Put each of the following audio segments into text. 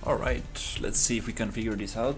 Alright, let's see if we can figure this out.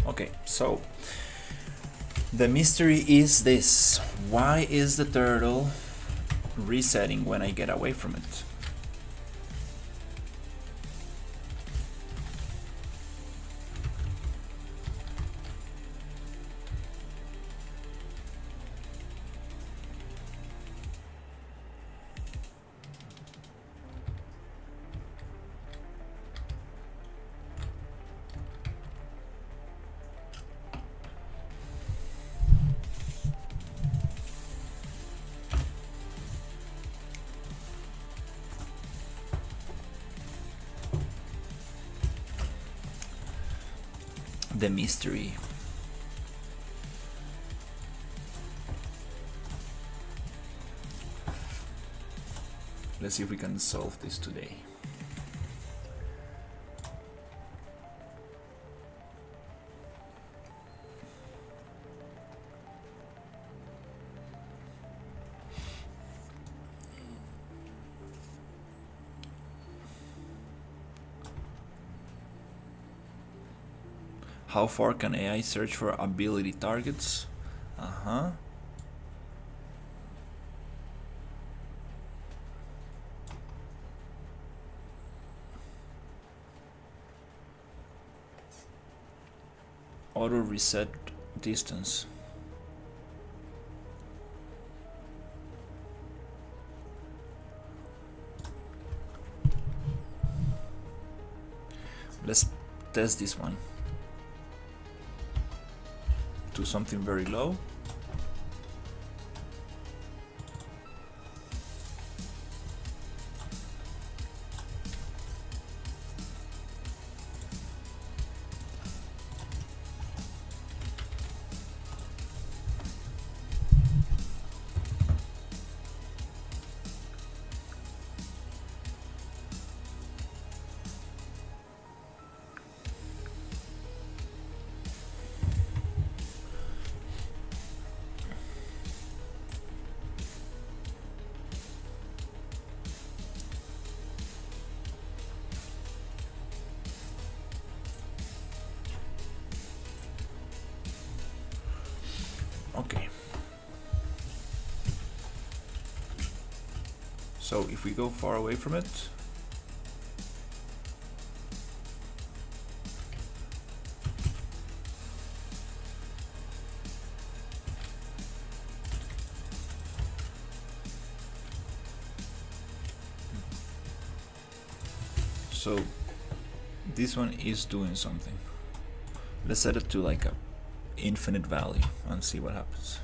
Okay, so the mystery is this. Why is the turtle resetting when I get away from it? The mystery. Let's see if we can solve this today. How far can AI search for ability targets? Auto reset distance. Let's test this one. To something very low. Okay. So if we go far away from it, so this one is doing something. Let's set it to like a infinite value and see what happens.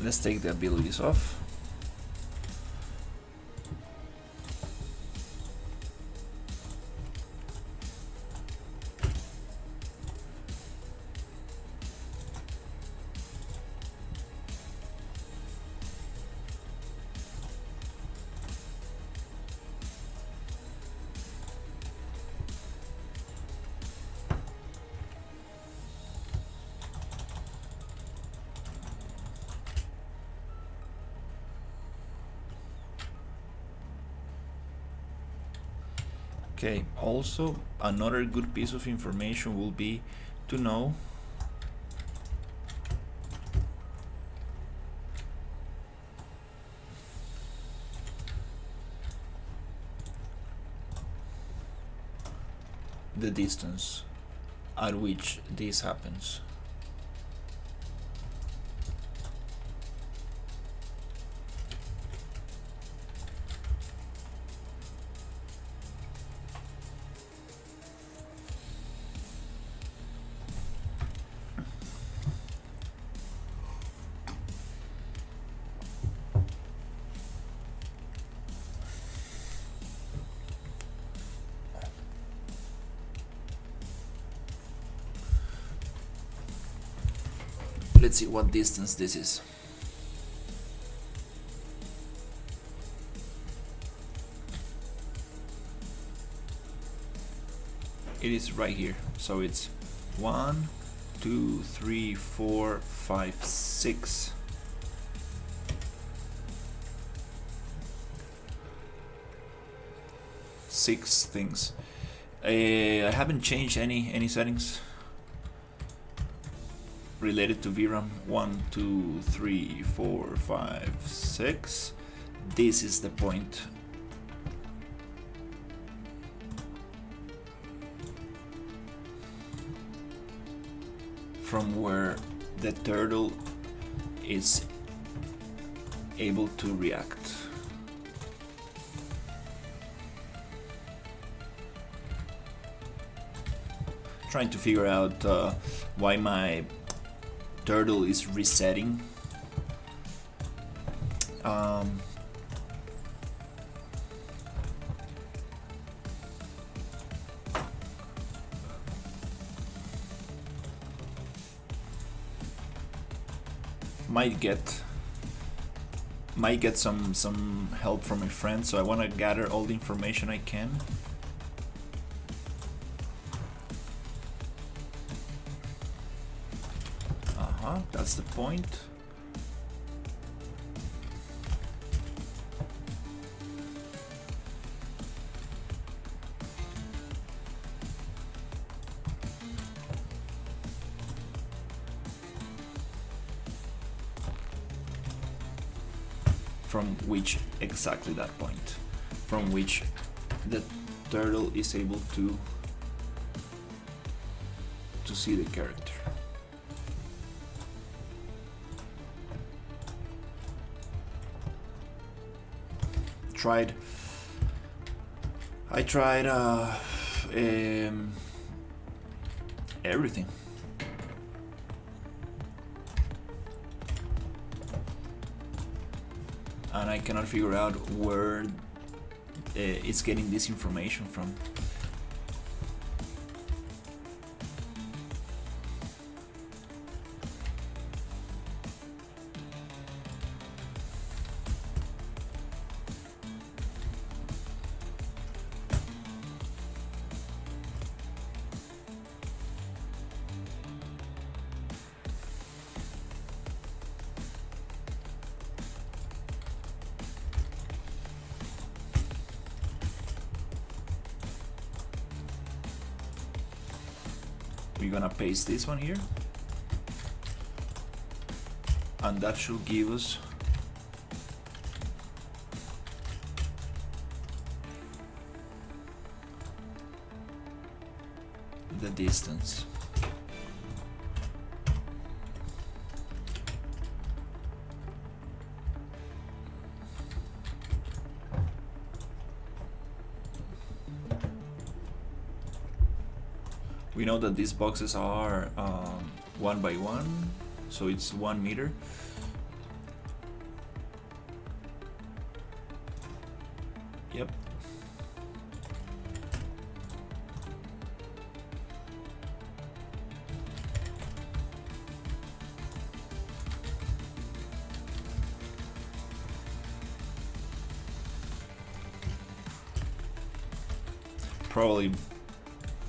Let's take the abilities off. Okay, also another good piece of information will be to know the distance at which this happens. Let's see what distance this is. It is right here. So it's 1, 2, 3, 4, 5, 6. Six things. I haven't changed any settings related to VRAM. 1, 2, 3, 4, 5, 6. This is the point. From where the turtle is able to react. Trying to figure out why my turtle is resetting. Might get some help from a friend, so I want to gather all the information I can. That's the point. From which exactly that point, from which the turtle is able to see the character. I tried everything. And I cannot figure out where it's getting this information from. We're gonna paste this one here, and that should give us the distance. We know that these boxes are 1 by 1, so it's 1 meter. Yep. Probably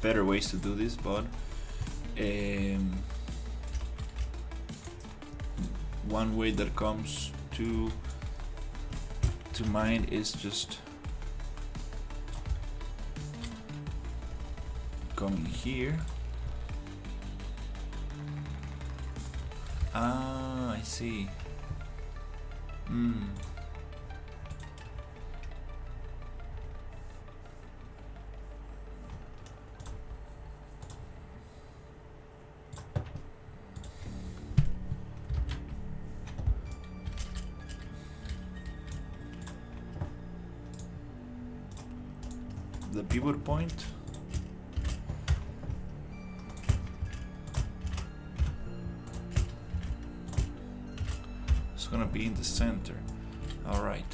better ways to do this, but one way that comes to mind is just coming here. Ah, I see. The pivot point. It's gonna be in the center. All right.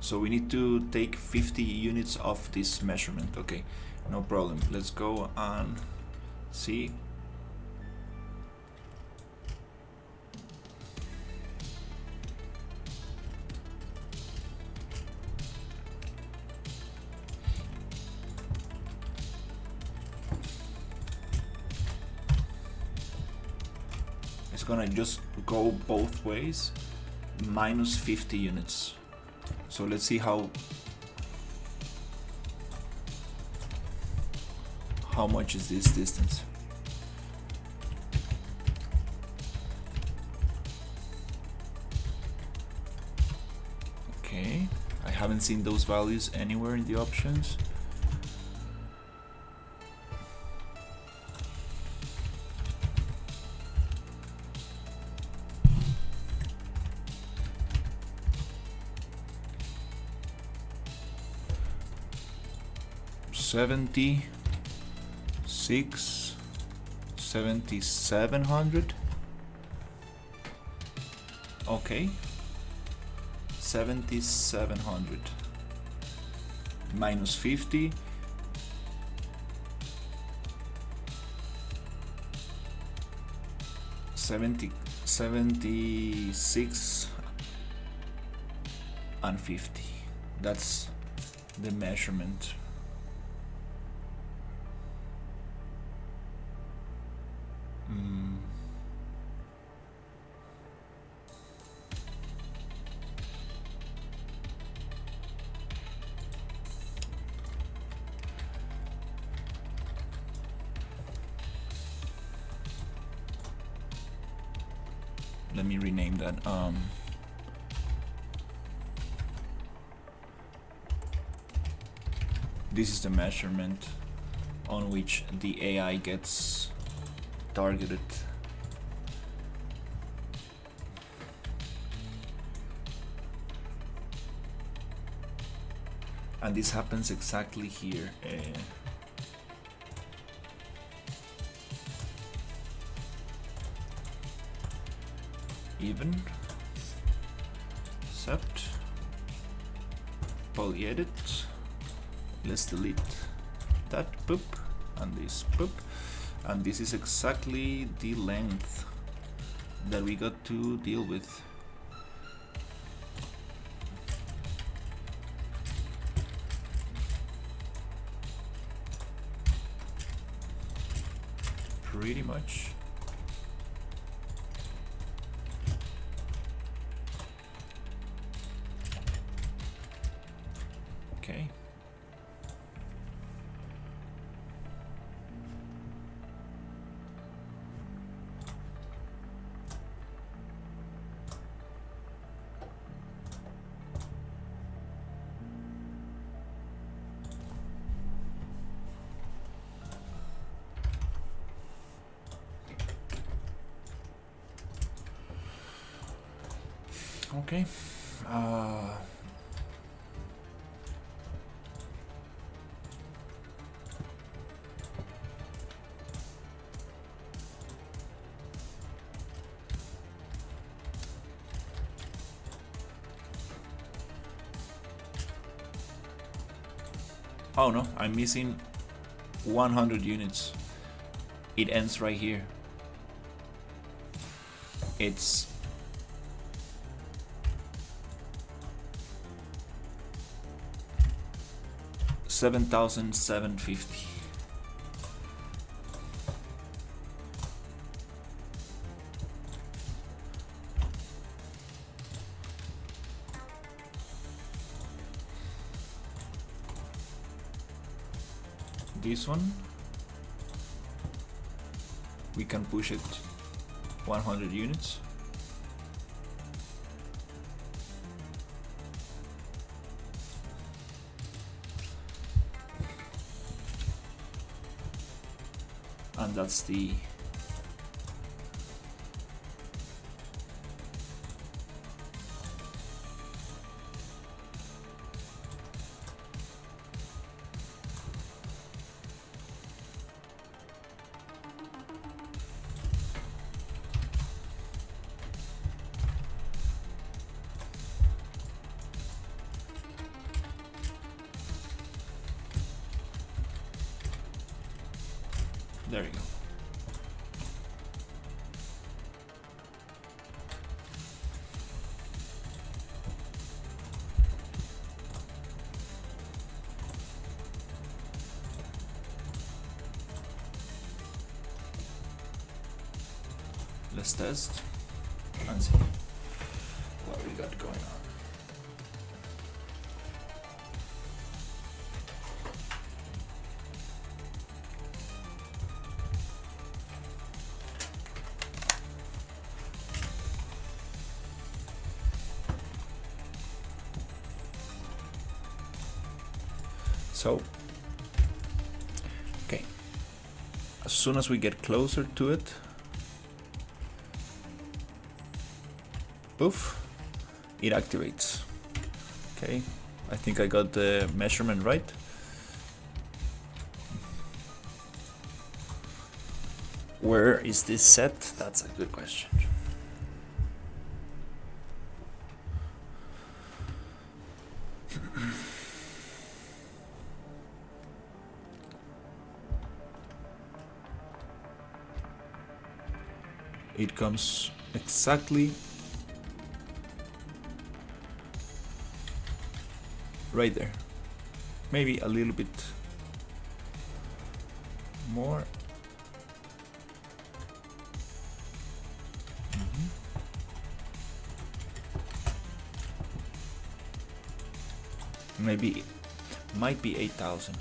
So we need to take 50 units of this measurement. Okay, no problem. Let's go and see. It's gonna just go both ways, minus 50 units. So let's see how much is this distance. Okay, I haven't seen those values anywhere in the options. $76, $7,700. Okay, 7,700 minus 50. $76 and 50. That's the measurement. Let me rename that. This is the measurement on which the AI gets targeted. And this happens exactly here. Even, except, polyedit, let's delete that poop and this poop, and this is exactly the length that we got to deal with. Pretty much. Okay. Okay. Oh no, I'm missing 100 units. It ends right here. It's $7,750. this one, we can push it 100 units. And that's the there you go. Let's test and see what we got going on. So, okay, as soon as we get closer to it, poof, it activates. Okay, I think I got the measurement right. Where is this set? That's a good question. It comes exactly right there. Maybe a little bit more. Maybe might be 8,000.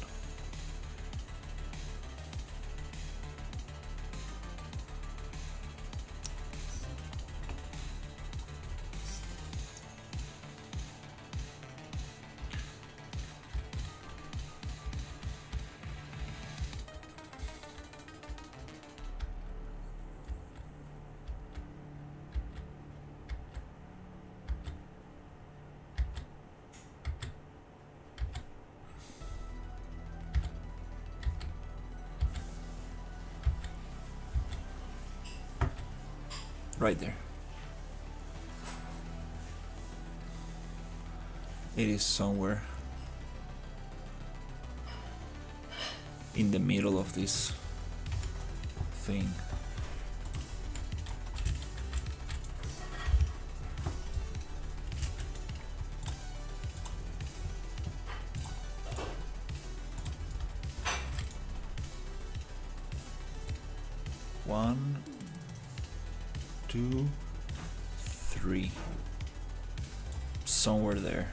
Right there. It is somewhere in the middle of this thing. One, 2, 3, somewhere there.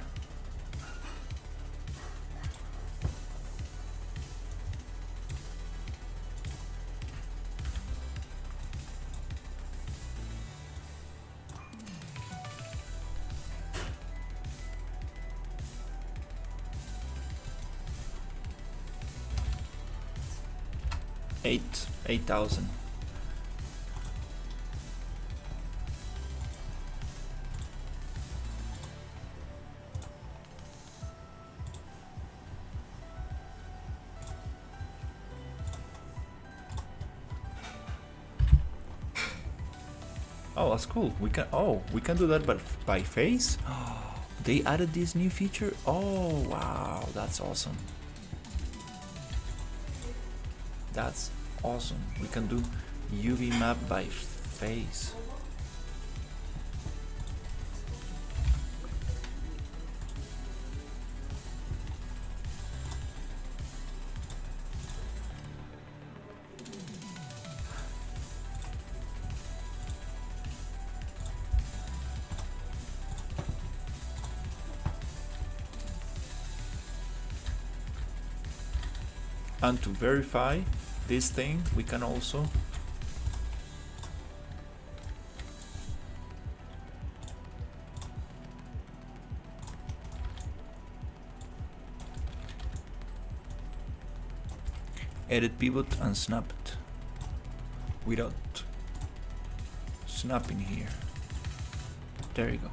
Eight thousand. Oh, that's cool. We can do that by face. Oh, they added this new feature. Oh wow, that's awesome. That's awesome. We can do UV map by face. And to verify this thing, we can also edit pivot and snap it without snapping here. There you go.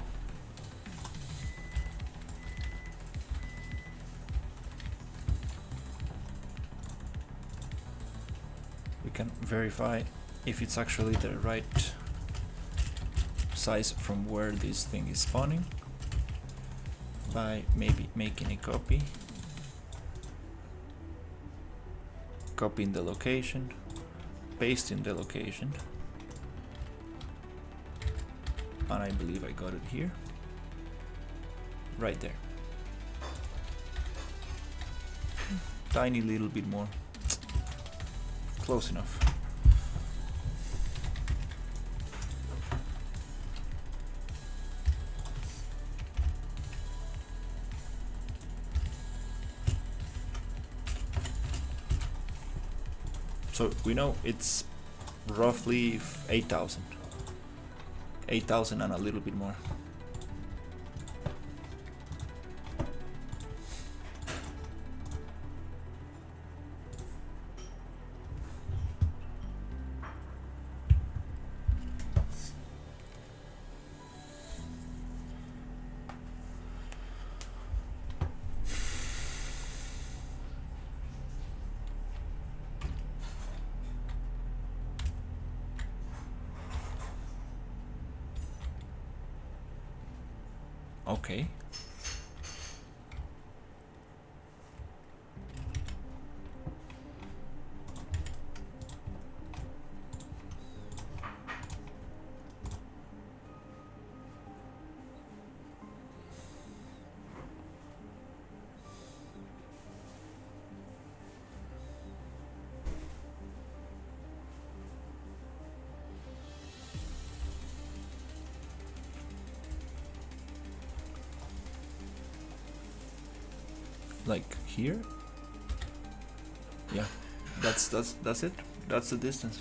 We can verify if it's actually the right size from where this thing is spawning by maybe making a copy, copying the location, pasting the location, and I believe I got it here, right there. Tiny little bit more. Close enough. So we know it's roughly 8,000. 8,000 and a little bit more. Okay. Like here? Yeah, that's it. That's the distance.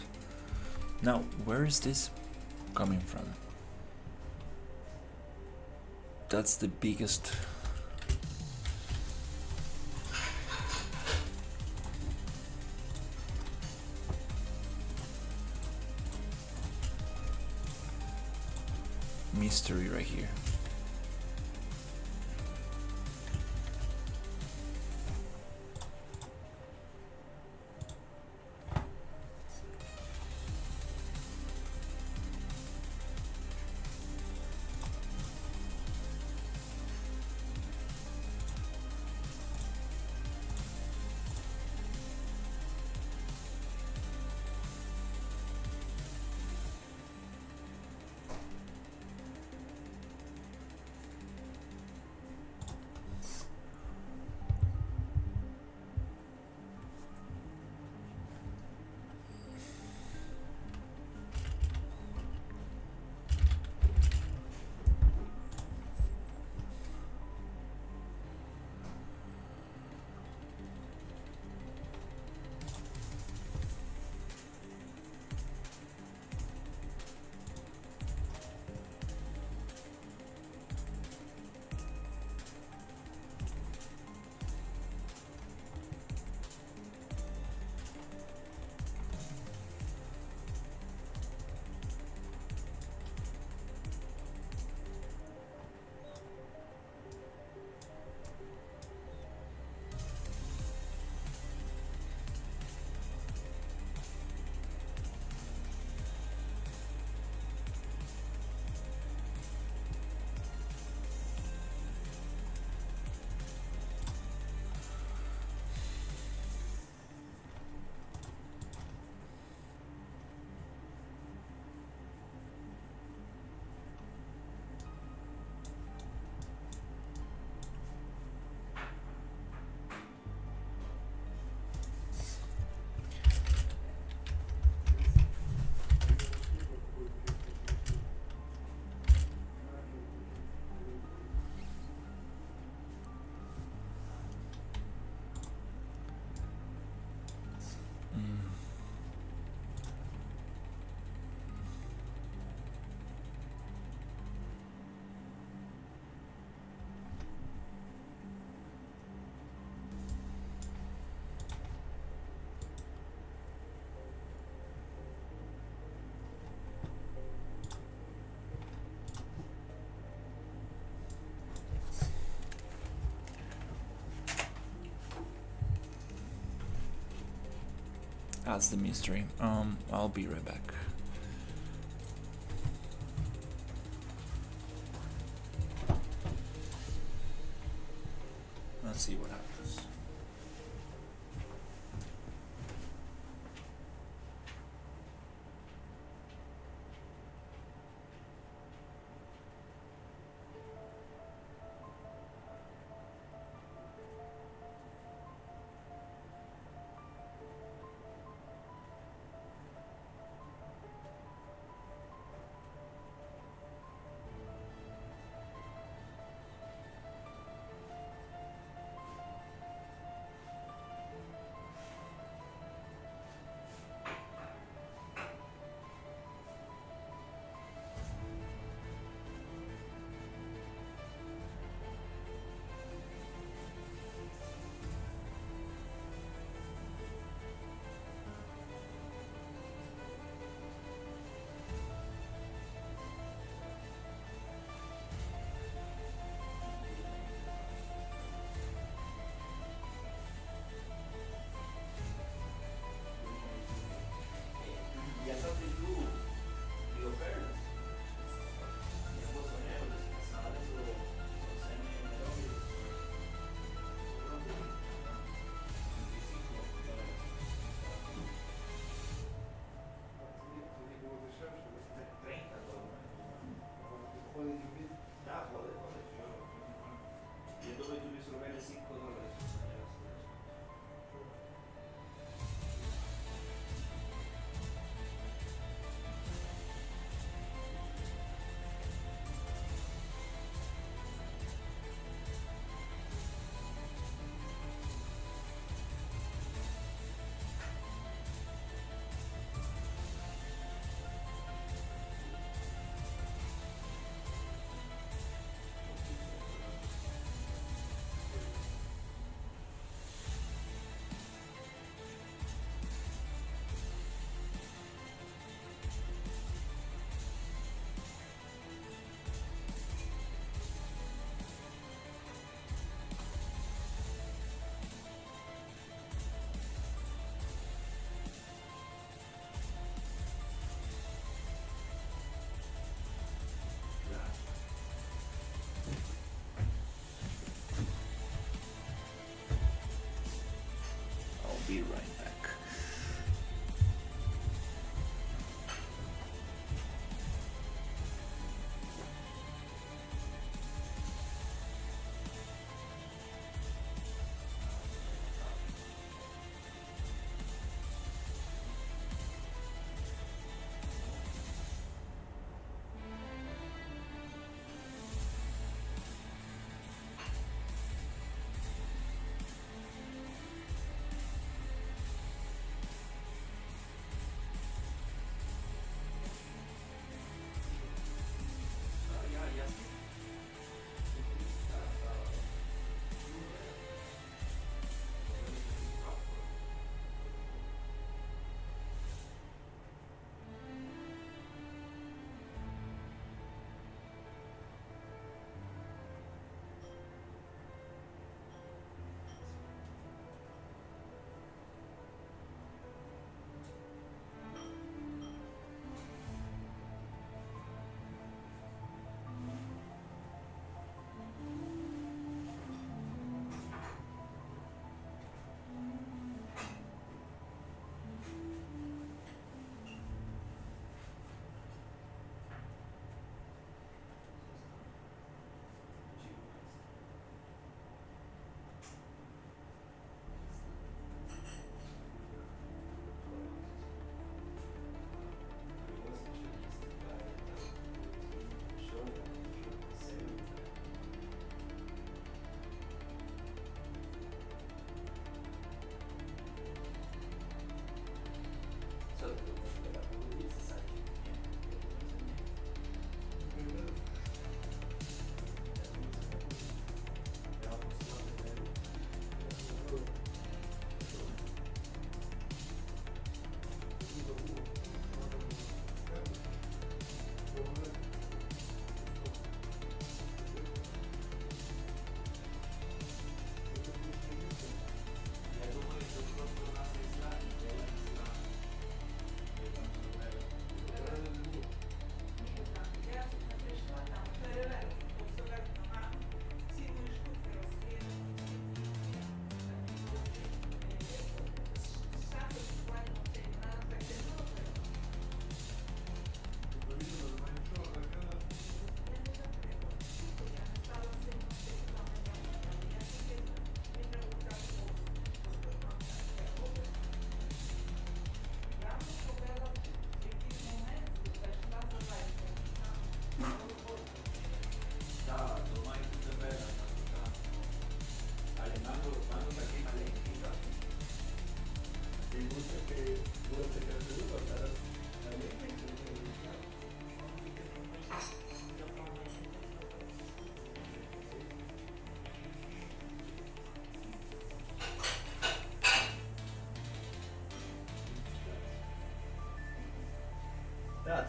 Now, where is this coming from? That's the biggest mystery right here. adds the mystery. I'll be right back. Let's see what happens.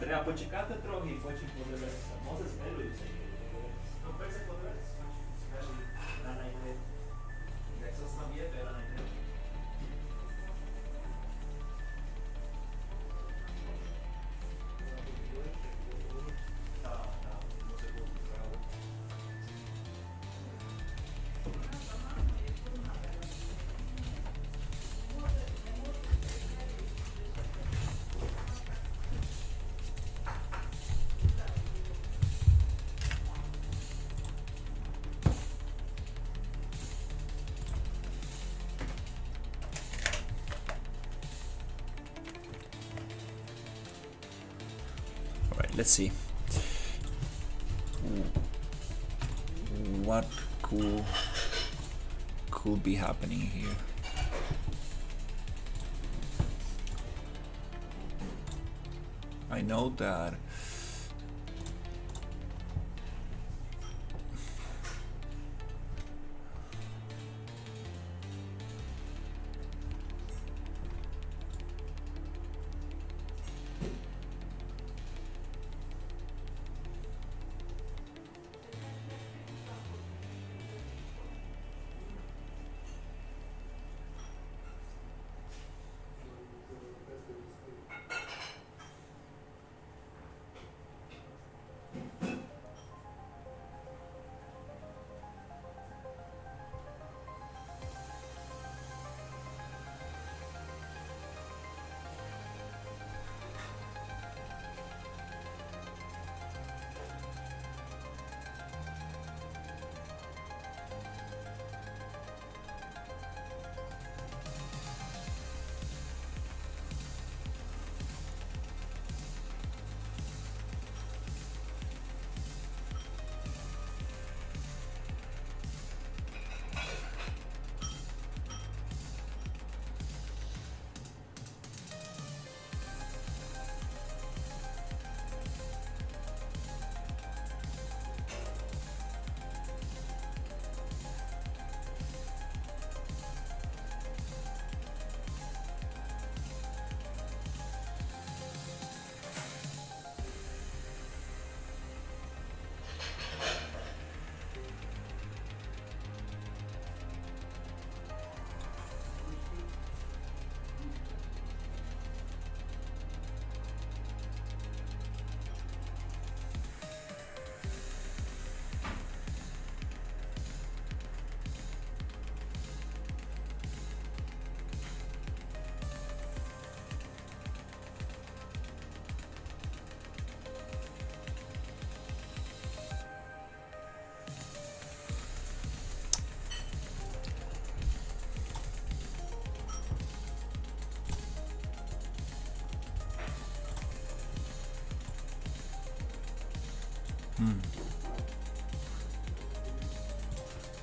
Треба почекати трохи і потім подивитися. Може з Елою це є. Ну, перше подивитися, скажи, рано йде. Якщо там є, то рано йде. Так, так, може бути, правда. Alright, let's see. What could be happening here? I know that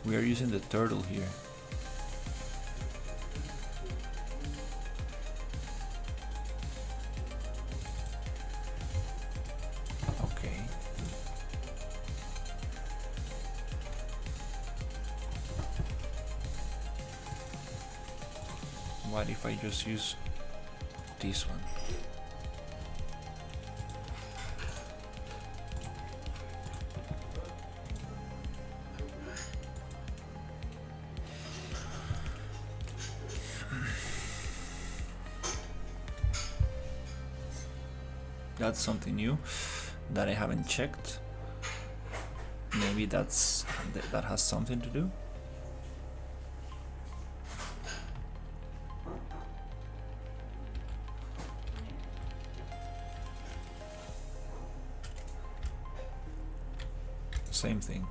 we are using the turtle here. Okay. What if I just use this one? That's something new that I haven't checked. Maybe that has something to do. Same thing.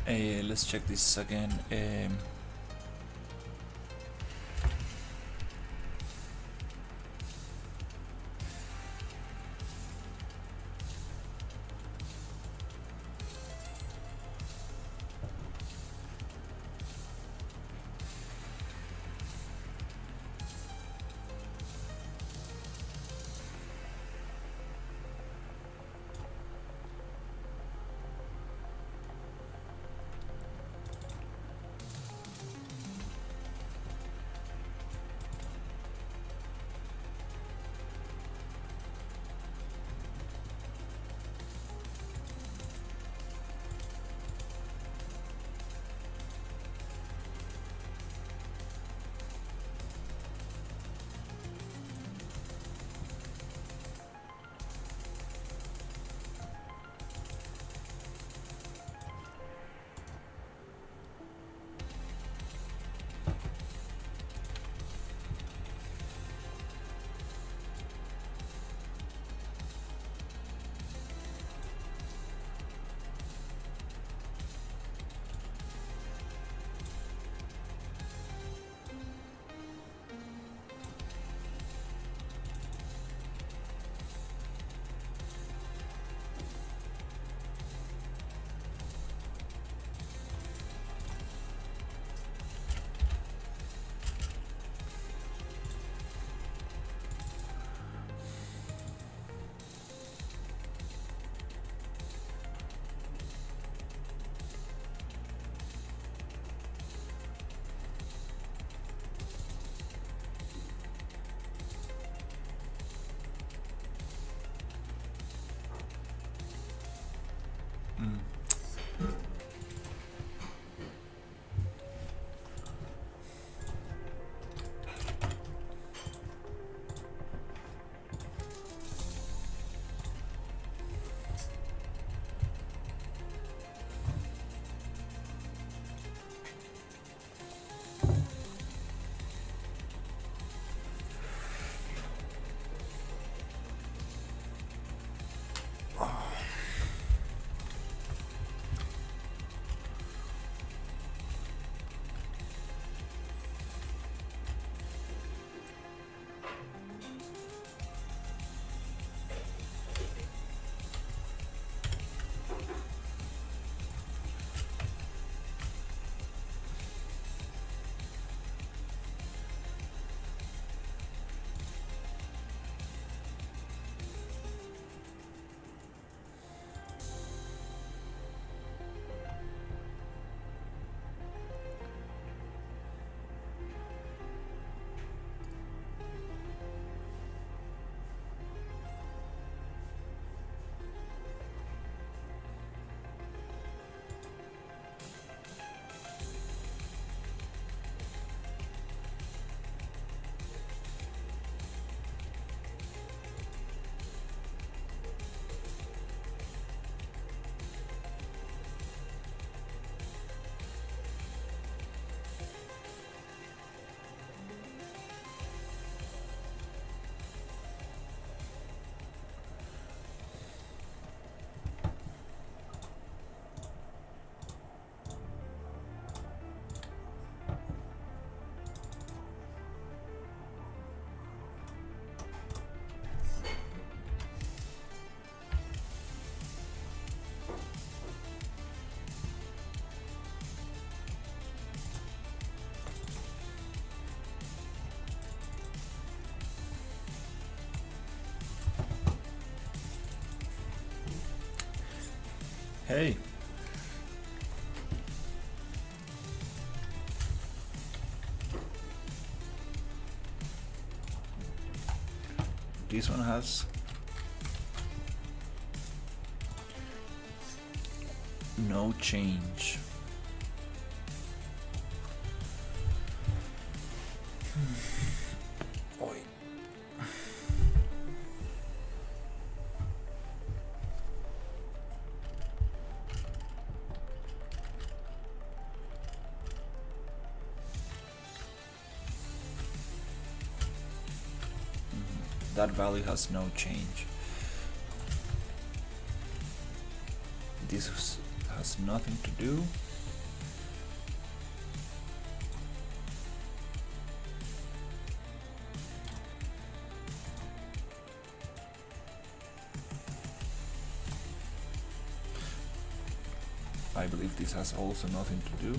Let's check this again. Hey. This one has no change. Oi. That value has no change. This has nothing to do. I believe this has also nothing to do.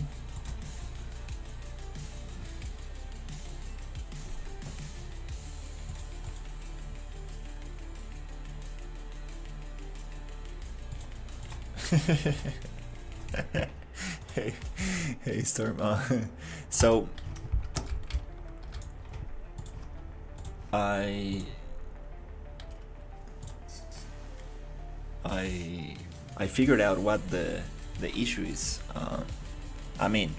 hey Storm. So I figured out what the issue is. I mean,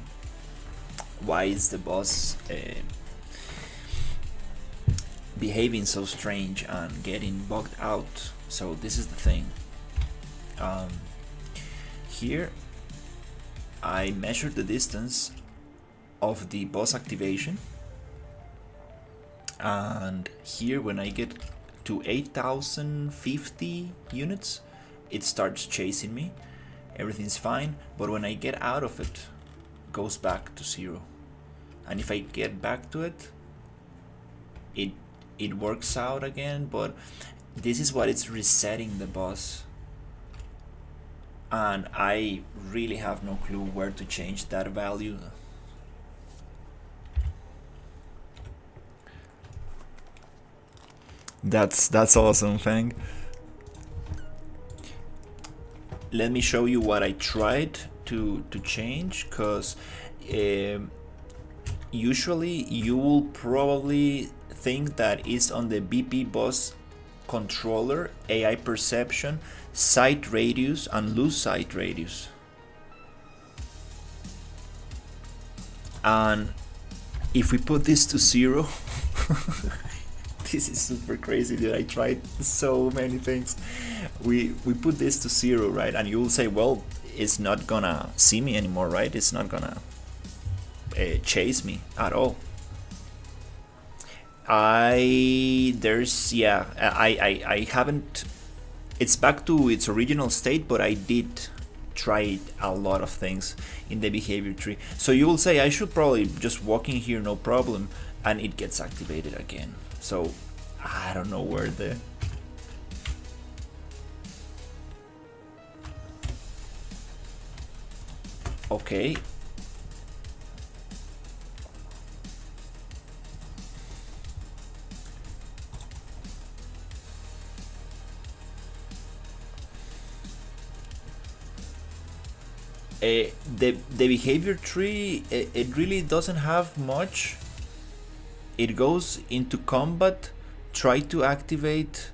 why is the boss behaving so strange and getting bugged out? So this is the thing. Here I measured the distance of the boss activation, and here when I get to 8050 units it starts chasing me. Everything's fine, but when I get out of it, it goes back to 0. And if I get back to it, it works out again, but this is what it's resetting the boss. And I really have no clue where to change that value. That's awesome, Fang. Let me show you what I tried to change, because usually you will probably think that it's on the BP boss controller, AI perception, sight radius, and lose sight radius. And if we put this to 0, this is super crazy, dude. I tried so many things. We put this to 0, right? And you will say, well, it's not gonna see me anymore, right? It's not gonna chase me at all. I haven't. It's back to its original state, but I did try a lot of things in the behavior tree. So you will say I should probably just walk in here, no problem, and it gets activated again. So I don't know where the okay. The behavior tree, it really doesn't have much. It goes into combat, try to activate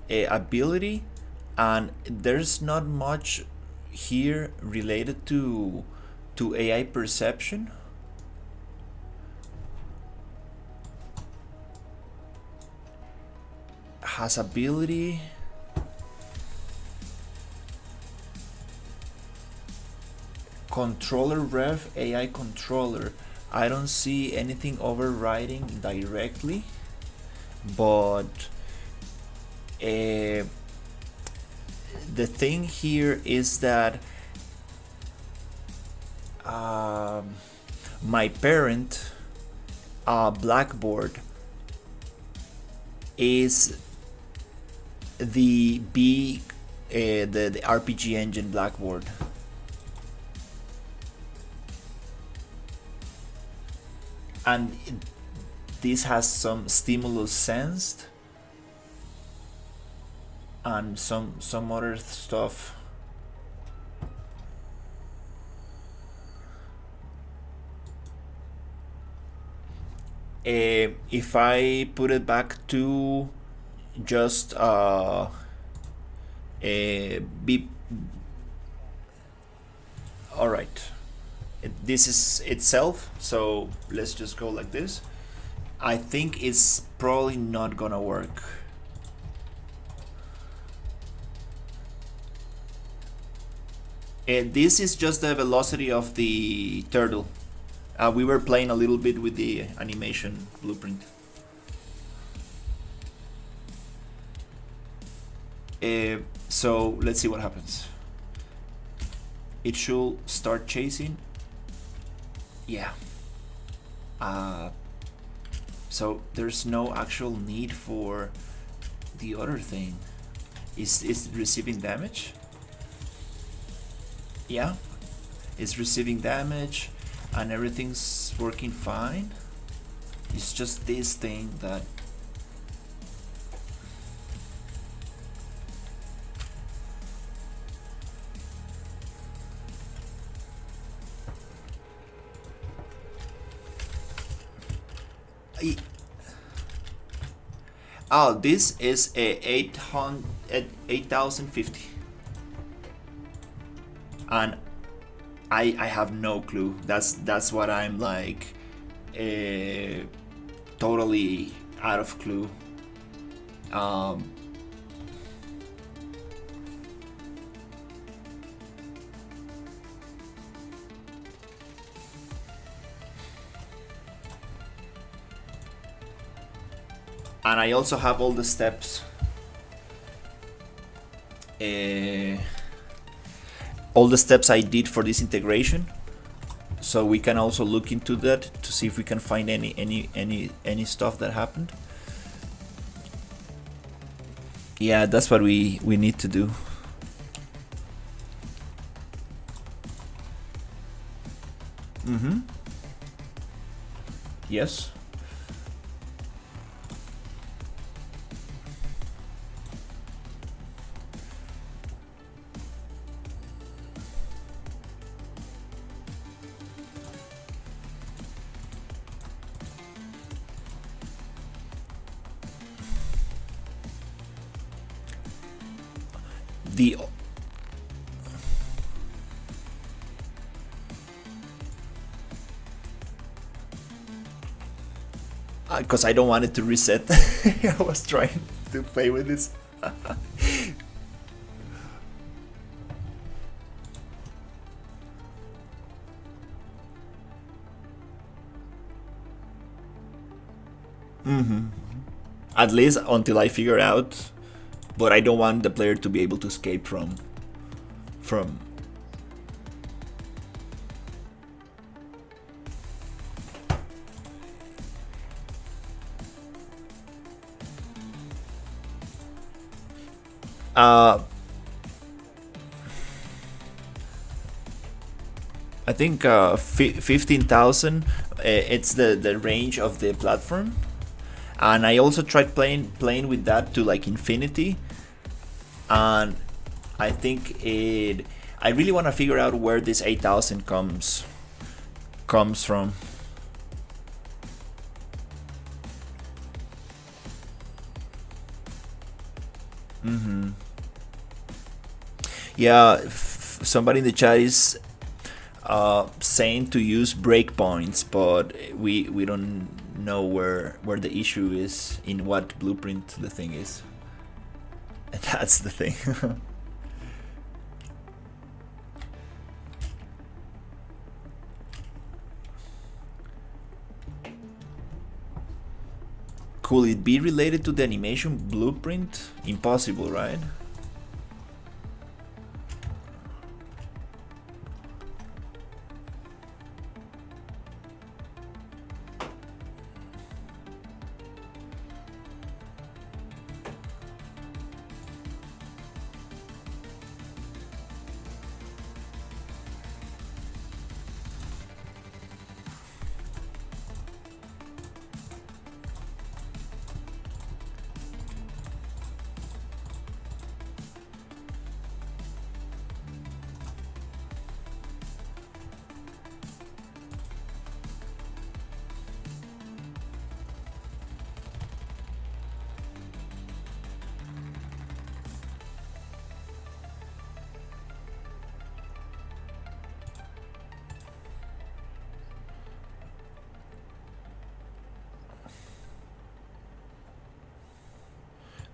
a ability, and there's not much here related to AI perception. Has ability. Controller ref, AI controller. I don't see anything overriding directly, but the thing here is that my parent Blackboard is the the RPG engine Blackboard. And this has some stimulus sensed and some other stuff. If I put it back to just be all right. This is itself, so let's just go like this. I think it's probably not gonna work. This is just the velocity of the turtle. We were playing a little bit with the animation blueprint. So let's see what happens. It should start chasing. Yeah. So there's no actual need for the other thing. Is receiving damage? Yeah. It's receiving damage and everything's working fine. It's just this thing that oh, this is a 8,050, and I have no clue. That's what I'm like, totally out of clue. And I also have all the steps. All the steps I did for this integration, so we can also look into that to see if we can find any stuff that happened. Yeah, that's what we need to do. Yes. The because I don't want it to reset. I was trying to play with this. At least until I figure out, but I don't want the player to be able to escape from. I think 15,000. It's the range of the platform, and I also tried playing with that to like infinity, and I think I really want to figure out where this 8,000 comes from. Yeah, somebody in the chat is saying to use breakpoints, but we don't know where the issue is, in what blueprint the thing is. That's the thing. Could it be related to the animation blueprint? Impossible, right?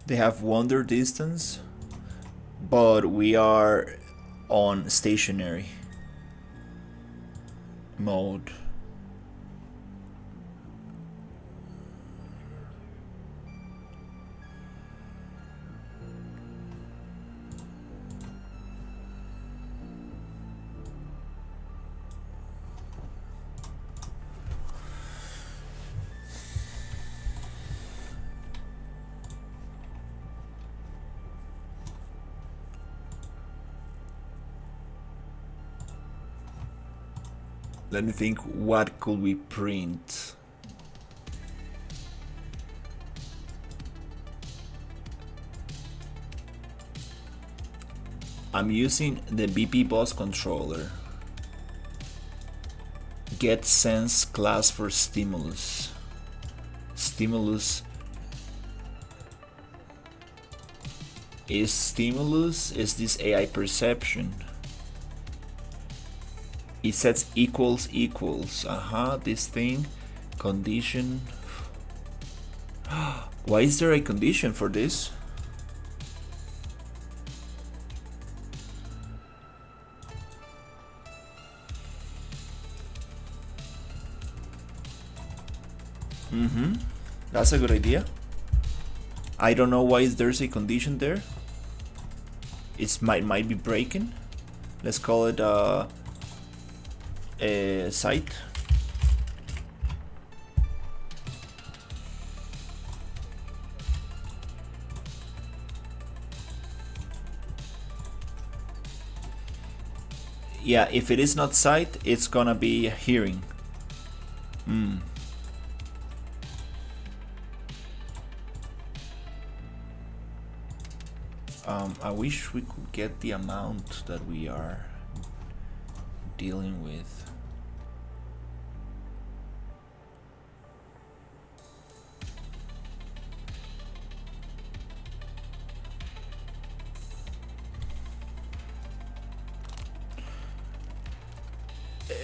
They have wander distance, but we are on stationary mode. Let me think, what could we print? I'm using the BP Boss controller. Get sense class for stimulus. Stimulus is this AI perception. It sets equals. This thing. Condition. Why is there a condition for this? That's a good idea. I don't know why there's a condition there. It might be breaking. Let's call it a site. Yeah, if it is not site, it's gonna be hearing. I wish we could get the amount that we are dealing with.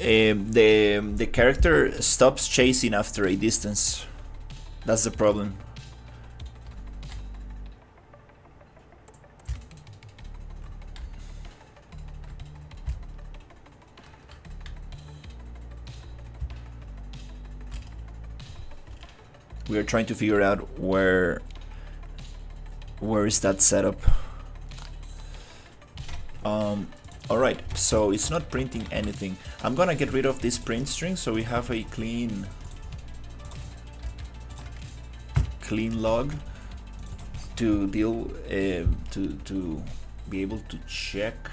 The character stops chasing after a distance. That's the problem. We are trying to figure out where is that setup. Alright, so it's not printing anything. I'm gonna get rid of this print string so we have a clean log to deal to be able to check.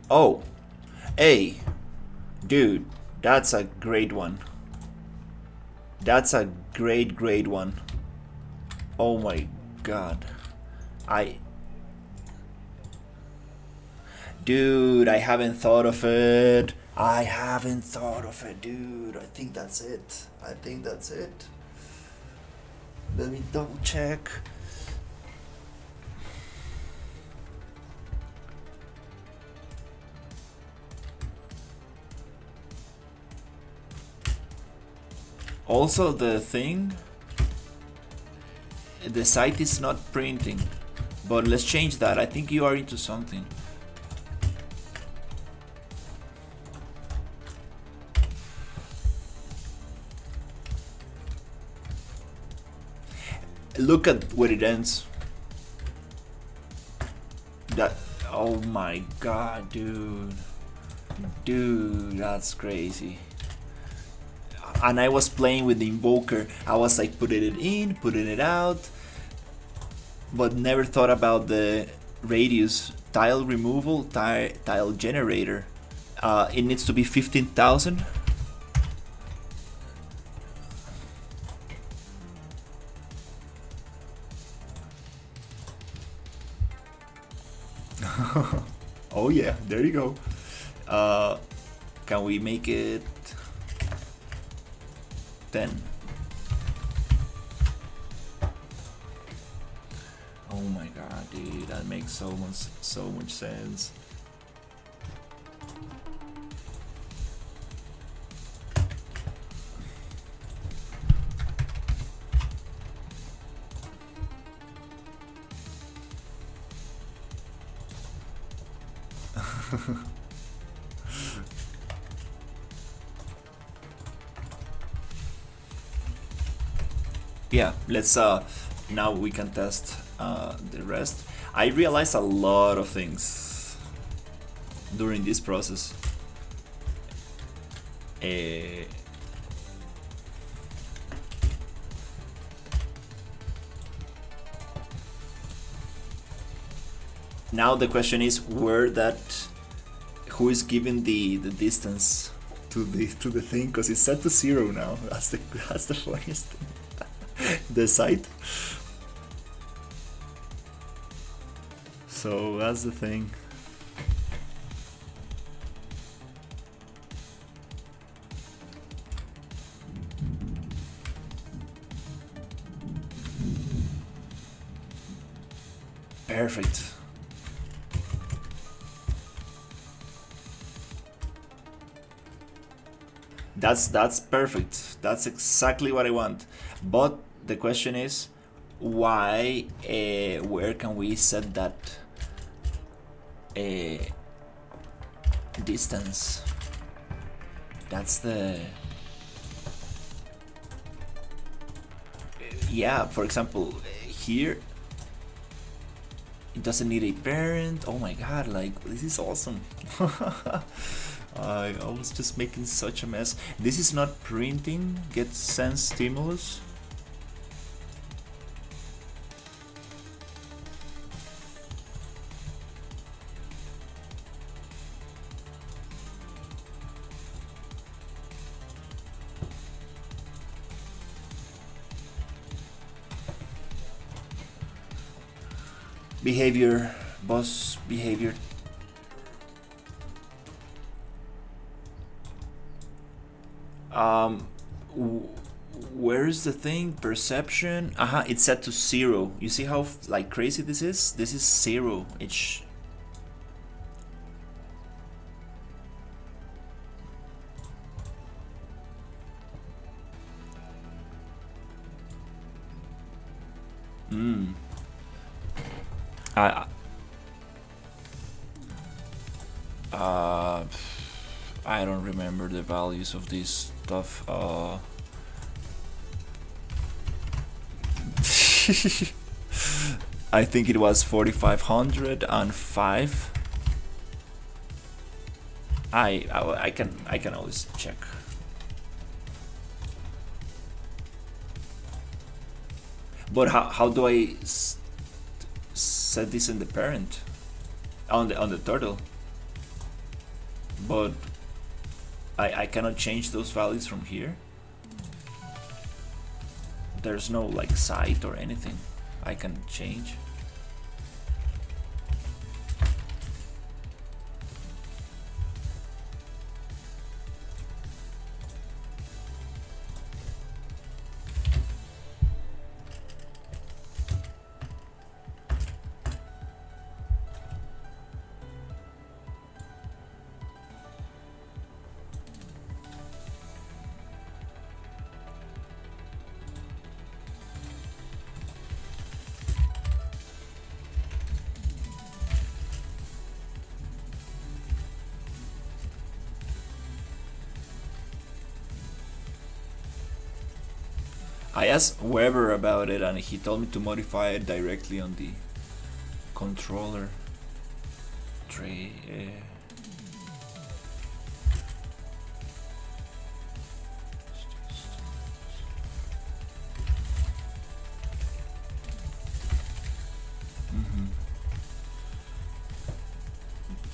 Oh, hey, dude, that's a great one. That's a great one. Oh my god. Dude, I haven't thought of it. Dude. I think that's it. Let me double check. Also, the site is not printing, but let's change that. I think you are into something. Look at where it ends. Oh my god, dude, that's crazy. And I was playing with the invoker. I was like putting it in, putting it out, but never thought about the radius tile removal, tile generator. It needs to be 15,000. Oh yeah, there you go. Can we make it 10? Oh my god, dude, that makes so much sense. Yeah, let's now we can test the rest. I realized a lot of things during this process. Now the question is who is giving the distance to the thing, because it's set to 0 now. That's the funniest thing. The site. So that's the thing. Perfect. That's perfect. That's exactly what I want. But the question is, why? Where can we set that distance? That's the yeah. For example, here it doesn't need a parent. Oh my god! Like, this is awesome. I was just making such a mess. This is not printing. Get sense stimulus. Behavior, boss behavior. Where's the thing? Perception. It's set to 0. You see how like crazy this is? This is 0. It's I don't remember the values of this stuff. I think it was 4505. I can always check. But how do I set this in the parent on the turtle? But I cannot change those values from here. There's no like site or anything I can change. I asked Weber about it and he told me to modify it directly on the controller tray.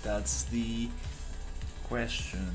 That's the question.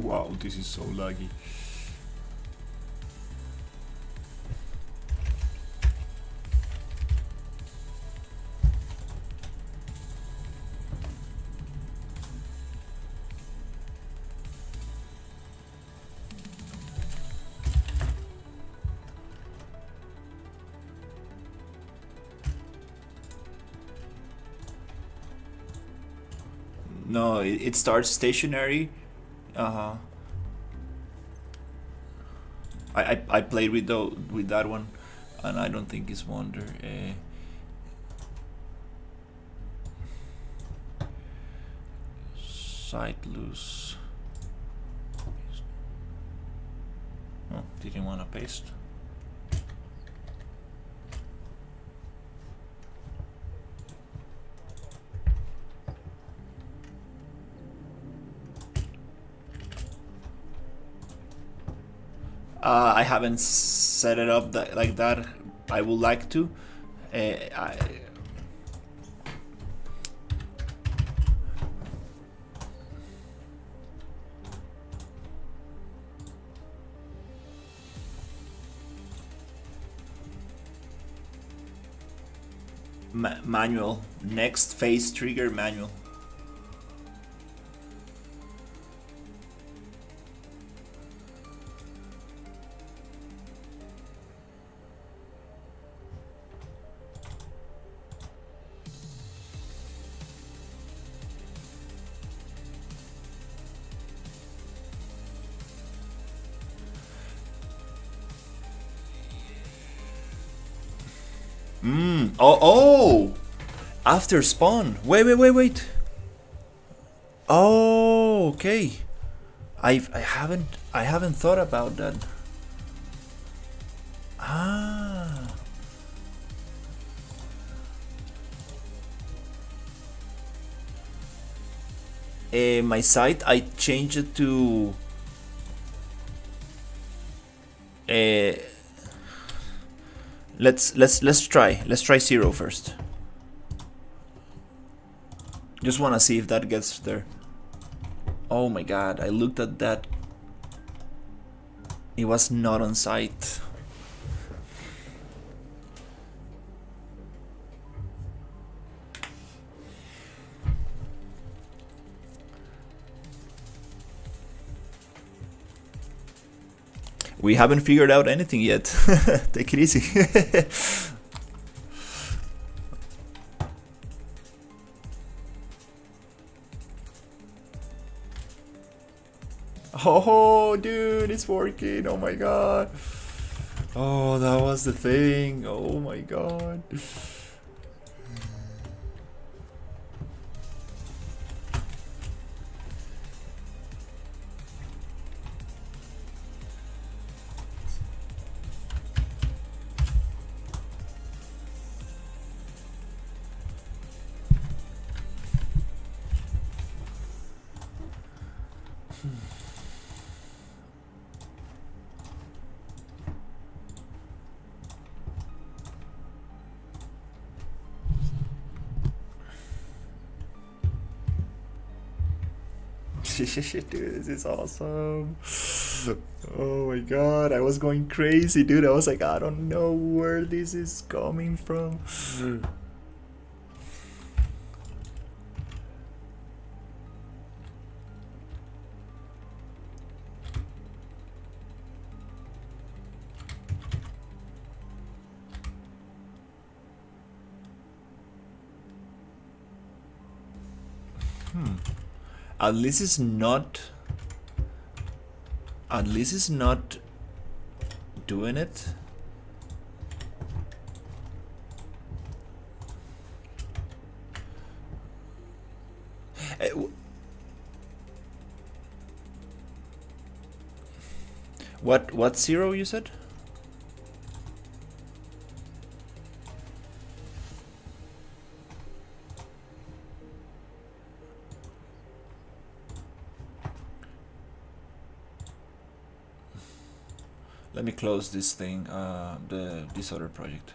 Wow, this is so laggy. No, it starts stationary. Uh-huh. I played with that one, and I don't think it's Wonder. Sight loose. Oh, didn't want to paste. I haven't set it up like that. I would like to. Manual. Next phase trigger manual. Oh! After spawn. Wait. Oh, okay. I haven't thought about that. Ah. My site, I changed it to let's try 0 first. Just wanna see if that gets there. Oh my god, I looked at that. It was not on site. We haven't figured out anything yet. Take it easy. Oh, dude, it's working. Oh my god. Oh, that was the thing. Oh my god. Dude, this is awesome. Oh my god, I was going crazy, dude. I was like, I don't know where this is coming from. At least it's not doing it. What 0 you said? Let me close this thing, this other project.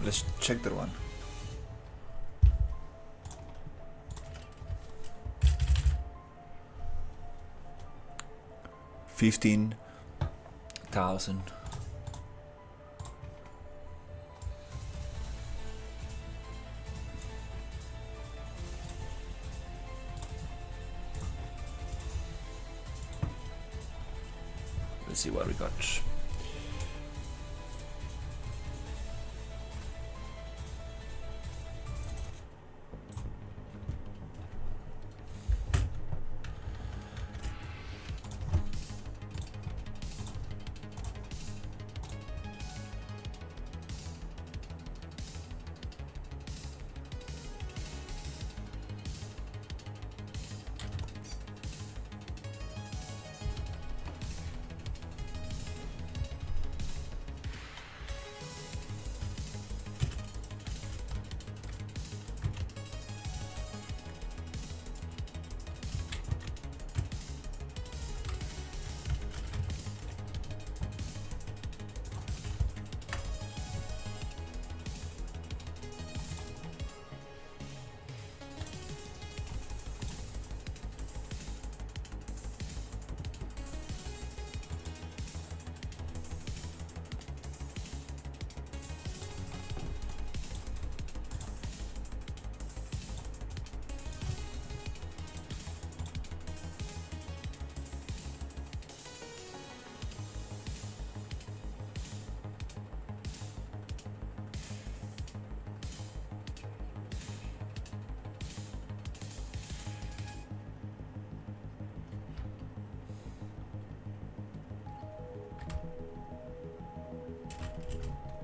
Let's check that one. $15,000. Let's see what we got.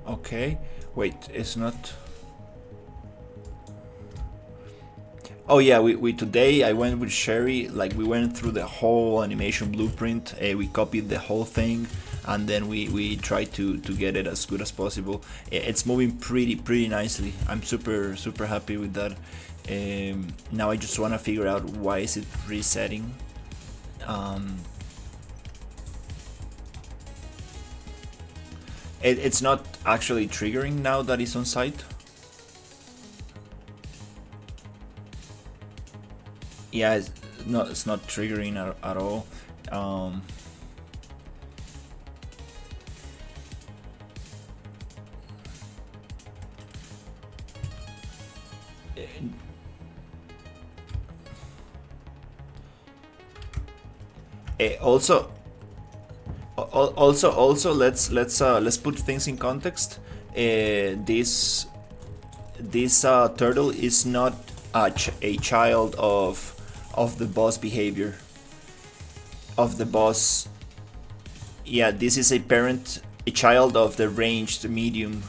Okay, wait, it's not. Oh yeah, we today I went with Sherry, like we went through the whole animation blueprint, we copied the whole thing, and then we tried to get it as good as possible. It's moving pretty nicely. I'm super happy with that. Now I just want to figure out why is it resetting. It's not actually triggering now that it's on site. Yeah, it's not triggering at all. Also, let's put things in context. This turtle is not a child of the boss behavior. Of the boss. Yeah, this is a child of the ranged medium.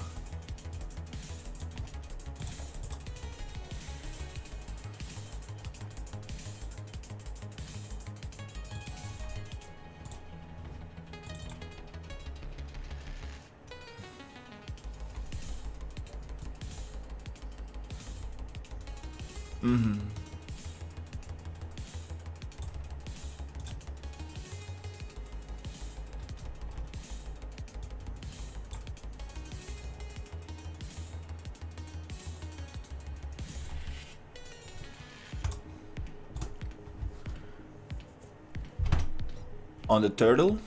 On the turtle,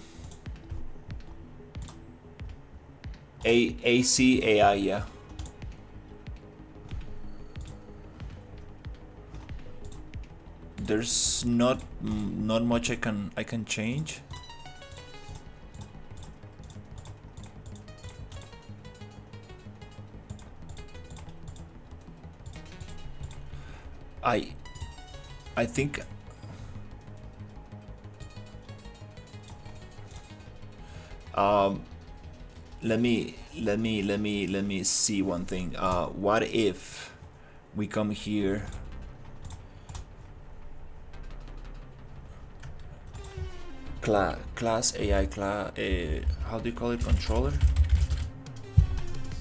ACAI, yeah. There's not much I can change. I think let me see one thing. What if we come here, class AI class, how do you call it,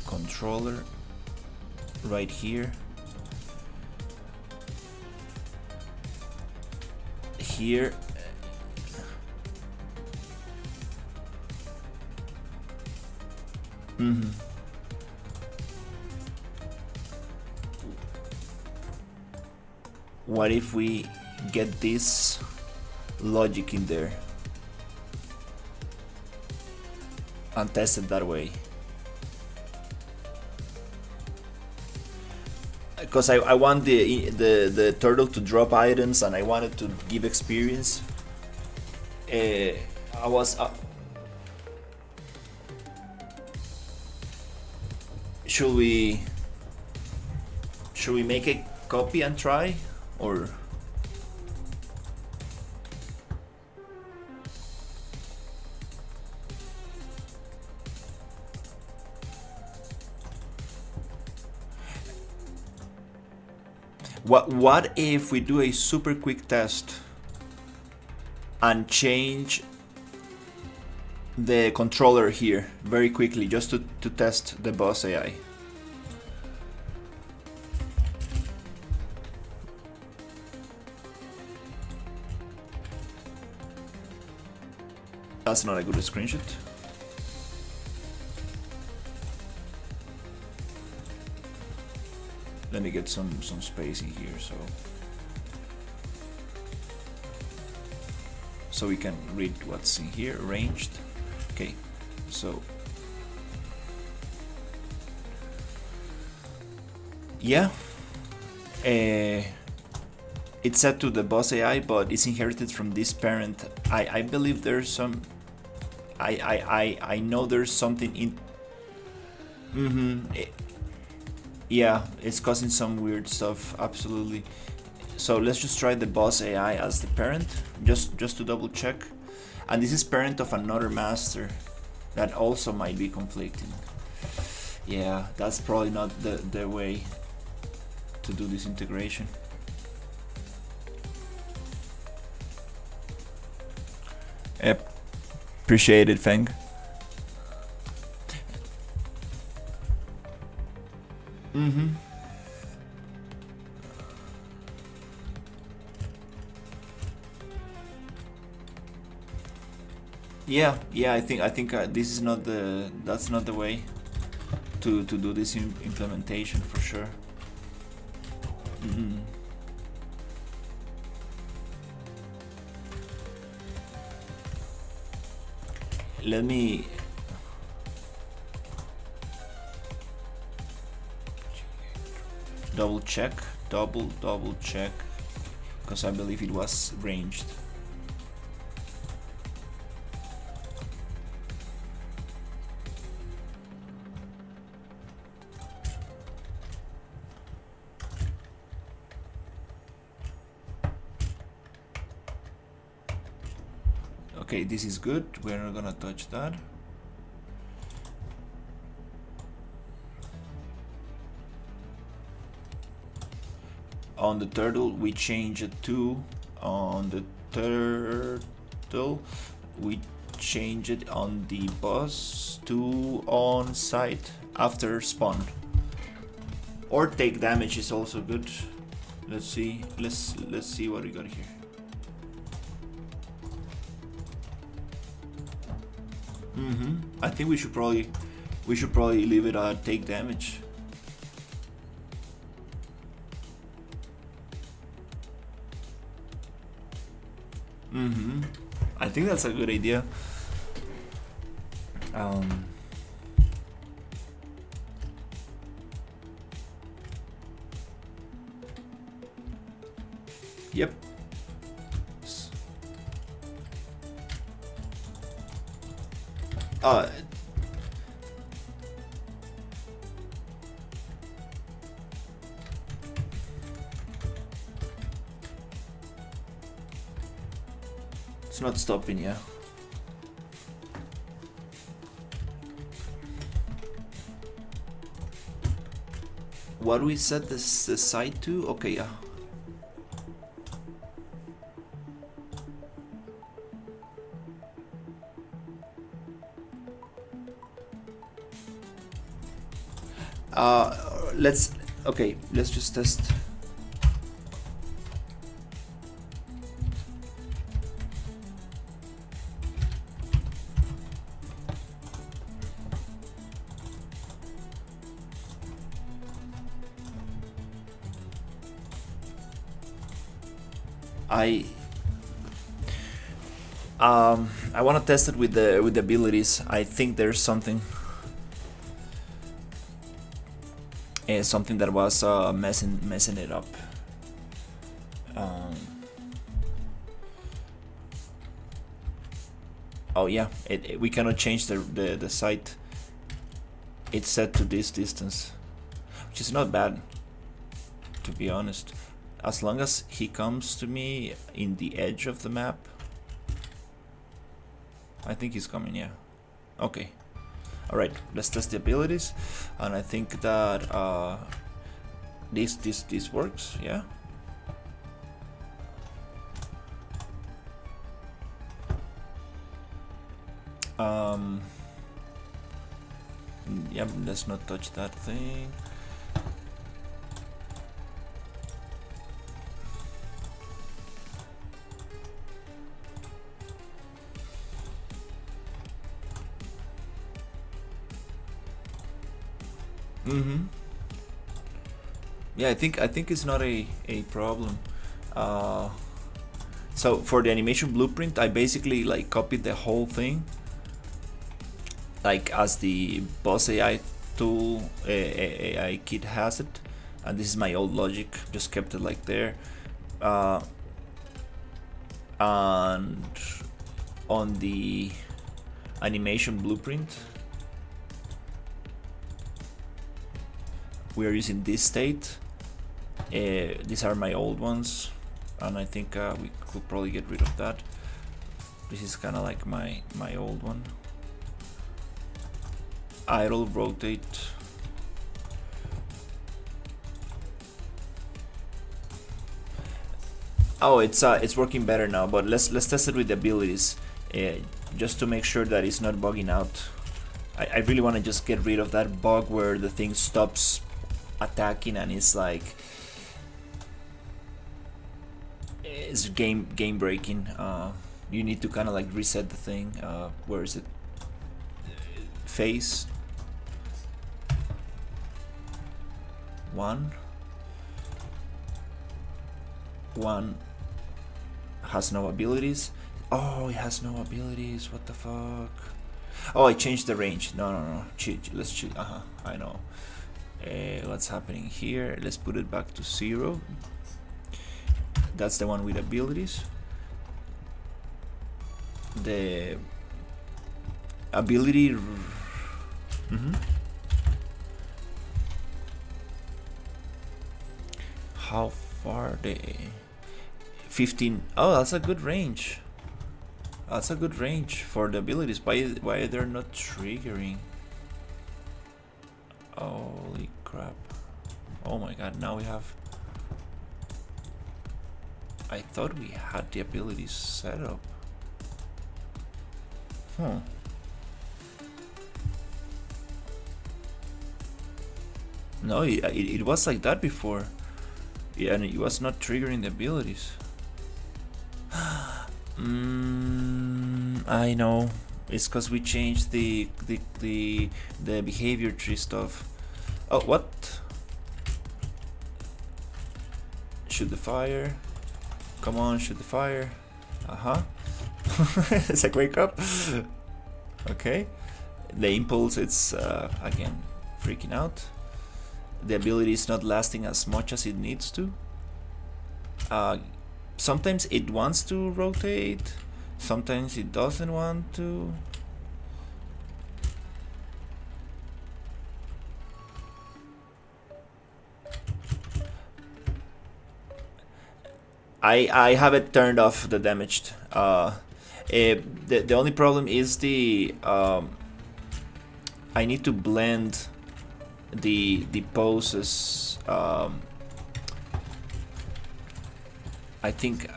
controller right here, What if we get this logic in there and test it that way? Because I want the turtle to drop items and I want it to give experience. I was should we make a copy and try, or what if we do a super quick test and change the controller here very quickly just to test the boss AI? That's not a good screenshot. Let me get some spacing here so we can read what's in here. Arranged. Okay, so yeah, it's set to the boss AI, but it's inherited from this parent. I believe there's some. I know there's something in. Yeah, it's causing some weird stuff. Absolutely. So let's just try the boss AI as the parent, just to double check. And this is parent of another master that also might be conflicting. Yeah, that's probably not the way to do this integration. Yep. Appreciate it, Feng. Yeah, I think this is not that's not the way to do this implementation for sure. Let me double check, because I believe it was ranged. Okay, this is good. We're not gonna touch that. On the turtle, we change it to. On the turtle, we change it on the boss to on site after spawn. Or take damage is also good. Let's see. Let's see what we got here. I think we should probably leave it at take damage. I think that's a good idea. Yep. It's not stopping, yeah. What do we set the site to? Okay, yeah. Let's just test. I want to test it with the abilities. I think there's something something that was messing it up. Oh yeah, we cannot change the sight. It's set to this distance, which is not bad, to be honest. As long as he comes to me in the edge of the map. I think he's coming, yeah. Okay. Alright, let's test the abilities. And I think that this works, yeah. Yeah, let's not touch that thing. Yeah, I think it's not a problem. So for the animation blueprint, I basically like copied the whole thing, like as the boss AI tool AI kit has it, and this is my old logic. Just kept it like there, and on the animation blueprint, we are using this state. These are my old ones, and I think we could probably get rid of that. This is kind of like my old one. Idle, rotate. Oh, it's working better now. But let's test it with the abilities, just to make sure that it's not bugging out. I really want to just get rid of that bug where the thing stops attacking and it's like it's game breaking. You need to kind of like reset the thing. Where is it? Phase 1 has no abilities. Oh, it has no abilities. What the fuck? Oh, I changed the range. No. Let's cheat. I know. What's happening here? Let's put it back to 0. That's the one with abilities. The ability. How far they? 15. Oh, that's a good range. That's a good range for the abilities. Why they're not triggering? Holy crap! Oh my god! Now we have. I thought we had the abilities set up. No, it was like that before. Yeah, and it was not triggering the abilities. I know. It's because we changed the behavior tree stuff. Oh, what? Shoot the fire. Come on, shoot the fire. It's like wake up. Okay. The impulse, it's again freaking out. The ability is not lasting as much as it needs to. Sometimes it wants to rotate, sometimes it doesn't want to. I have it turned off, the damaged. The only problem is the I need to blend the poses. I think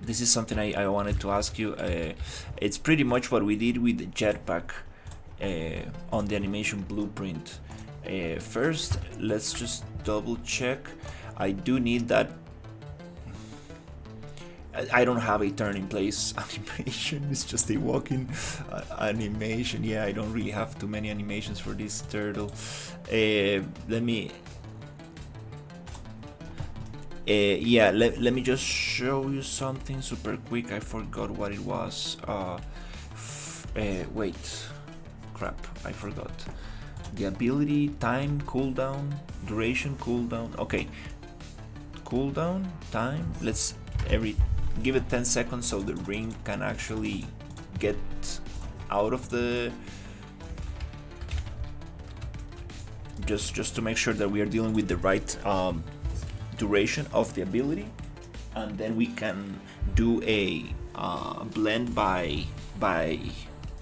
this is something I wanted to ask you. It's pretty much what we did with the jetpack on the animation blueprint. First, let's just double check. I do need that. I don't have a turning place animation, it's just a walking animation. Yeah, I don't really have too many animations for this turtle. Let me... Yeah, let me just show you something super quick. I forgot what it was. Wait, crap, I forgot. The ability, time, cooldown, duration, cooldown. Okay, cooldown, time. Let's give it 10 seconds so the ring can actually get out of the. Just to make sure that we are dealing with the right duration of the ability, and then we can do a blend by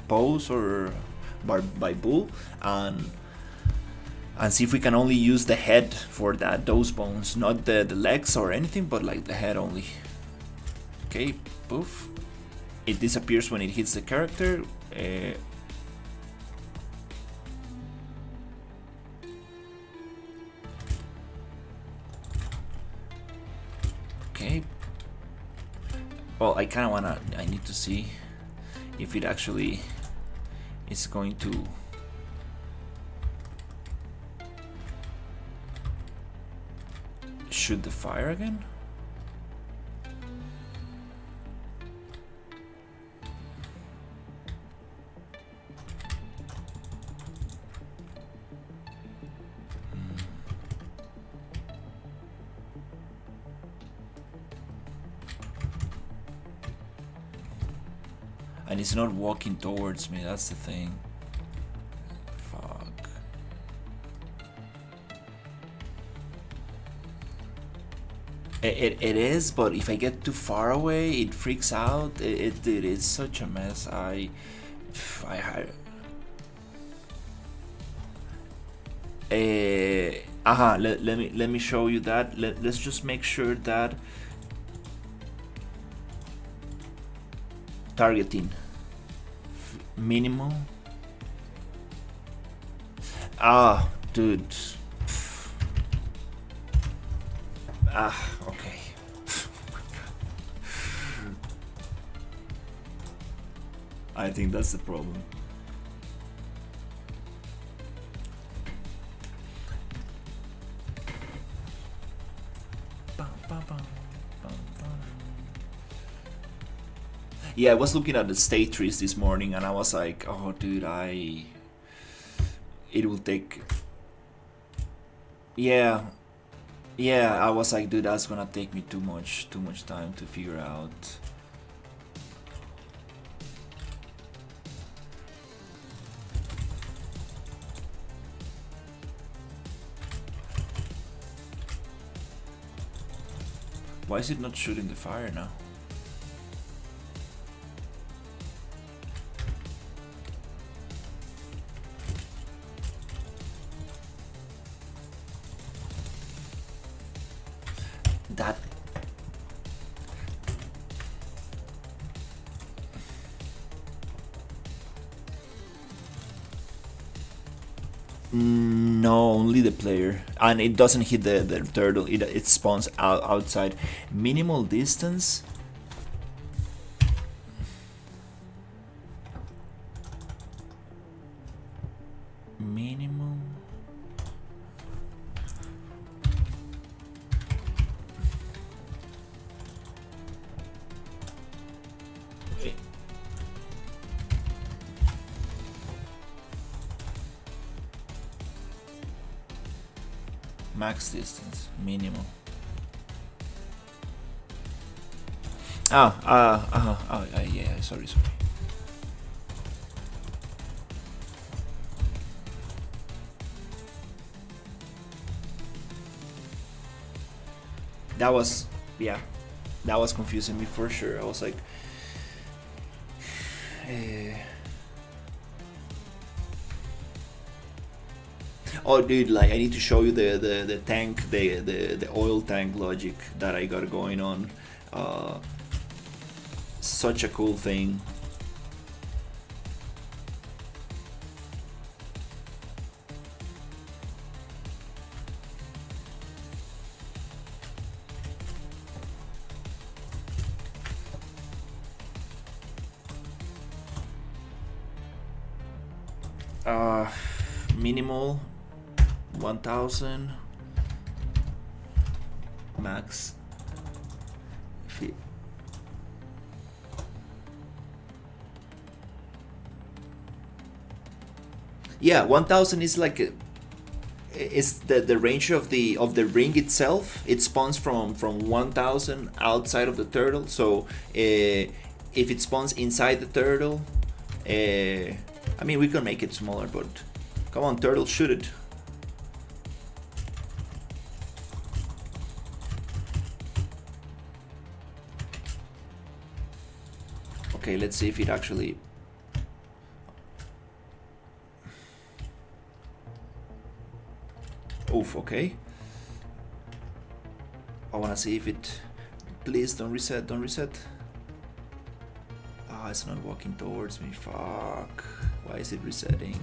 pose or by bull, and see if we can only use the head for those bones, not the legs or anything, but like the head only. Okay, poof. It disappears when it hits the character. Okay. Well, I kind of I need to see if it actually is going to. Shoot the fire again? And it's not walking towards me, that's the thing. Fuck. It is, but if I get too far away, it freaks out. It's such a mess. Let me show you that. Let's just make sure that targeting minimum. Dude. Okay. I think that's the problem. Yeah, I was looking at the state trees this morning and I was like, oh dude, it will take. Yeah, I was like, dude, that's gonna take me too much time to figure out. Why is it not shooting the fire now? That. No, only the player, and it doesn't hit the turtle. It spawns outside. Minimal distance. Minimum. Max distance, minimum. Yeah, sorry. That was confusing me for sure. I was like, oh dude, like I need to show you the tank, the oil tank logic that I got going on. Such a cool thing. Minimal 1000. max. Yeah, 1000 is like is the range of the ring itself. It spawns from 1000 outside of the turtle. So if it spawns inside the turtle, I mean, we can make it smaller, but come on, turtle, shoot it. Okay, let's see if it actually. Oof, okay. I wanna see if it. Please don't reset, don't reset. Ah, it's not walking towards me. Fuck. Why is it resetting?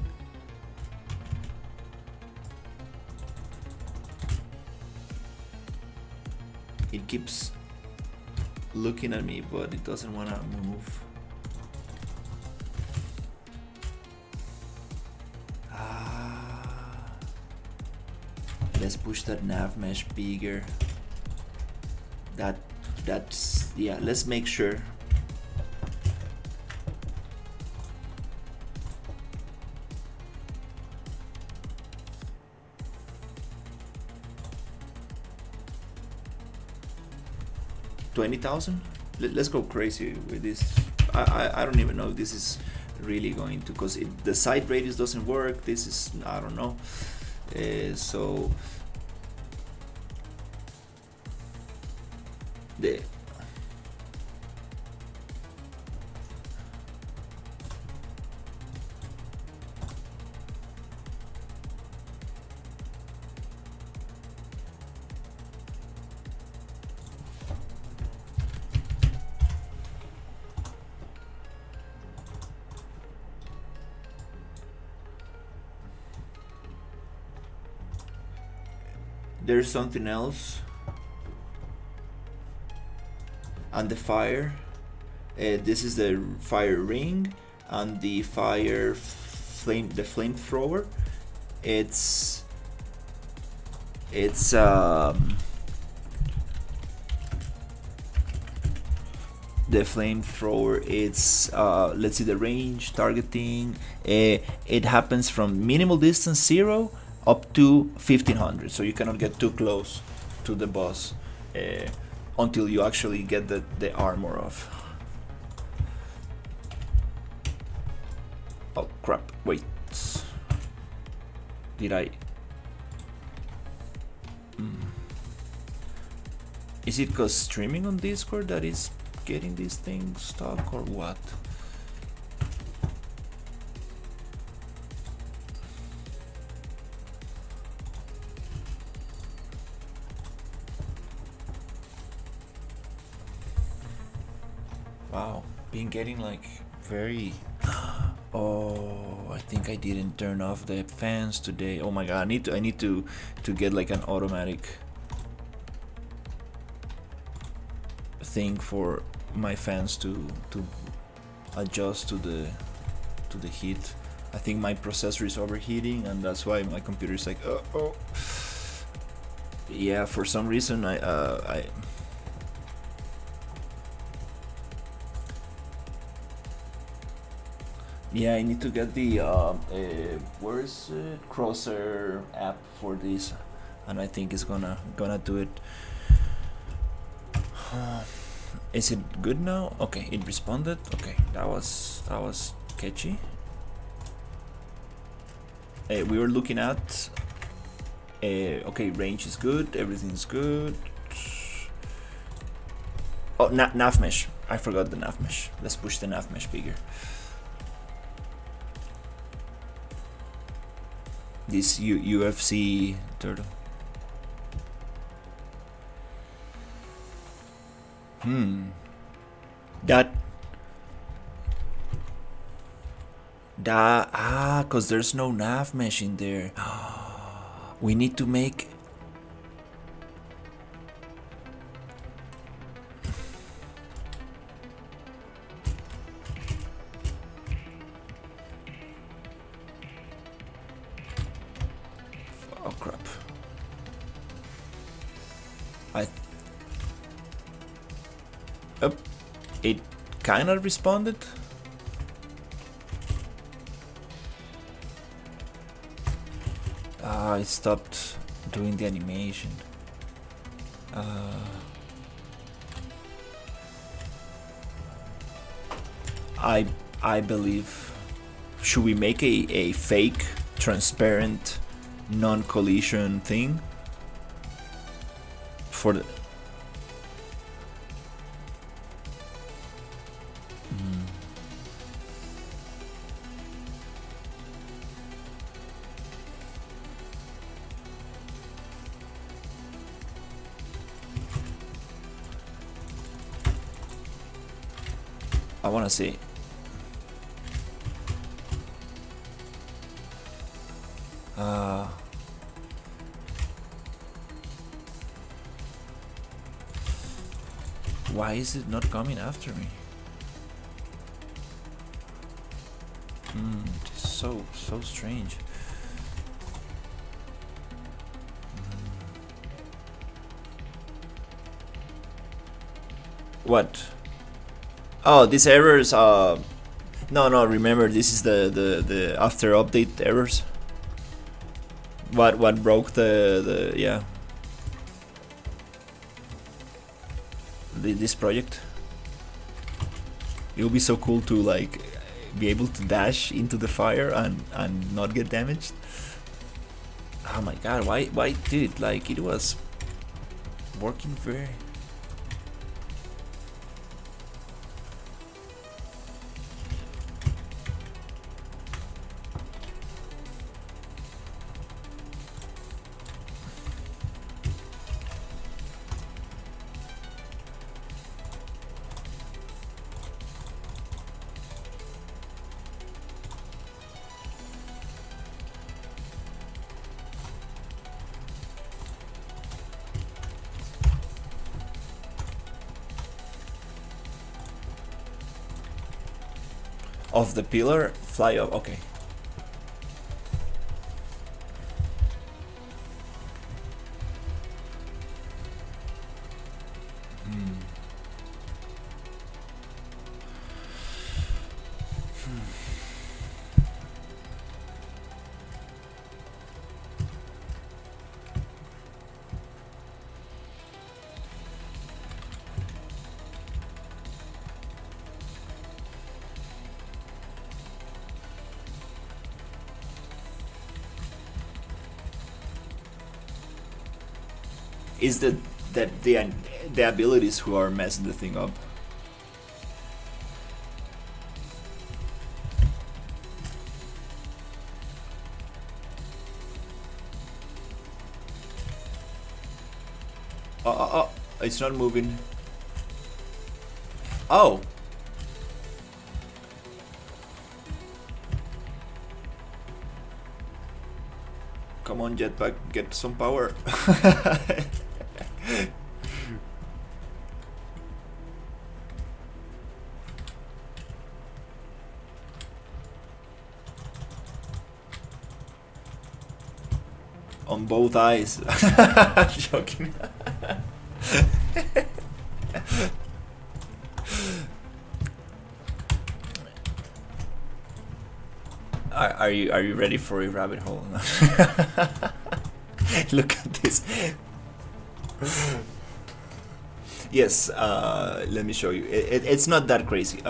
It keeps looking at me, but it doesn't wanna move. Let's push that nav mesh bigger. That's yeah, let's make sure. $20,000? Let's go crazy with this. I don't even know if this is really going to, because the side radius doesn't work. This is, I don't know. So the there's something else. And the fire, this is the fire ring, and the fire flame, the flamethrower. It's the flamethrower. It's let's see the range targeting. It happens from minimal distance 0 up to 1500, so you cannot get too close to the boss until you actually get the armor off. Oh crap, wait. Did I... Is it because streaming on Discord that is getting these things stuck or what? Wow, been getting like very... Oh, I think I didn't turn off the fans today. Oh my god, I need to get like an automatic thing for my fans to adjust to the heat. I think my processor is overheating, and that's why my computer is like oh. Yeah, for some reason I yeah, I need to get the where is it? Crosshair app for this, and I think it's gonna do it. Is it good now? Okay, it responded. Okay, that was catchy. We were looking at. Okay, range is good. Everything's good. Oh, nav mesh. I forgot the nav mesh. Let's push the nav mesh bigger. This UFC turtle. Cause there's no nav mesh in there. We need to make... Oh crap. kind of responded. I stopped doing the animation. I believe. Should we make a fake, transparent, non-collision thing for the? I want to see. Why is it not coming after me? It's so strange. What? Oh, these errors. No. Remember, this is the after update errors. What broke the yeah. This project. It would be so cool to like be able to dash into the fire and not get damaged. Oh my god, why dude, like it was working very. Of the pillar, fly up. Okay. Is the abilities who are messing the thing up? Oh, it's not moving. Oh. Come on, jetpack, get some power. On both eyes. Joking. Are you ready for a rabbit hole? Look at this. Yes, let me show you. It's not that crazy.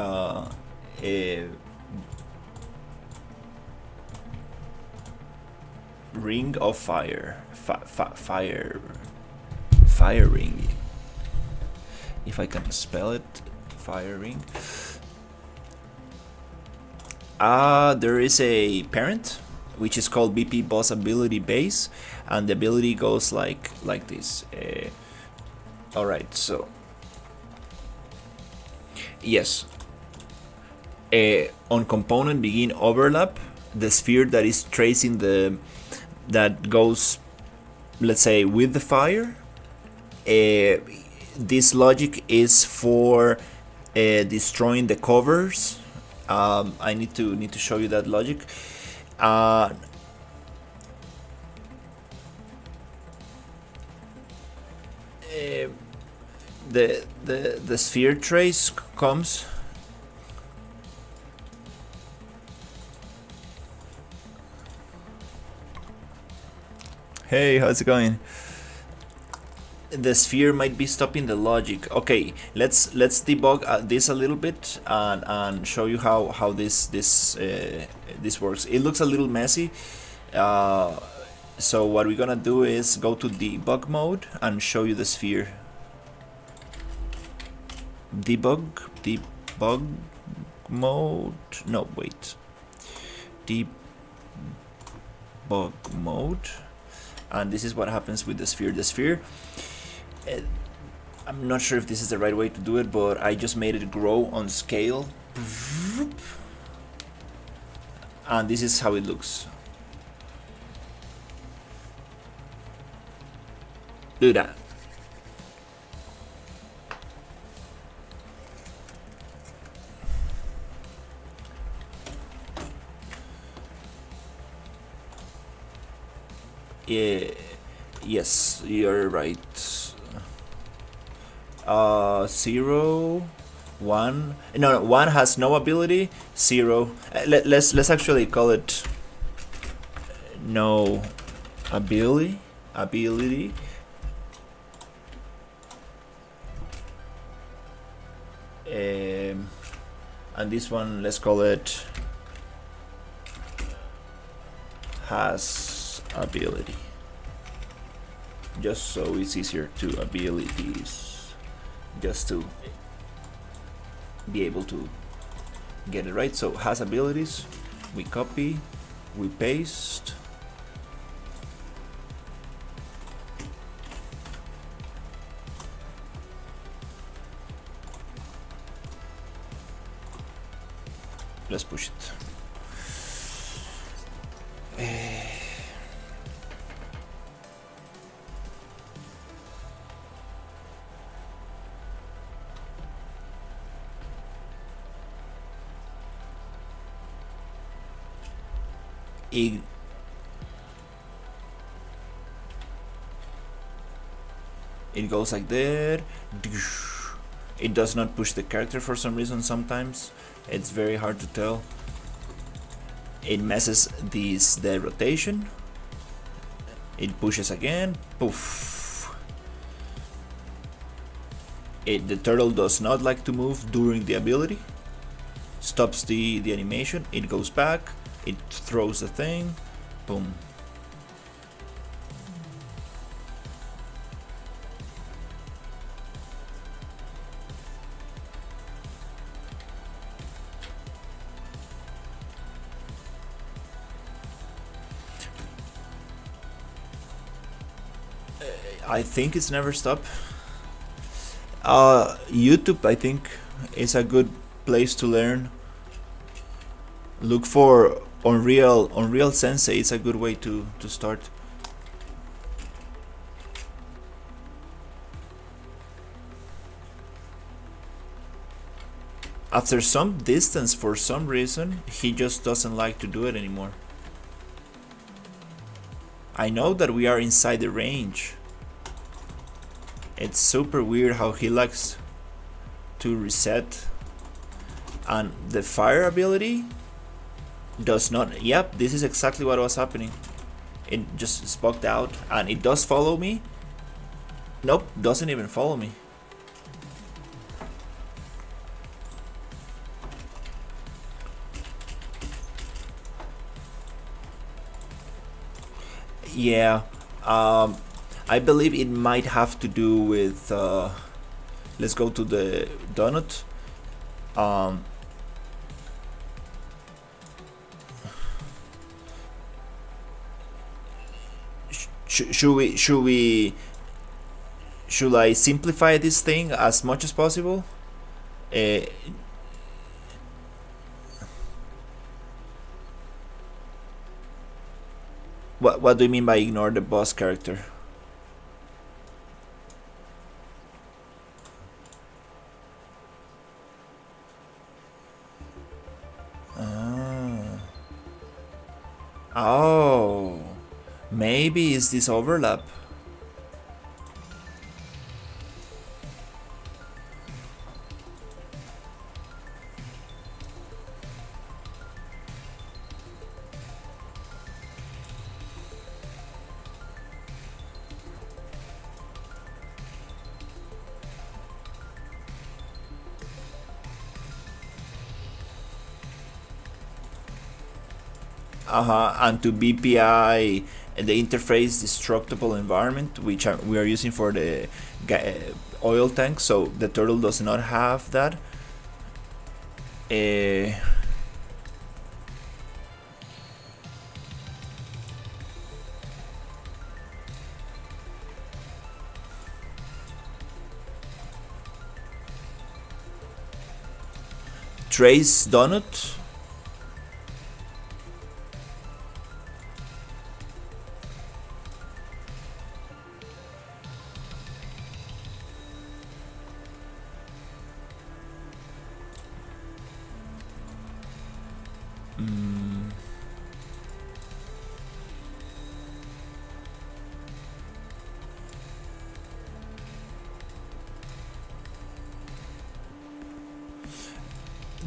Ring of fire. Fire ring. If I can spell it, fire ring. There is a parent which is called BP Boss Ability Base, and the ability goes like this. Alright, so yes, on component begin overlap, the sphere that is tracing that goes, let's say, with the fire. This logic is for destroying the covers. I need to show you that logic. The sphere trace comes Hey, how's it going? The sphere might be stopping the logic. Okay, let's debug this a little bit and show you how this works. It looks a little messy. So what we're gonna do is go to debug mode and show you the sphere. Debug mode. No, wait. Debug mode. And this is what happens with the sphere. The sphere, I'm not sure if this is the right way to do it, but I just made it grow on scale. And this is how it looks. Do that. Yeah, yes, you're right. 0, 1. No, 1 has no ability. 0. Let's actually call it no ability. And this one, let's call it has ability, just so it's easier to abilities, just to be able to get it right. So has abilities, we copy, we paste. Let's push it. It goes like that. It does not push the character for some reason. Sometimes it's very hard to tell. It messes the rotation. It pushes again. Poof. The turtle does not like to move during the ability. Stops the animation. It goes back. It throws the thing. Boom. I think it's never stopped. YouTube, I think, is a good place to learn. Look for Unreal Sensei. It's a good way to start. After some distance, for some reason, he just doesn't like to do it anymore. I know that we are inside the range. It's super weird how he likes to reset. And the fire ability does not. Yep, this is exactly what was happening. It just spucked out, and it does follow me. Nope, doesn't even follow me. Yeah, I believe it might have to do with. Let's go to the donut. Should I simplify this thing as much as possible? What do you mean by ignore the boss character? Oh, maybe it's this overlap. And to BPI the interface destructible environment, which we are using for the oil tank, so the turtle does not have that. Trace donut.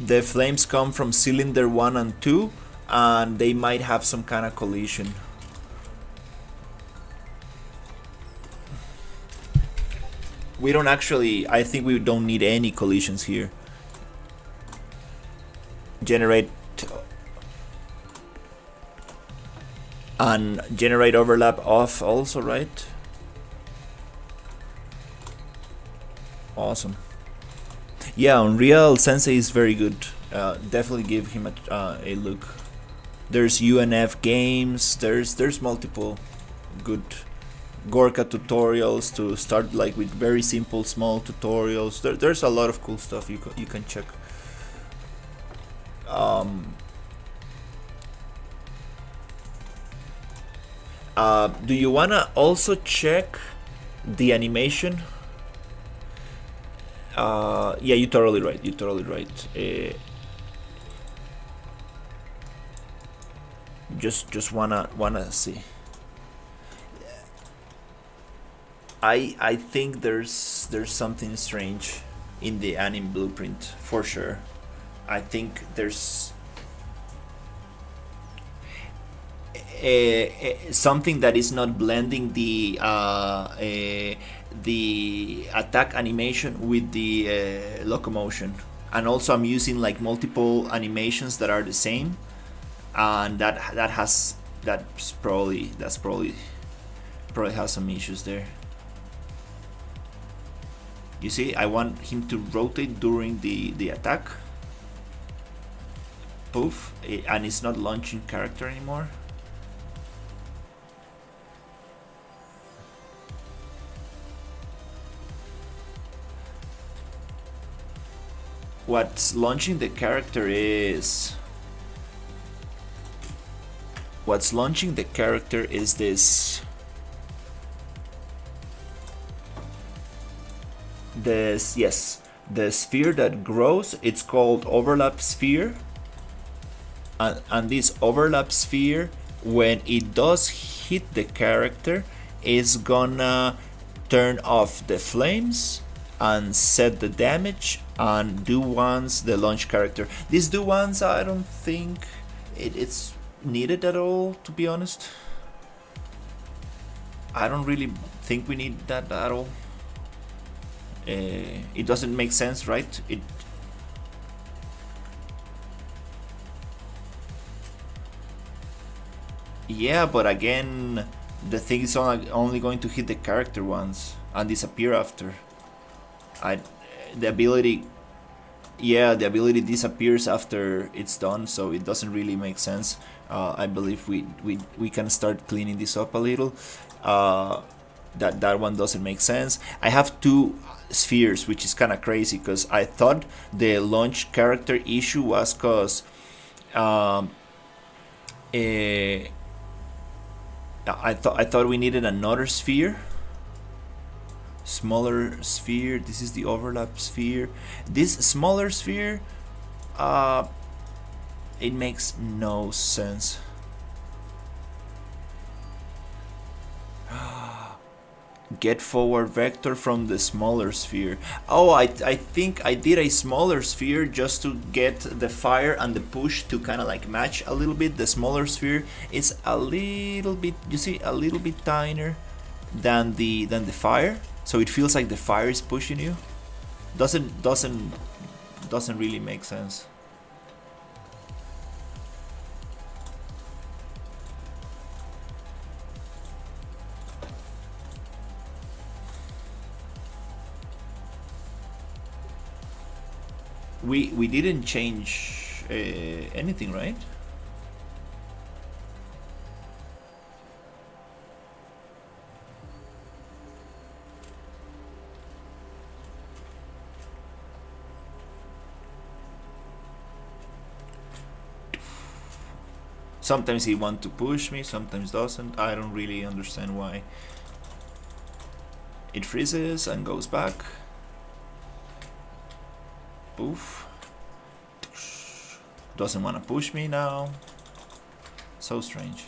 The flames come from cylinder 1 and 2, and they might have some kind of collision. We don't actually, I think we don't need any collisions here. Generate and generate overlap off also, right? Awesome. Yeah, Unreal Sensei is very good. Definitely give him a look. There's UNF games. There's multiple good Gorka tutorials to start, like with very simple small tutorials. There's a lot of cool stuff you can check. Do you wanna also check the animation? Yeah, you're totally right. You're totally right. Just wanna see. I think there's something strange in the anime blueprint for sure. I think there's something that is not blending the attack animation with the locomotion, and also I'm using like multiple animations that are the same, and that's probably has some issues there. You see, I want him to rotate during the attack. Poof, and it's not launching character anymore. What's launching the character is this the sphere that grows. It's called overlap sphere, and this overlap sphere, when it does hit the character, is gonna turn off the flames and set the damage and do once the launch character. These do once, I don't think it's needed at all, to be honest. I don't really think we need that at all. It doesn't make sense, right? Yeah, but again, the thing is only going to hit the character once and disappear after. The ability disappears after it's done, so it doesn't really make sense. I believe we can start cleaning this up a little. That one doesn't make sense. I have two spheres, which is kind of crazy because I thought the launch character issue was because I thought we needed another sphere. Smaller sphere. This is the overlap sphere. This smaller sphere, it makes no sense. Get forward vector from the smaller sphere. Oh, I think I did a smaller sphere just to get the fire and the push to kind of like match a little bit. The smaller sphere is a little bit, you see, a little bit tinier than the fire. So it feels like the fire is pushing you. Doesn't really make sense. we didn't change anything, right? Sometimes he wants to push me, sometimes doesn't. I don't really understand why. It freezes and goes back. Poof. Doesn't want to push me now. So strange.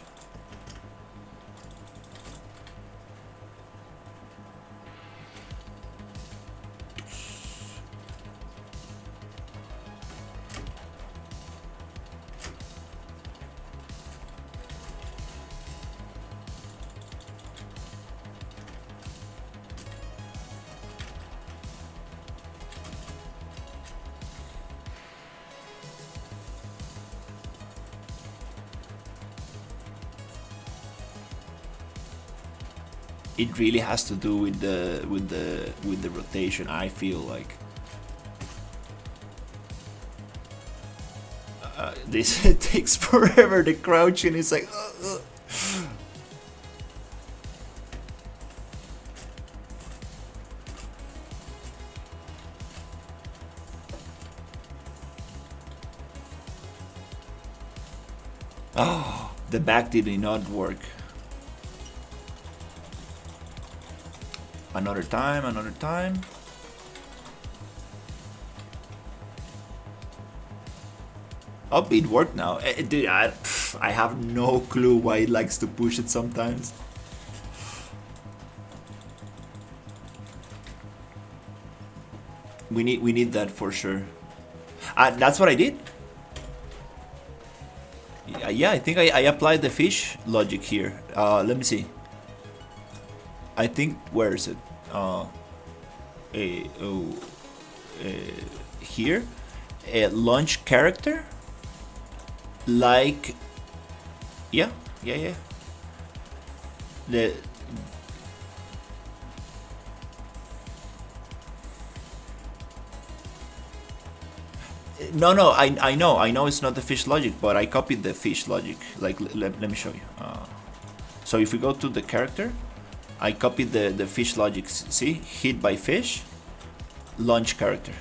It really has to do with the rotation. I feel like this takes forever. The crouching is like. Oh, the back did not work. Another time, another time. Oh, it worked now. Dude, I have no clue why it likes to push it sometimes. We need that for sure. That's what I did. Yeah, I think I applied the fish logic here. Let me see. I think, where is it? Here, a launch character, like, yeah. No, I know it's not the fish logic, but I copied the fish logic. Like, let me show you. So if we go to the character, I copied the fish logic. See, hit by fish, launch character.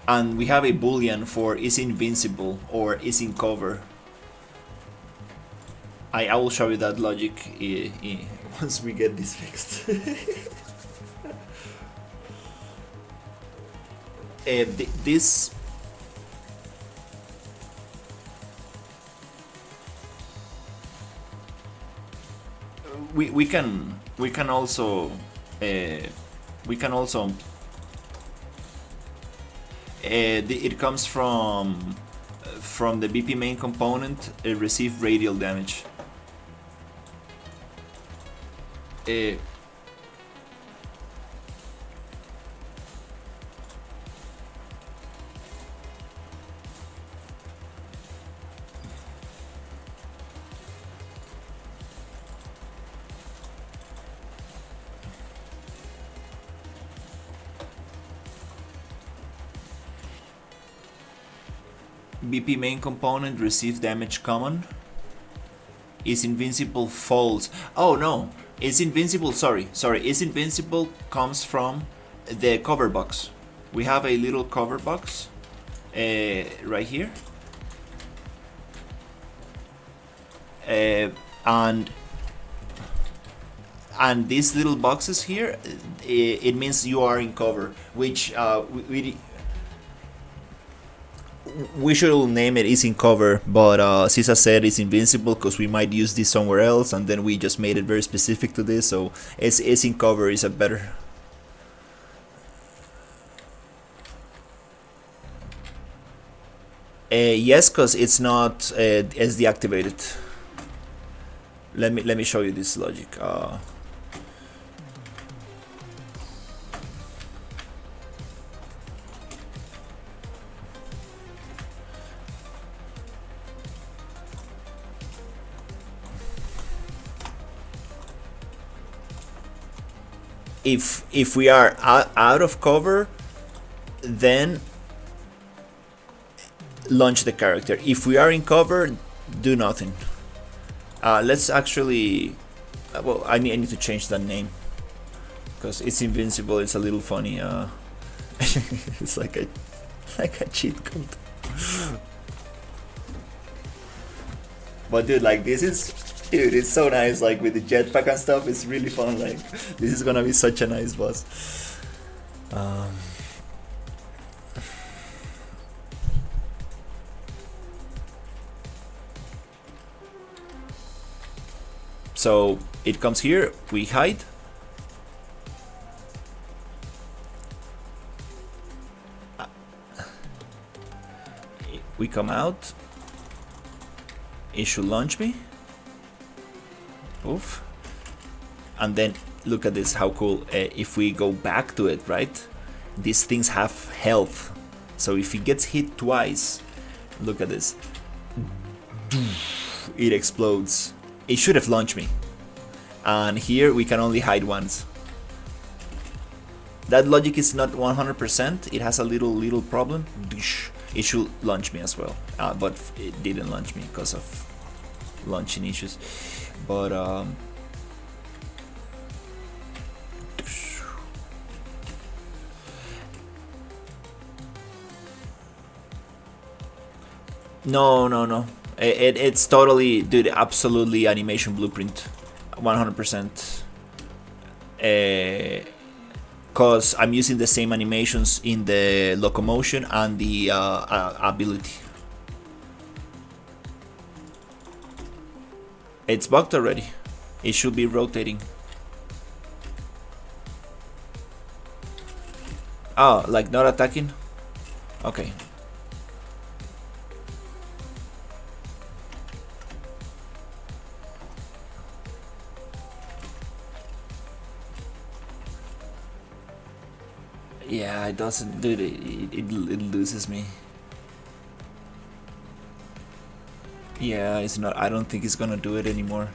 And we have a boolean for is invincible or is in cover. I will show you that logic once we get this fixed. This we can also it comes from the BP main component. Receive radial damage. BP main component, receive damage common. Is invincible false. Oh no, is invincible, sorry. Is invincible comes from the cover box. We have a little cover box right here. And these little boxes here, it means you are in cover, which we should name it is in cover, but Sisa said it's invincible because we might use this somewhere else, and then we just made it very specific to this, so it's in cover is a better. Yes, because it's not it's deactivated. Let me show you this logic. if we are out of cover, then launch the character. If we are in cover, do nothing. Let's actually, well, I need to change that name because it's invincible. It's a little funny. It's like a cheat code. But dude, like it's so nice. Like with the jetpack and stuff, it's really fun. Like this is gonna be such a nice boss. So it comes here, we hide. We come out. It should launch me. Oof. And then look at this, how cool. If we go back to it, right? These things have health. So if it gets hit twice, look at this. It explodes. It should have launched me. And here we can only hide once. That logic is not 100%. It has a little problem. It should launch me as well. But it didn't launch me because of launching issues. But no. It's totally, dude, absolutely animation blueprint, 100%. Cause I'm using the same animations in the locomotion and the ability. It's bugged already. It should be rotating. Oh, like not attacking? Okay. Yeah, it doesn't, dude, it loses me. Yeah, it's not, I don't think it's gonna do it anymore.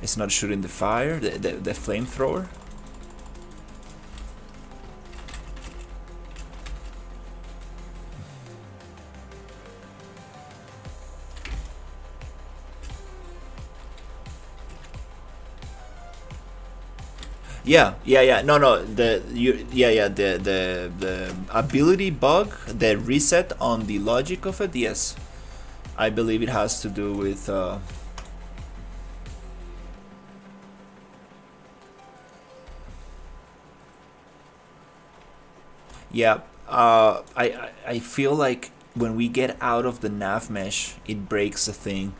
It's not shooting the fire, the flamethrower. Yeah. No. The ability bug, the reset on the logic of it. Yes, I believe it has to do with. Yeah. I feel like when we get out of the nav mesh, it breaks the thing.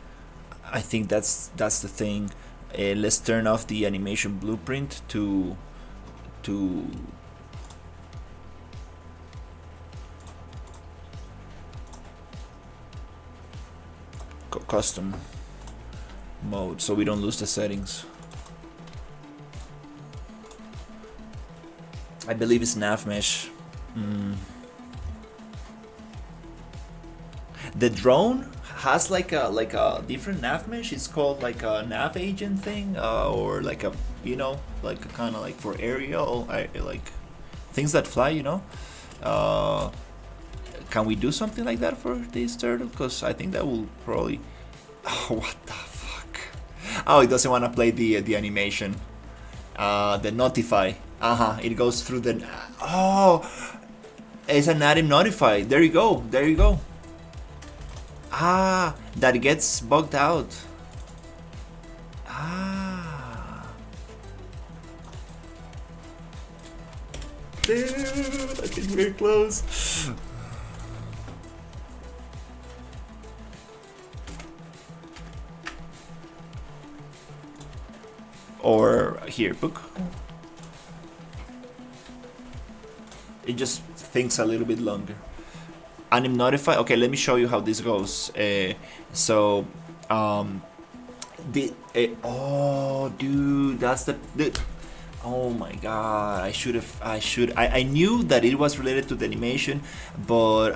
I think that's the thing. Let's turn off the animation blueprint to custom mode so we don't lose the settings. I believe it's nav mesh. The drone has like a different nav mesh. It's called like a nav agent thing, or like a, you know, like a kind of like for aerial, like things that fly, you know. Can we do something like that for this turtle? Because I think that will probably. Oh, what the fuck! Oh, it doesn't want to play the animation. The notify. It goes through the. Oh, it's an anim notify. There you go. There you go. That gets bugged out. Dude, I think we're close. Or here, book. It just thinks a little bit longer. Anim notify. Okay, let me show you how this goes. Oh, dude, that's the. Oh my god! I knew that it was related to the animation, but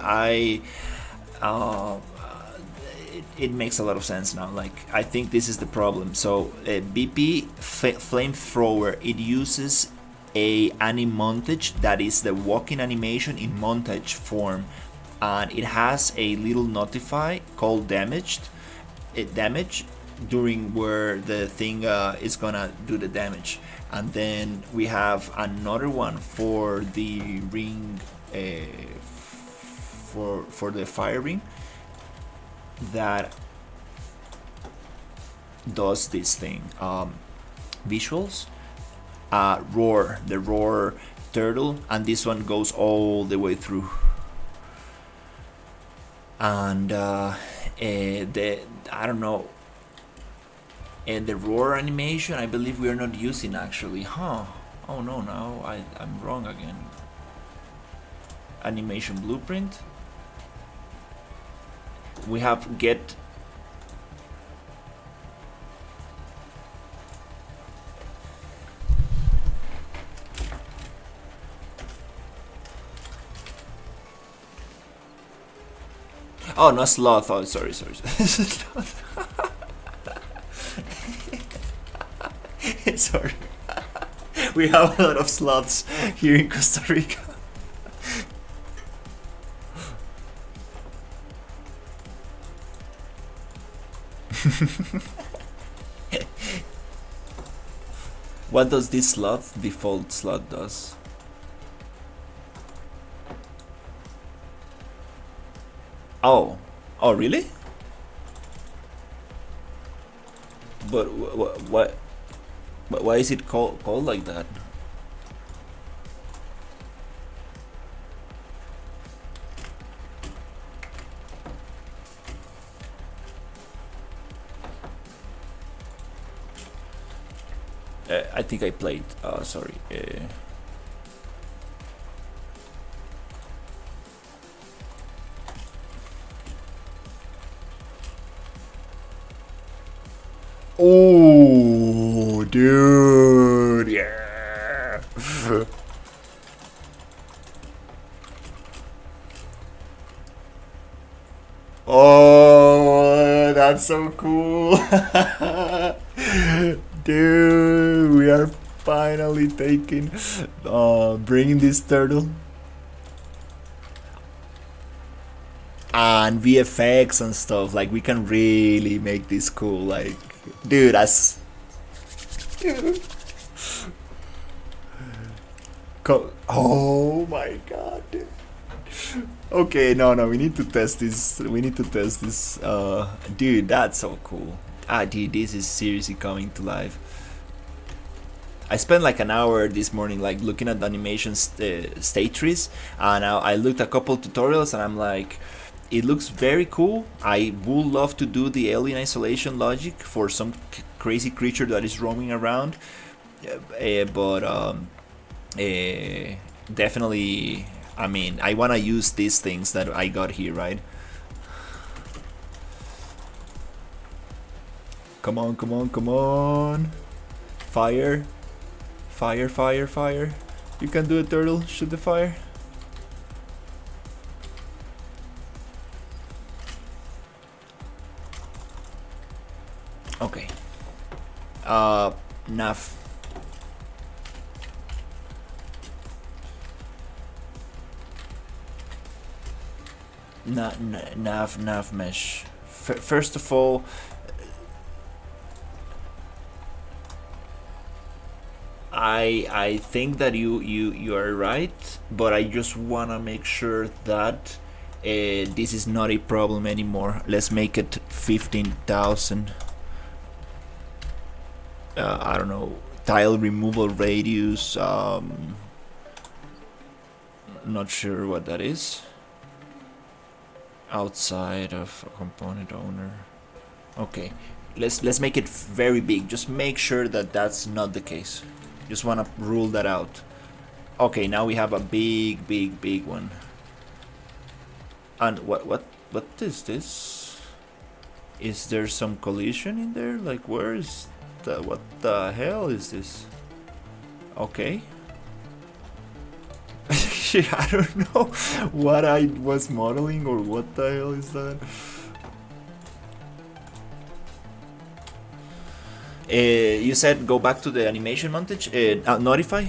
it makes a lot of sense now. Like, I think this is the problem. So BP flamethrower, it uses a montage that is the walking animation in montage form, and it has a little notify called damage during where the thing is gonna do the damage. And then we have another one for the ring, for the fire ring, that does this thing. Visuals, roar, the roar turtle, and this one goes all the way through. And the I don't know. And the roar animation, I believe we are not using actually, huh? Oh no, now I'm wrong again. Animation blueprint. We have get. Oh, no, sloth. Oh, sorry. Sorry. We have a lot of sloths here in Costa Rica. What does this sloth, default sloth, does? Oh really? But what? But why is it called like that? I think I played. Sorry. Oh, dude, yeah. Oh, that's so cool. Dude, we are finally taking, bringing this turtle. And VFX and stuff, like, we can really make this cool, like, dude, that's... Dude. Oh my god, dude. Okay, no, we need to test this, dude, that's so cool. Dude, this is seriously coming to life. I spent like an hour this morning, like, looking at the animation state trees, and I looked a couple tutorials, and I'm like, it looks very cool. I would love to do the alien isolation logic for some crazy creature that is roaming around, but definitely, I mean, I want to use these things that I got here, right? Come on. Fire. You can do it, turtle. Shoot the fire. Okay. Nav. Nav mesh. First of all, I think that you are right, but I just wanna make sure that this is not a problem anymore. Let's make it 15,000. I don't know, tile removal radius. Not sure what that is. Outside of a component owner. Okay, let's make it very big. Just make sure that that's not the case. Just want to rule that out. Okay, now we have a big one. And what is this? Is there some collision in there? Like, where is the, what the hell is this? Okay. I don't know what I was modeling, or what the hell is that. You said go back to the animation montage. Notify.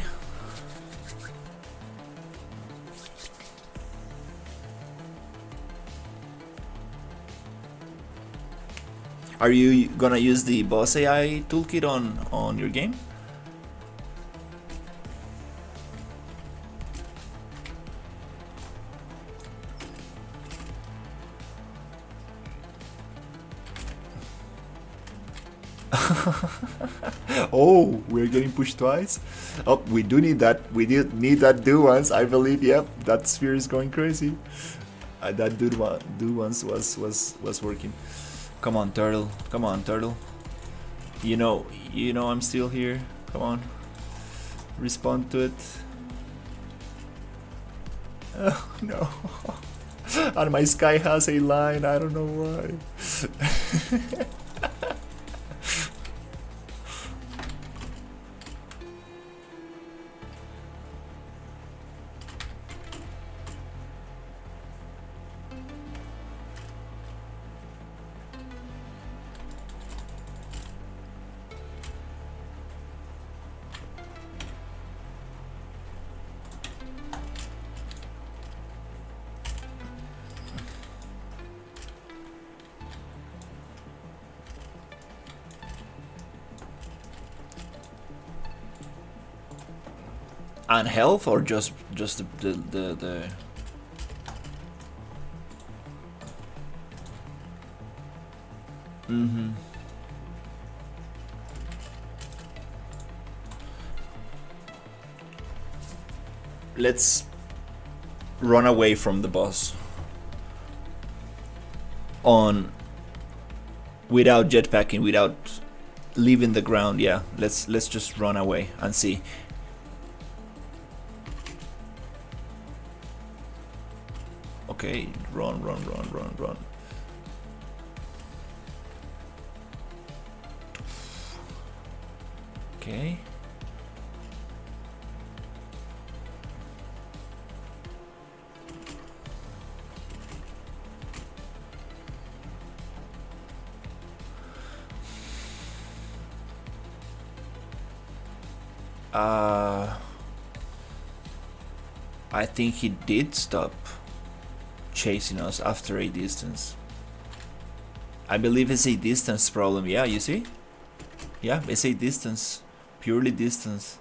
Are you gonna use the boss AI toolkit on your game? Oh, we're getting pushed twice. Oh, we do need that. We did need that do once. I believe. Yep, that sphere is going crazy. That do once was working. Come on, turtle. Come on, turtle. You know I'm still here. Come on. Respond to it. Oh no. And my sky has a line. I don't know why. And health, or just the mm-hmm. Let's run away from the boss on without jetpacking, without leaving the ground. Yeah, let's just run away and see. Okay, run. Okay. I think he did stop chasing us after a distance. I believe it's a distance problem. Yeah, you see? Yeah, it's a distance. Purely distance.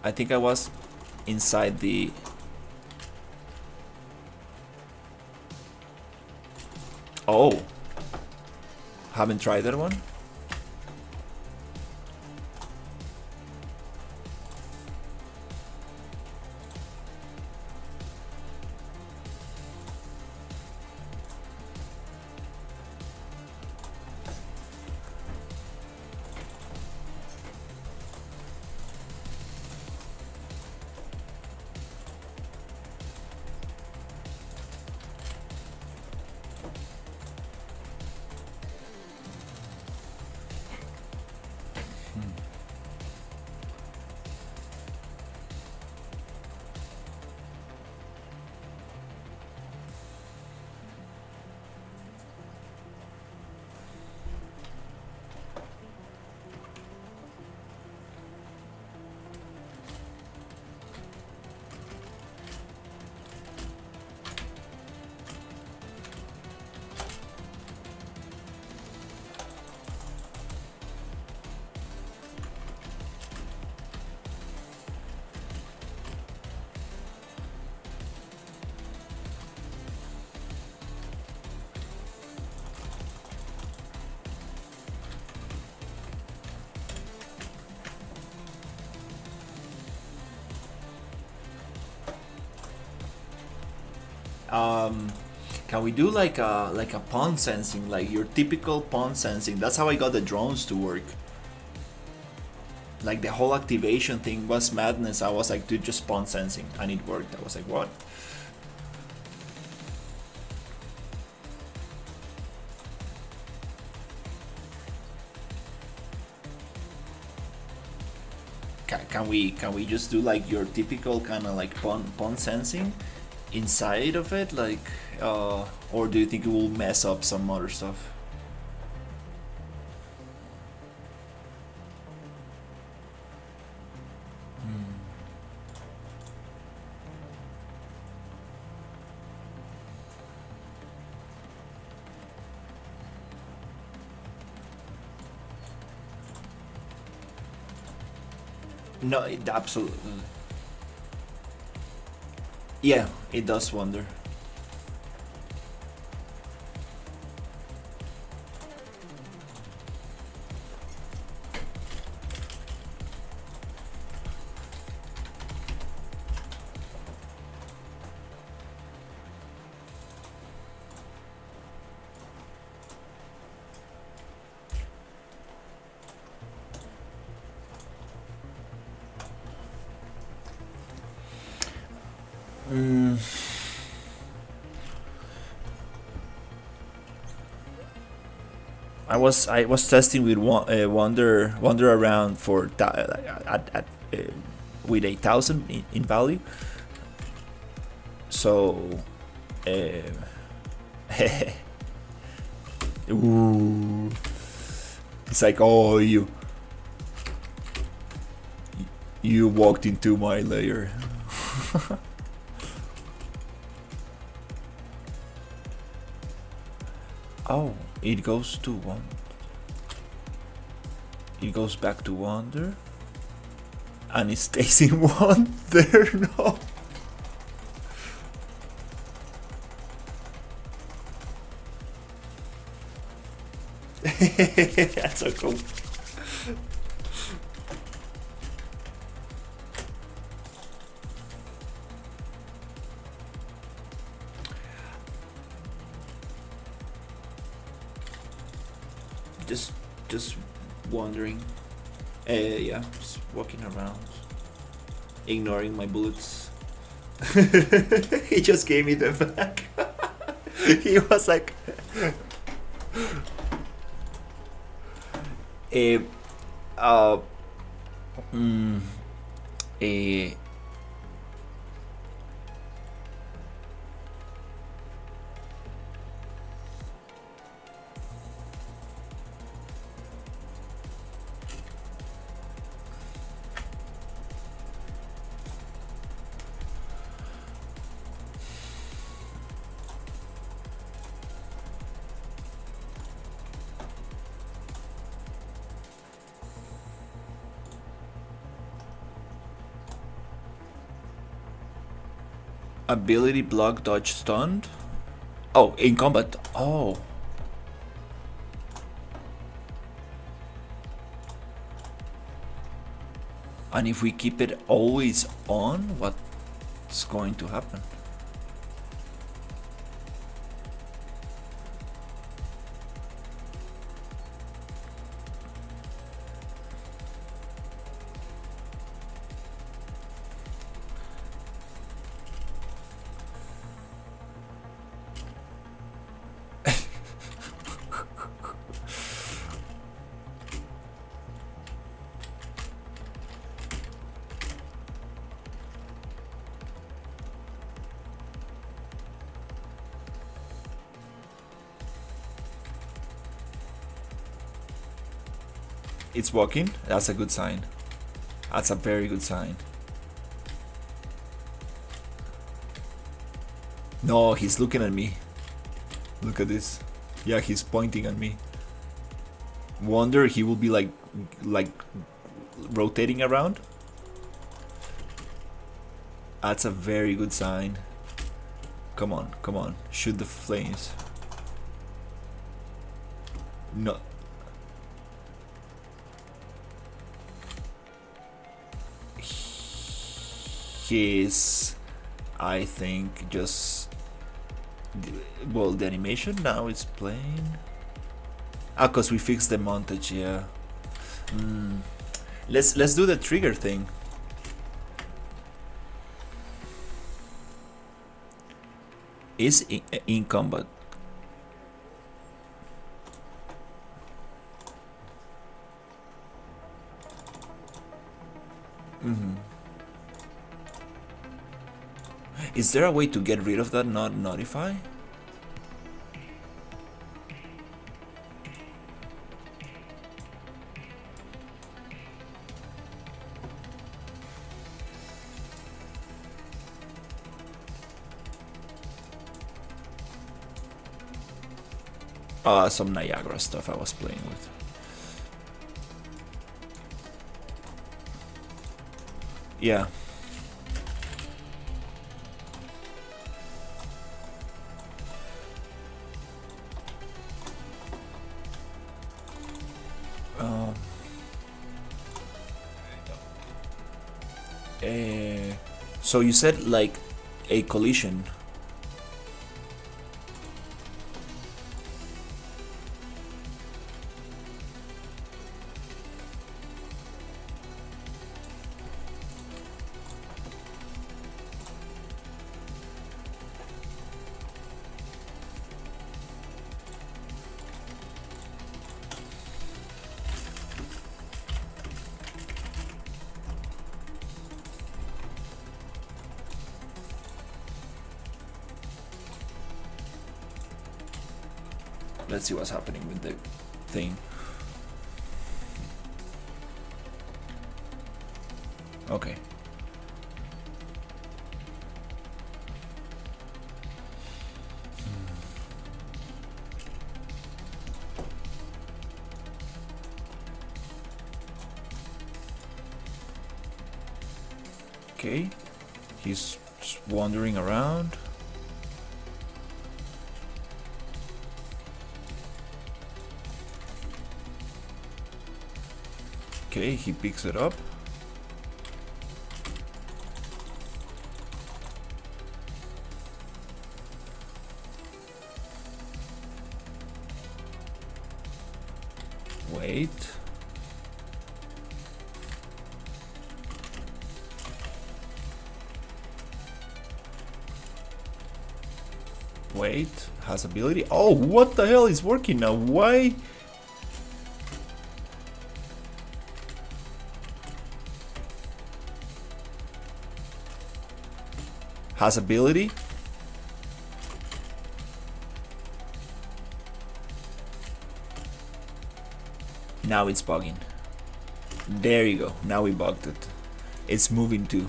I think I was inside the... Oh. Haven't tried that one? Can we do like a pawn sensing, like your typical pawn sensing? That's how I got the drones to work. Like the whole activation thing was madness. I was like, dude, just pawn sensing, and it worked. I was like, what? Can we just do like your typical kind of like pawn sensing inside of it, like, or do you think it will mess up some other stuff? No, it absolutely. Yeah, it does wonder. Mm. I was testing with wander around for at with 8,000 in value. So, ooh, it's like, oh, you walked into my lair. Oh, it goes to one. It goes back to wander, and it stays in one. There, no. That's so cool. Just wandering. Yeah, just walking around, ignoring my bullets. He just gave me them back. He was like, eh, uh, mm, eh, ability block dodge stunned. Oh, in combat. Oh. And if we keep it always on, what's going to happen? It's walking. That's a good sign. That's a very good sign. No, he's looking at me. Look at this. Yeah, he's pointing at me. Wonder he will be like rotating around. That's a very good sign. Come on, come on. Shoot the flames. No. He's, I think, just, well, the animation now is playing. Ah, cause we fixed the montage, yeah. Let's do the trigger thing. Is in combat. Is there a way to get rid of that not notify? Some Niagara stuff I was playing with. Yeah. So you said like a collision. Let's see what's happening with the thing. Okay. Okay. He's wandering around. Okay, he picks it up. Wait. Wait, has ability. Oh, what the hell is working now? Why? Has ability. Now it's bugging. There you go. Now we bugged it. It's moving too.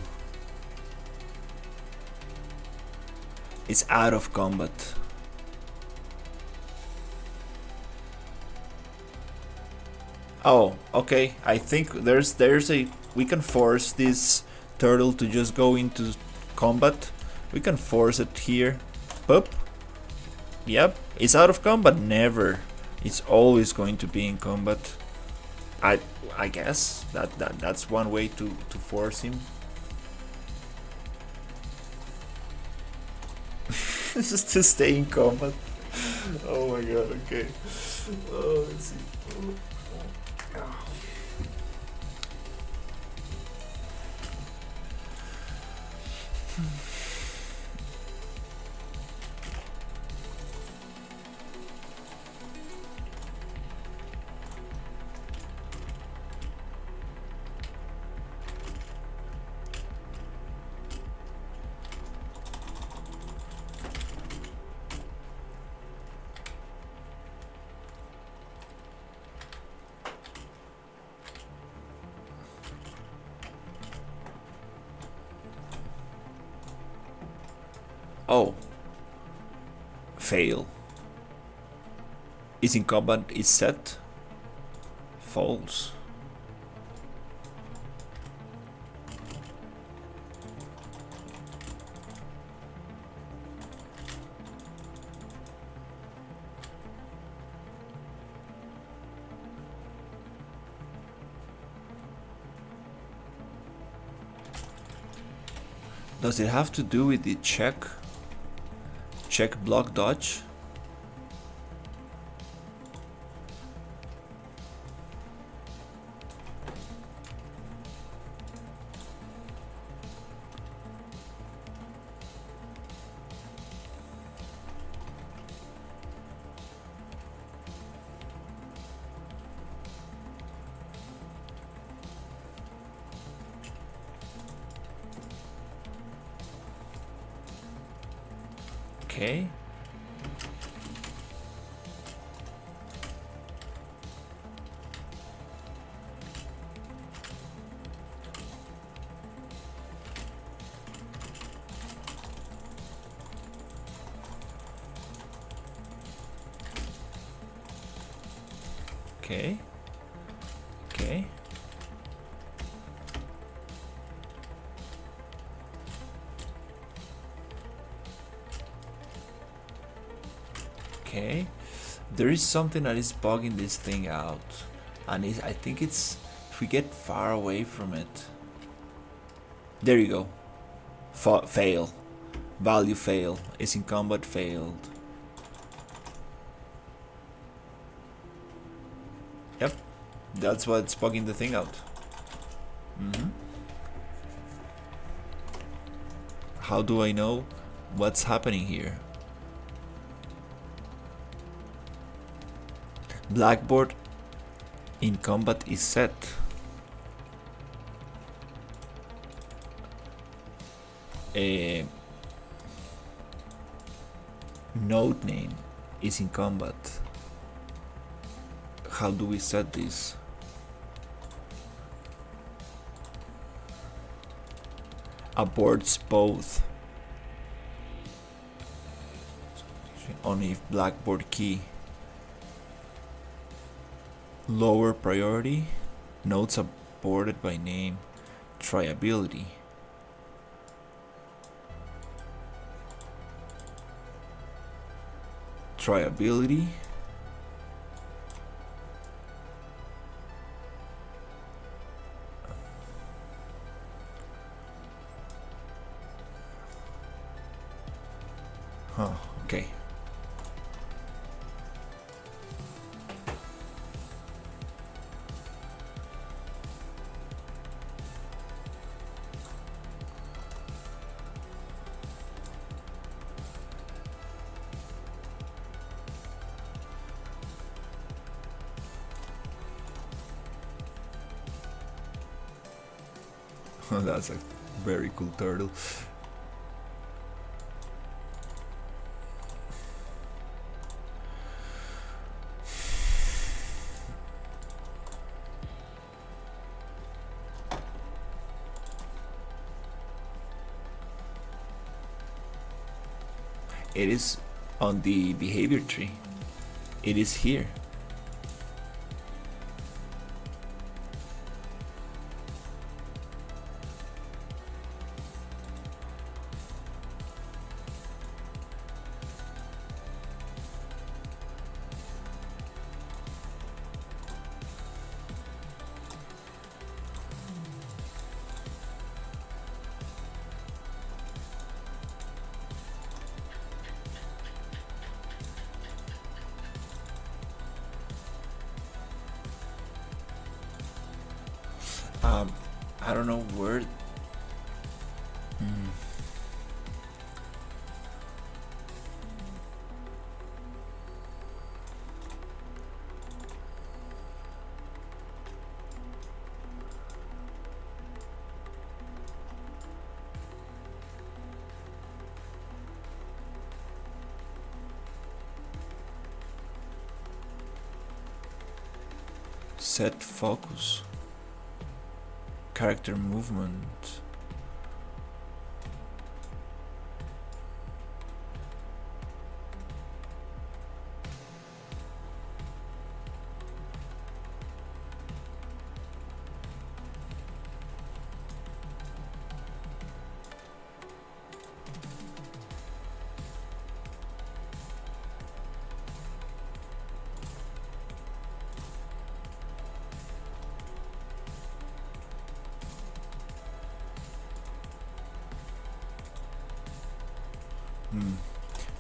It's out of combat. Oh, okay. I think there's a we can force this turtle to just go into combat. We can force it here. Boop. Yep. It's out of combat. Never. It's always going to be in combat. I guess that's one way to force him. Just to stay in combat. Oh my god, okay. Oh, let's see. Oh. Fail. Is in combat is set. False. Does it have to do with the check? Check block dodge? Okay. Okay. Okay. Okay. There is something that is bugging this thing out. And I think it's if we get far away from it. There you go. Fail. Value fail. Is in combat failed. Yep. That's what's bugging the thing out. How do I know what's happening here? Blackboard in combat is set. A node name is in combat. How do we set this? Aborts both. Only if blackboard key. Lower priority. Nodes aborted by name. Triability. Triability. Huh, okay. That's a very cool turtle. It is on the behavior tree. It is here. I don't know where. Set focus. Character movement.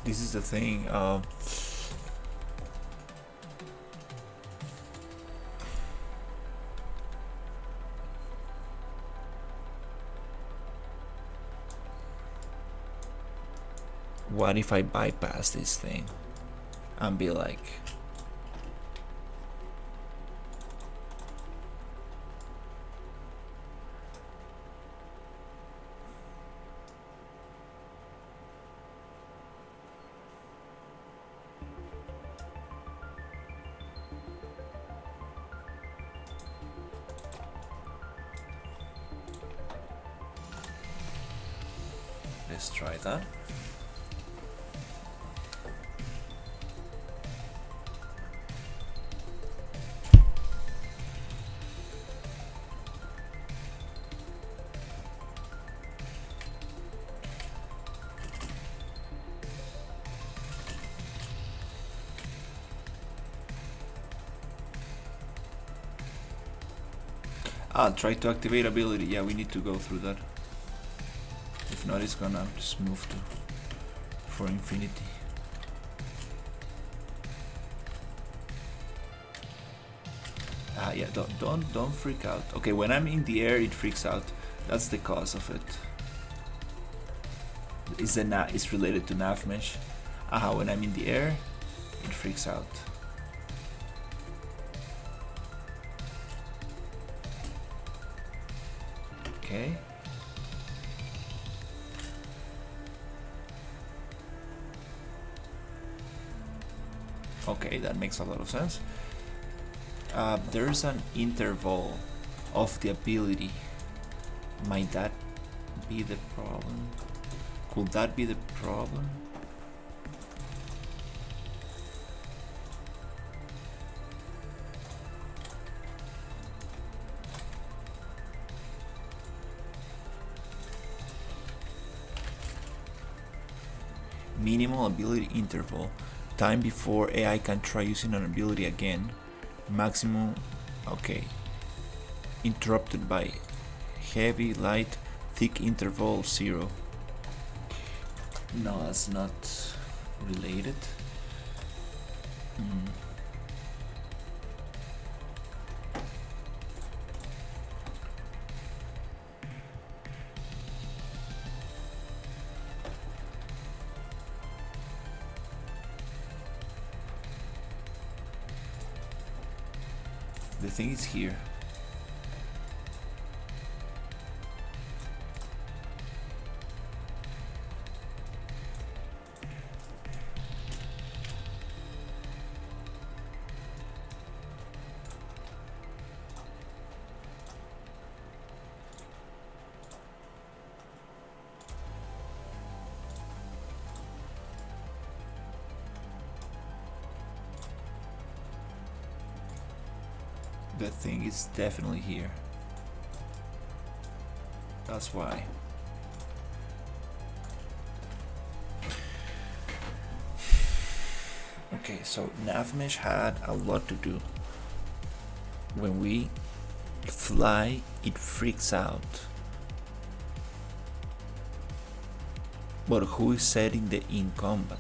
This is the thing. What if I bypass this thing and be like, let's try that. Try to activate ability. Yeah, we need to go through that. If not, it's gonna just move to for infinity. Yeah, don't freak out. Okay, when I'm in the air, it freaks out. That's the cause of it. It's related to nav mesh. When I'm in the air, it freaks out. Okay. Okay, that makes a lot of sense. There's an interval of the ability. Might that be the problem? Could that be the problem? Minimal ability interval. Time before AI can try using an ability again. Maximum. Okay. Interrupted by heavy, light, thick interval 0. No, that's not related. The thing is here. The thing is definitely here. That's why. Okay, so navmesh had a lot to do. When we fly, it freaks out. But who is setting the in combat?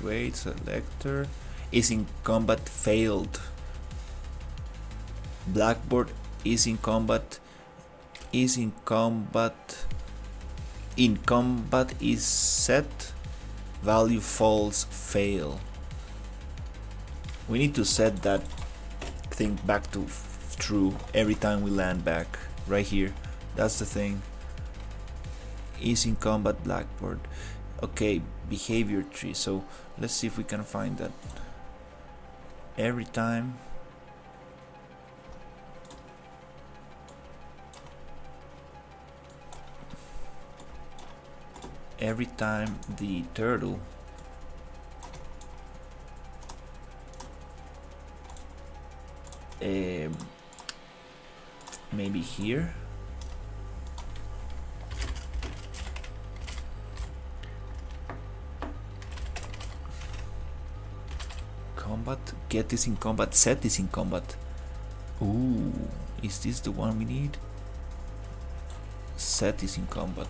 Wait, selector is in combat failed. Blackboard is in combat is set, value false, fail. We need to set that thing back to true every time we land back. Right here, that's the thing. Is in combat blackboard. Okay, behavior tree. So let's see if we can find that. Every time the turtle maybe here. Combat, get this in combat, set this in combat. Ooh, is this the one we need? Set this in combat.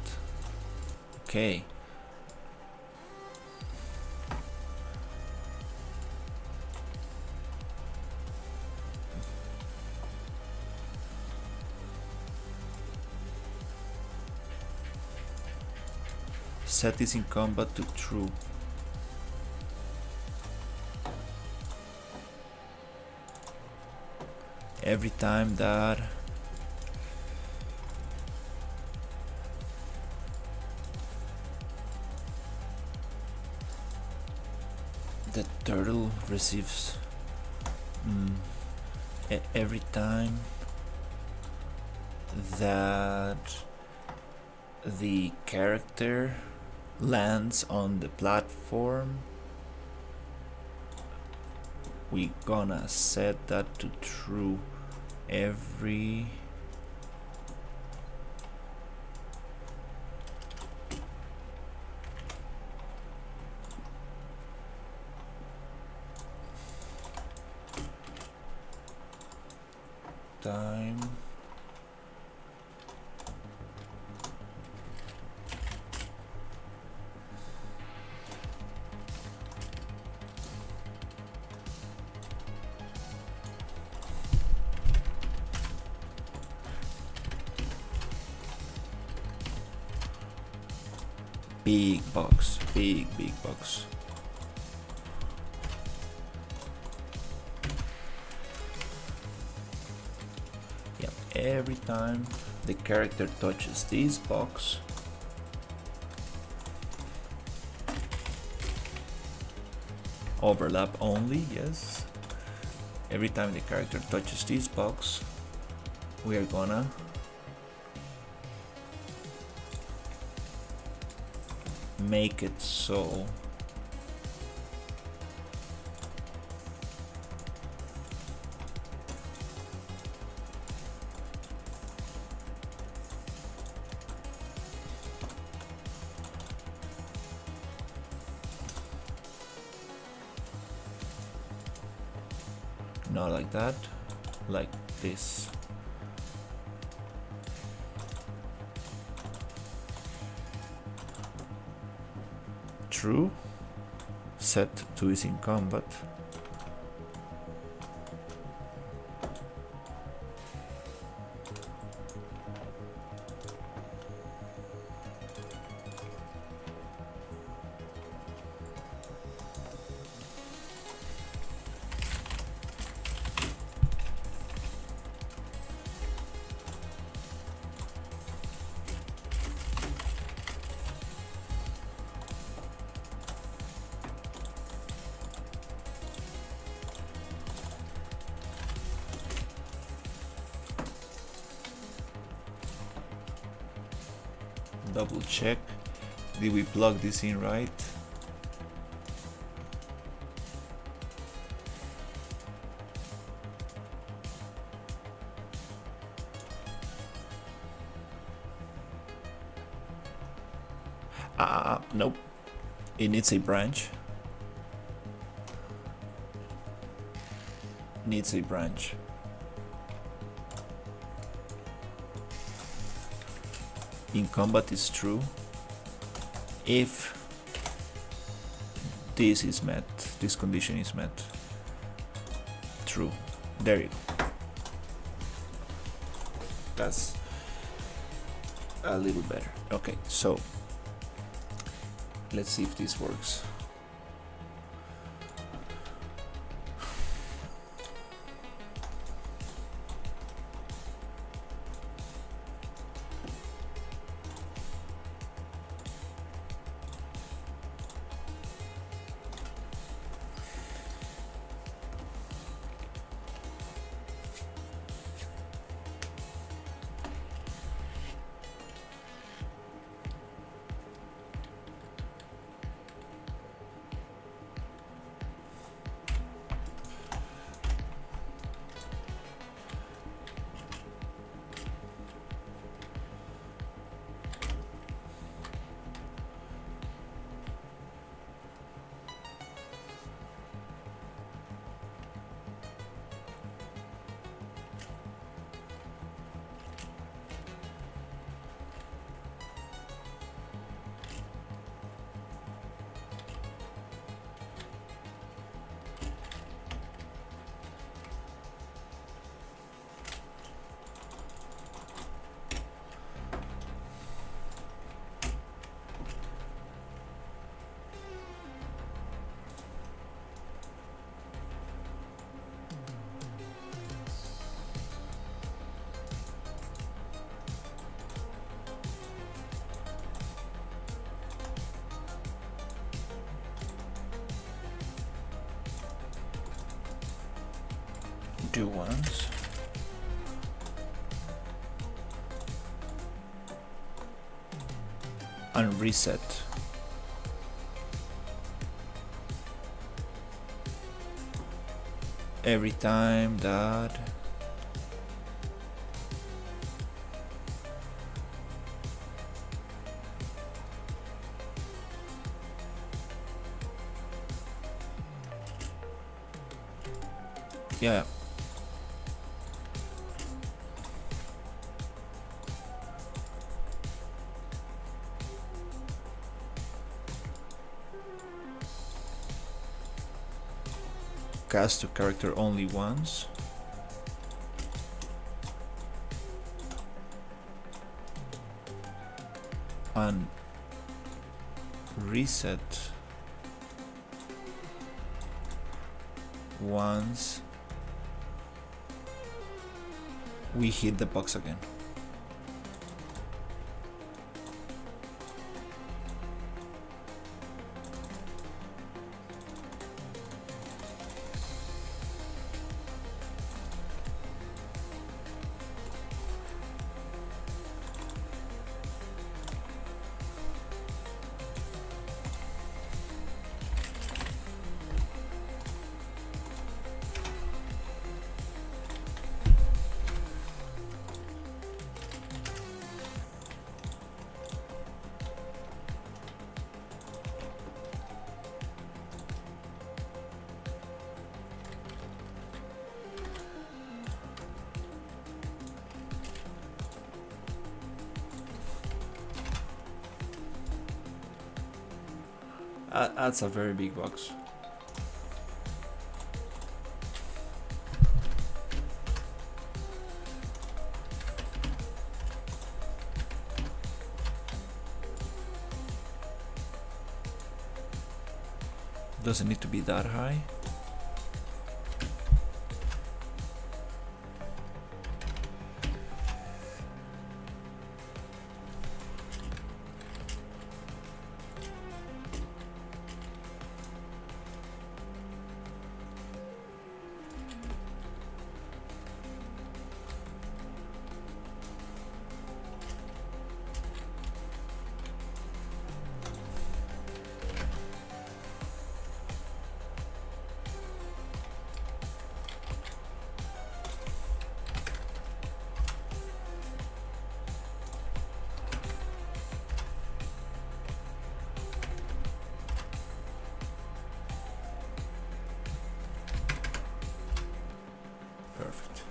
Okay. Set this in combat to true. Every time that the turtle receives every time that the character lands on the platform, we gonna set that to true every time big box, big box. Yeah, every time the character touches this box, overlap only, yes. Every time the character touches this box, we are gonna make it so not like that, like this. True, set to is in combat. Double check, did we plug this in right? Nope, it needs a branch. Needs a branch. In combat is true if this is met, this condition is met. True. There you go. That's a little better. Okay, so let's see if this works. do once. And reset. Every time that yeah. Cast to character only once. And reset once we hit the box again. That's a very big box. Doesn't need to be that high. Perfect.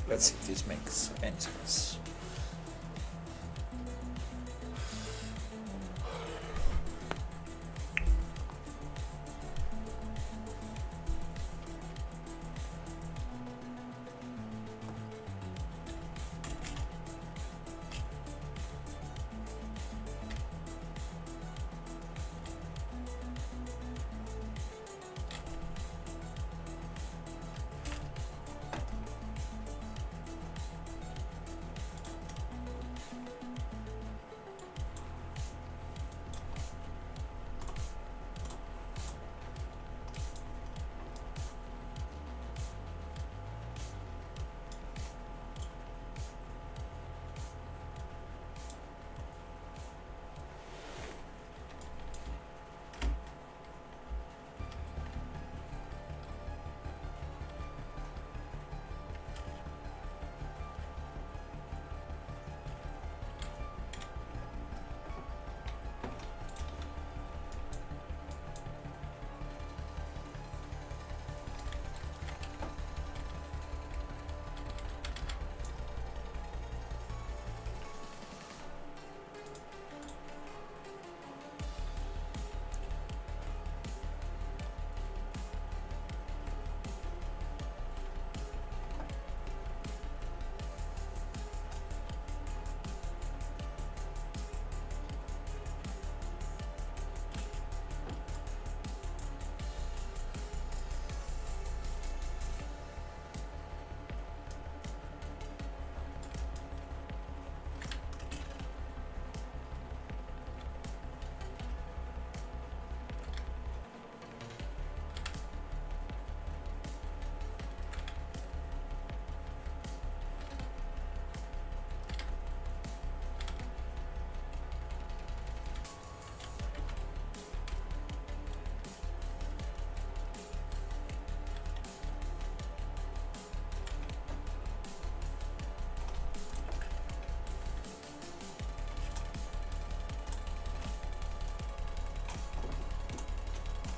Let's see if this makes any sense.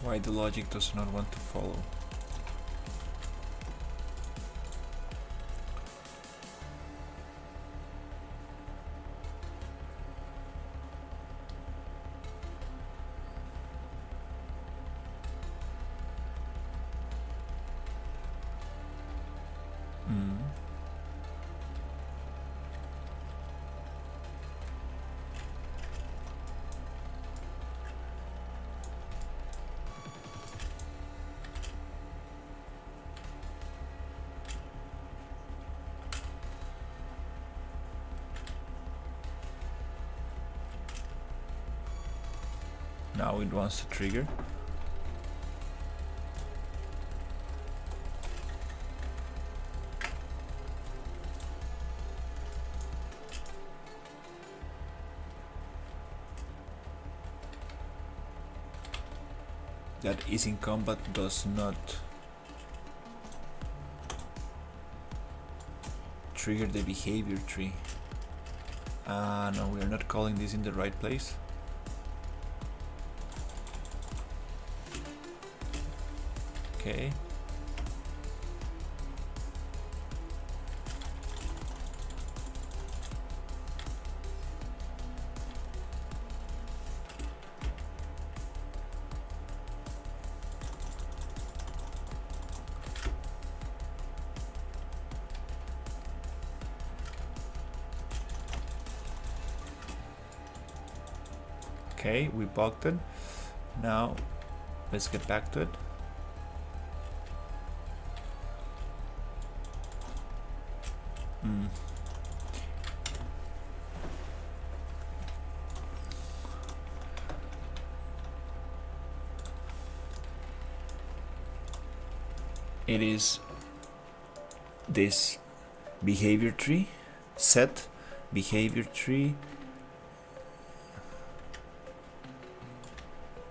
Why the logic does not want to follow. Now it wants to trigger. That is in combat does not trigger the behavior tree. No, we are not calling this in the right place. Okay. Okay, we bugged it. Now let's get back to it. It is this behavior tree, set behavior tree.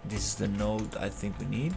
This is the node I think we need.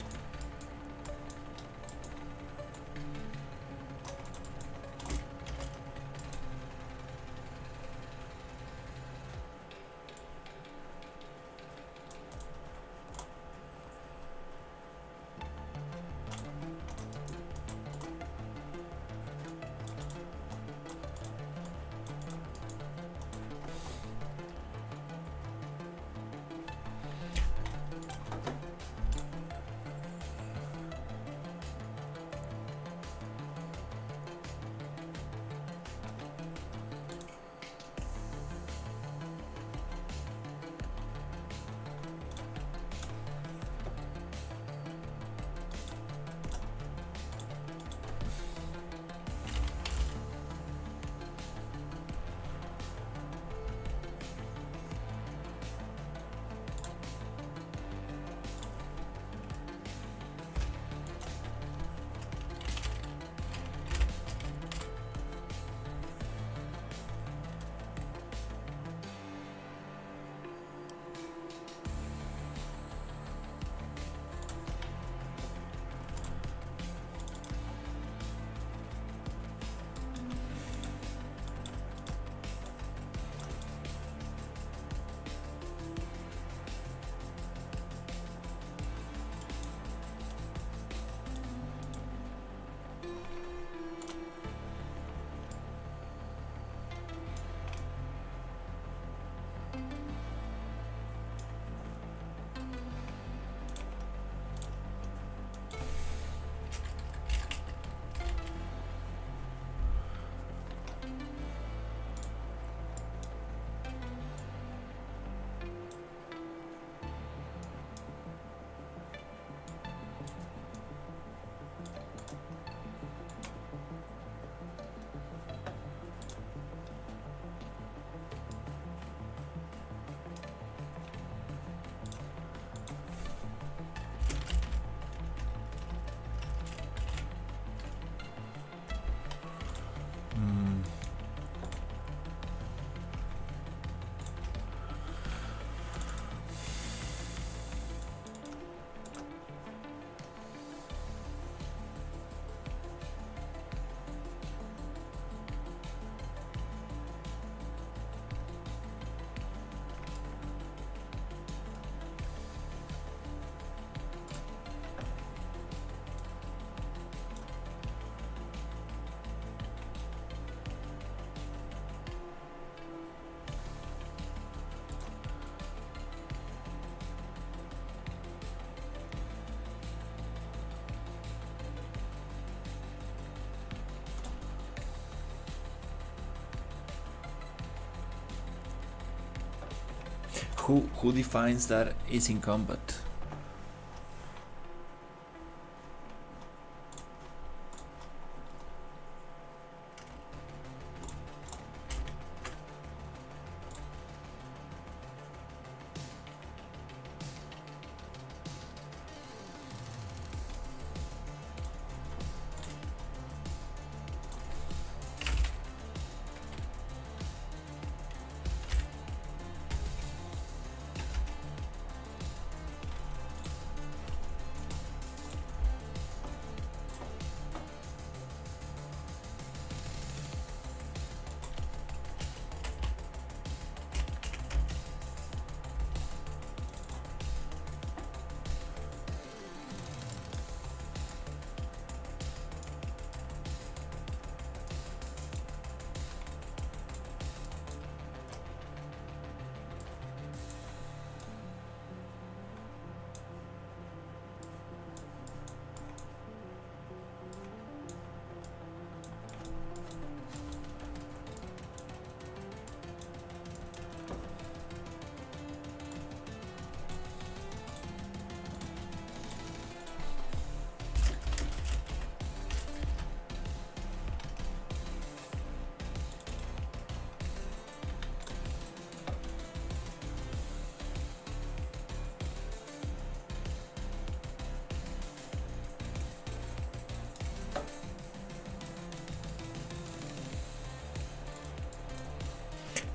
who defines that is in combat?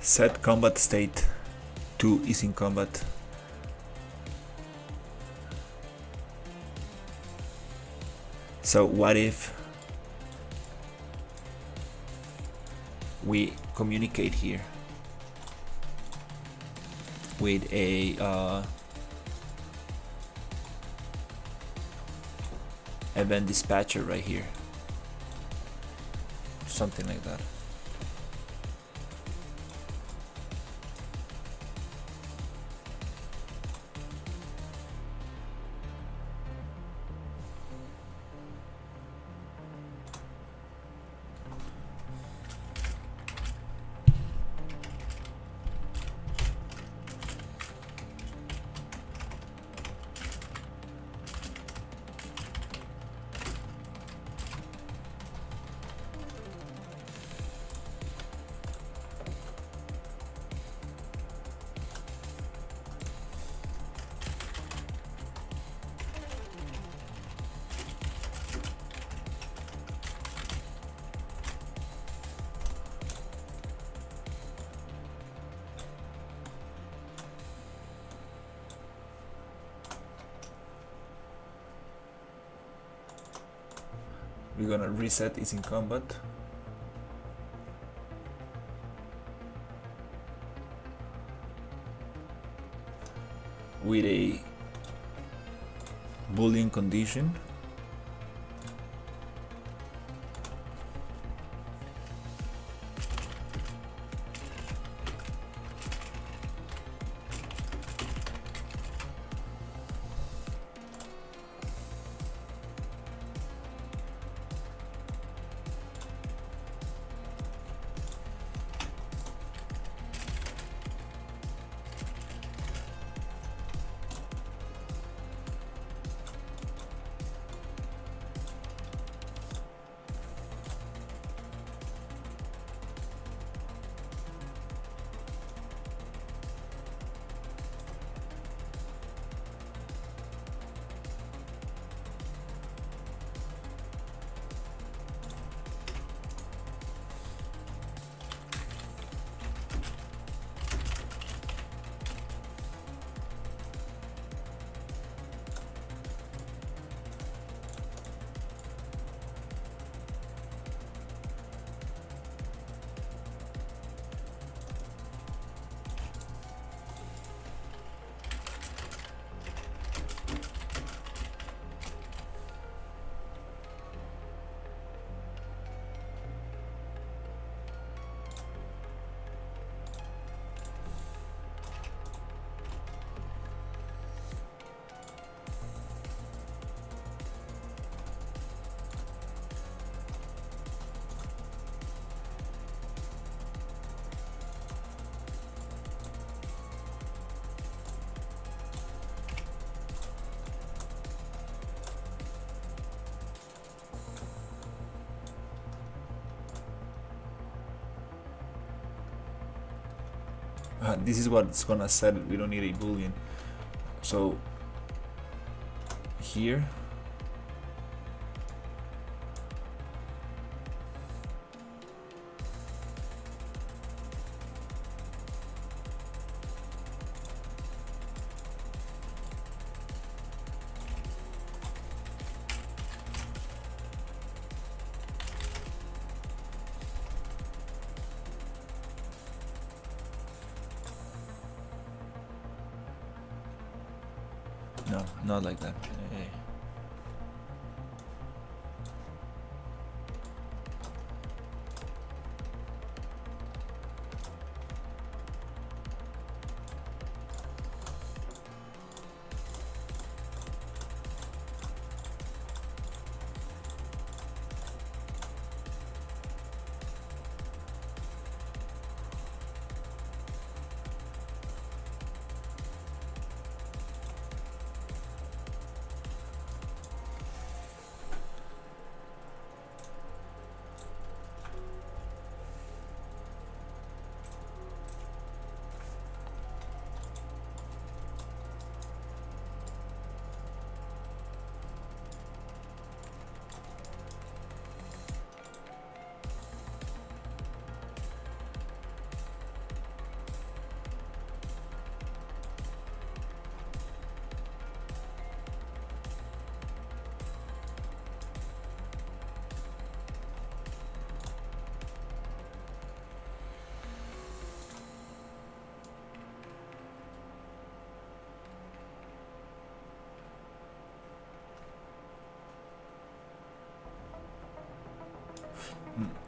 Set combat state 2 is in combat. So what if we communicate here with a event dispatcher right here, something like that. We're gonna reset is in combat. With a Boolean condition. This is what's gonna set it. We don't need a boolean. So here no, not like that.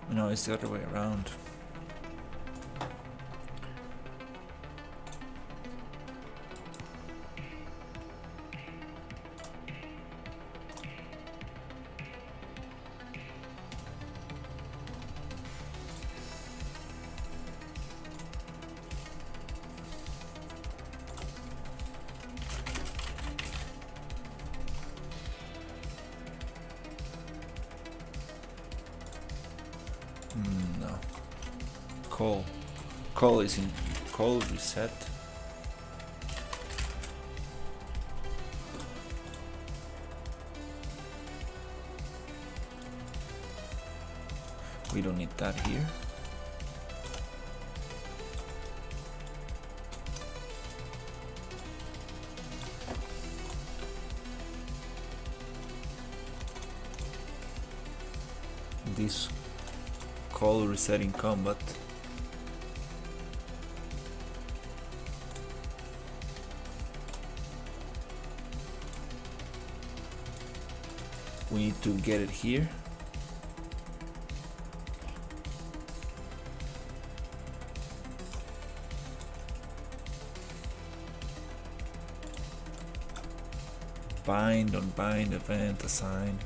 No, it's the other way around. No. Call is in call reset. We don't need that here. This call resetting combat. We need to get it here. Bind on bind event assign.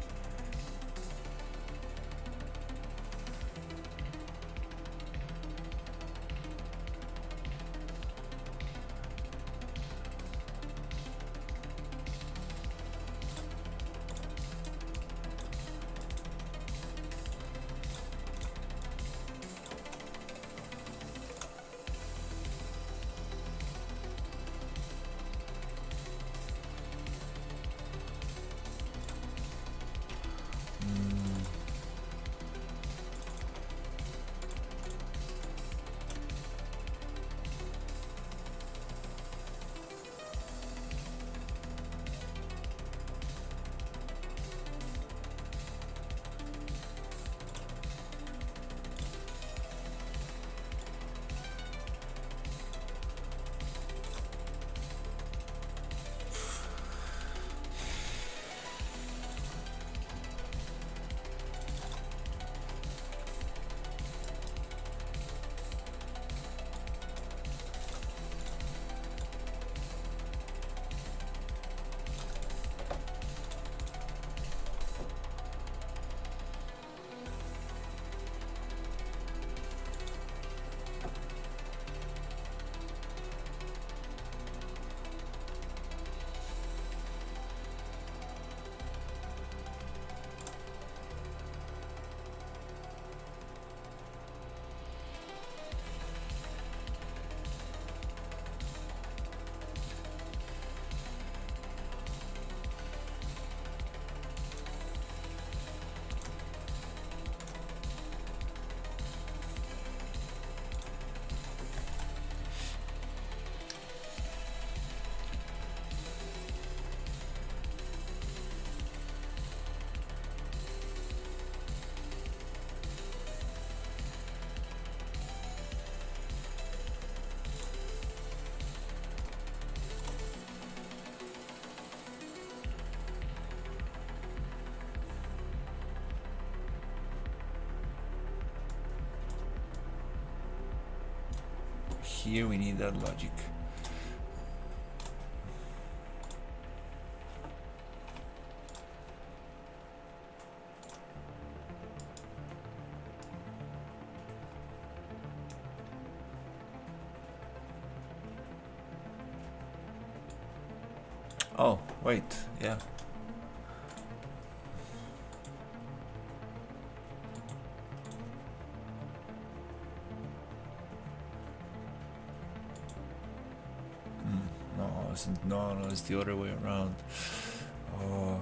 here we need that logic. Oh, wait, yeah. No, it's the other way around. Oh,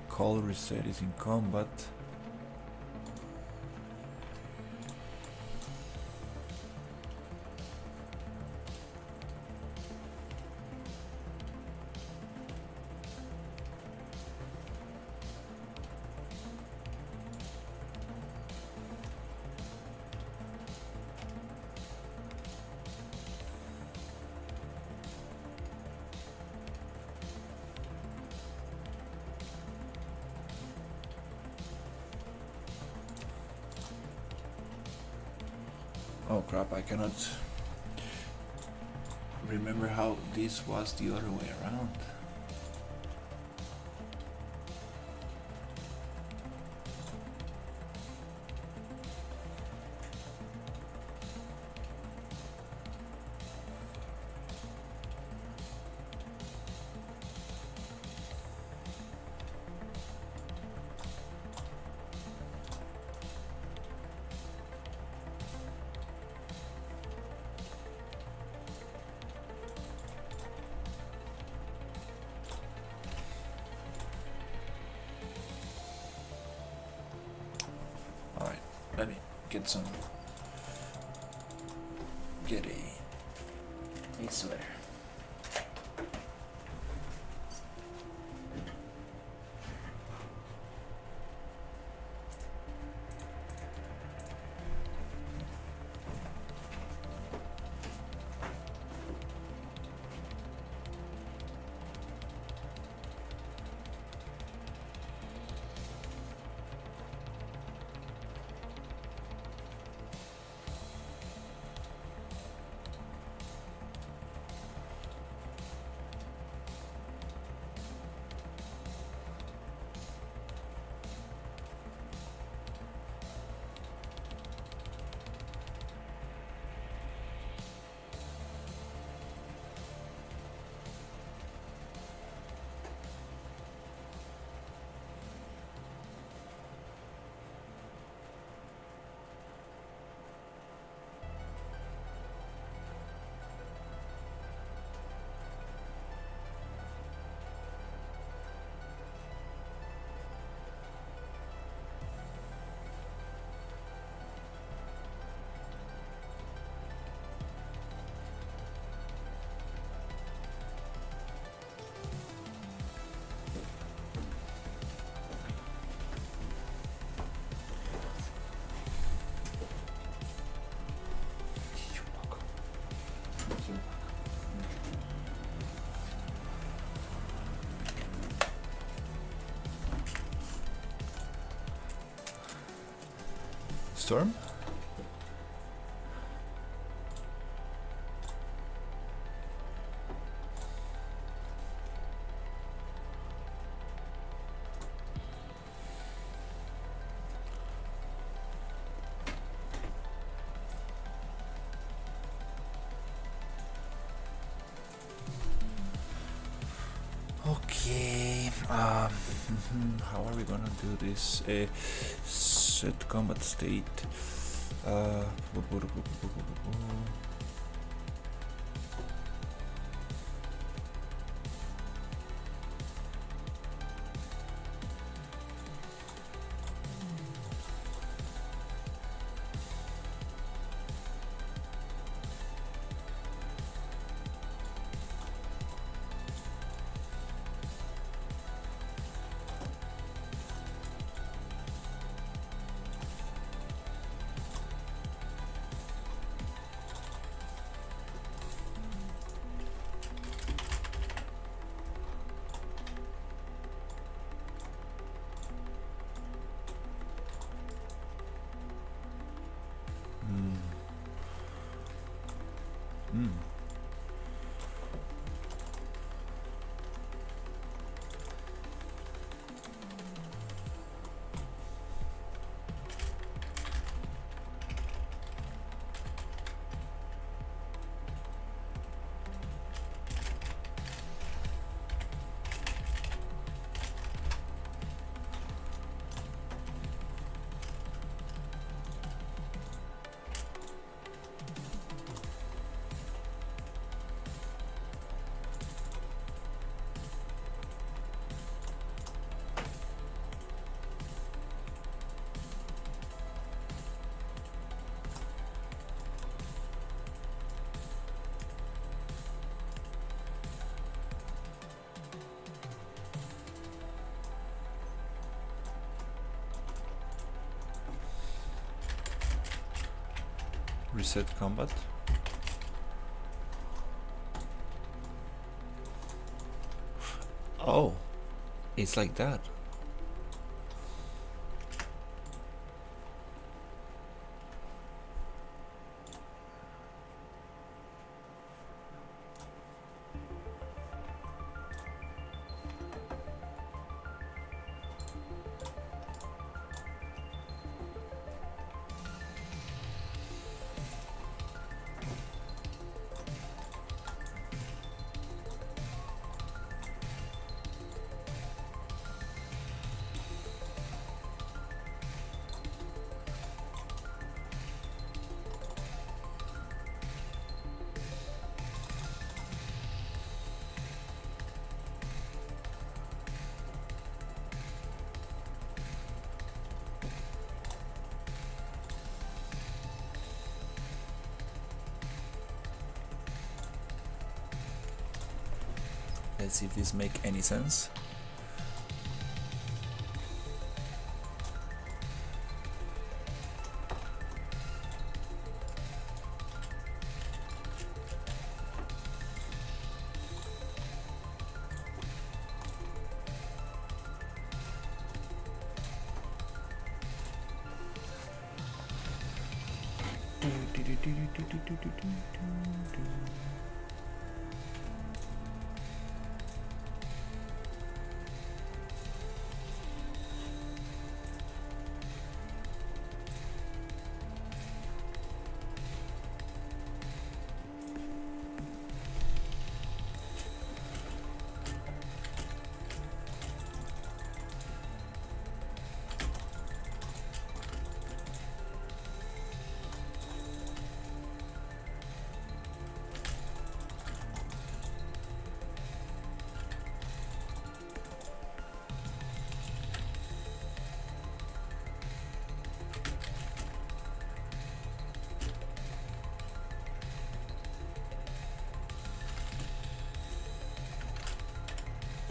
call reset is in combat. Oh crap, I cannot remember how this was the other way around. Let me get a sweater. Storm? Okay, how are we gonna do this? Set combat state. reset combat. Oh, it's like that. Let's see if this make any sense.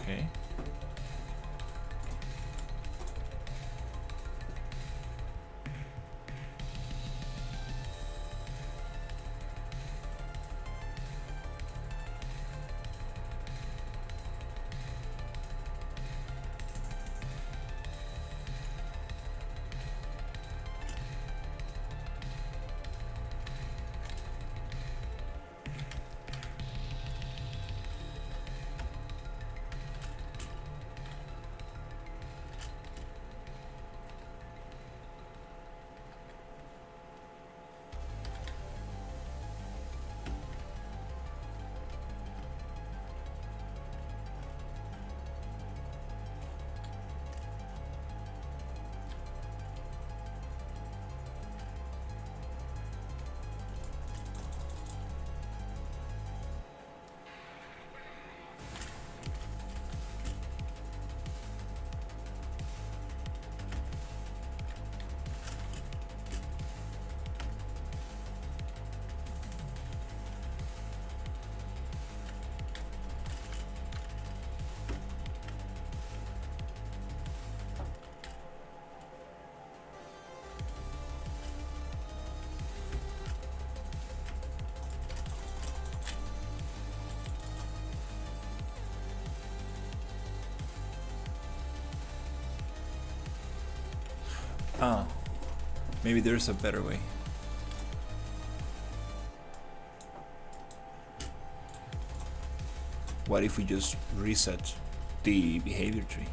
Okay. Ah, maybe there's a better way. What if we just reset the behavior tree?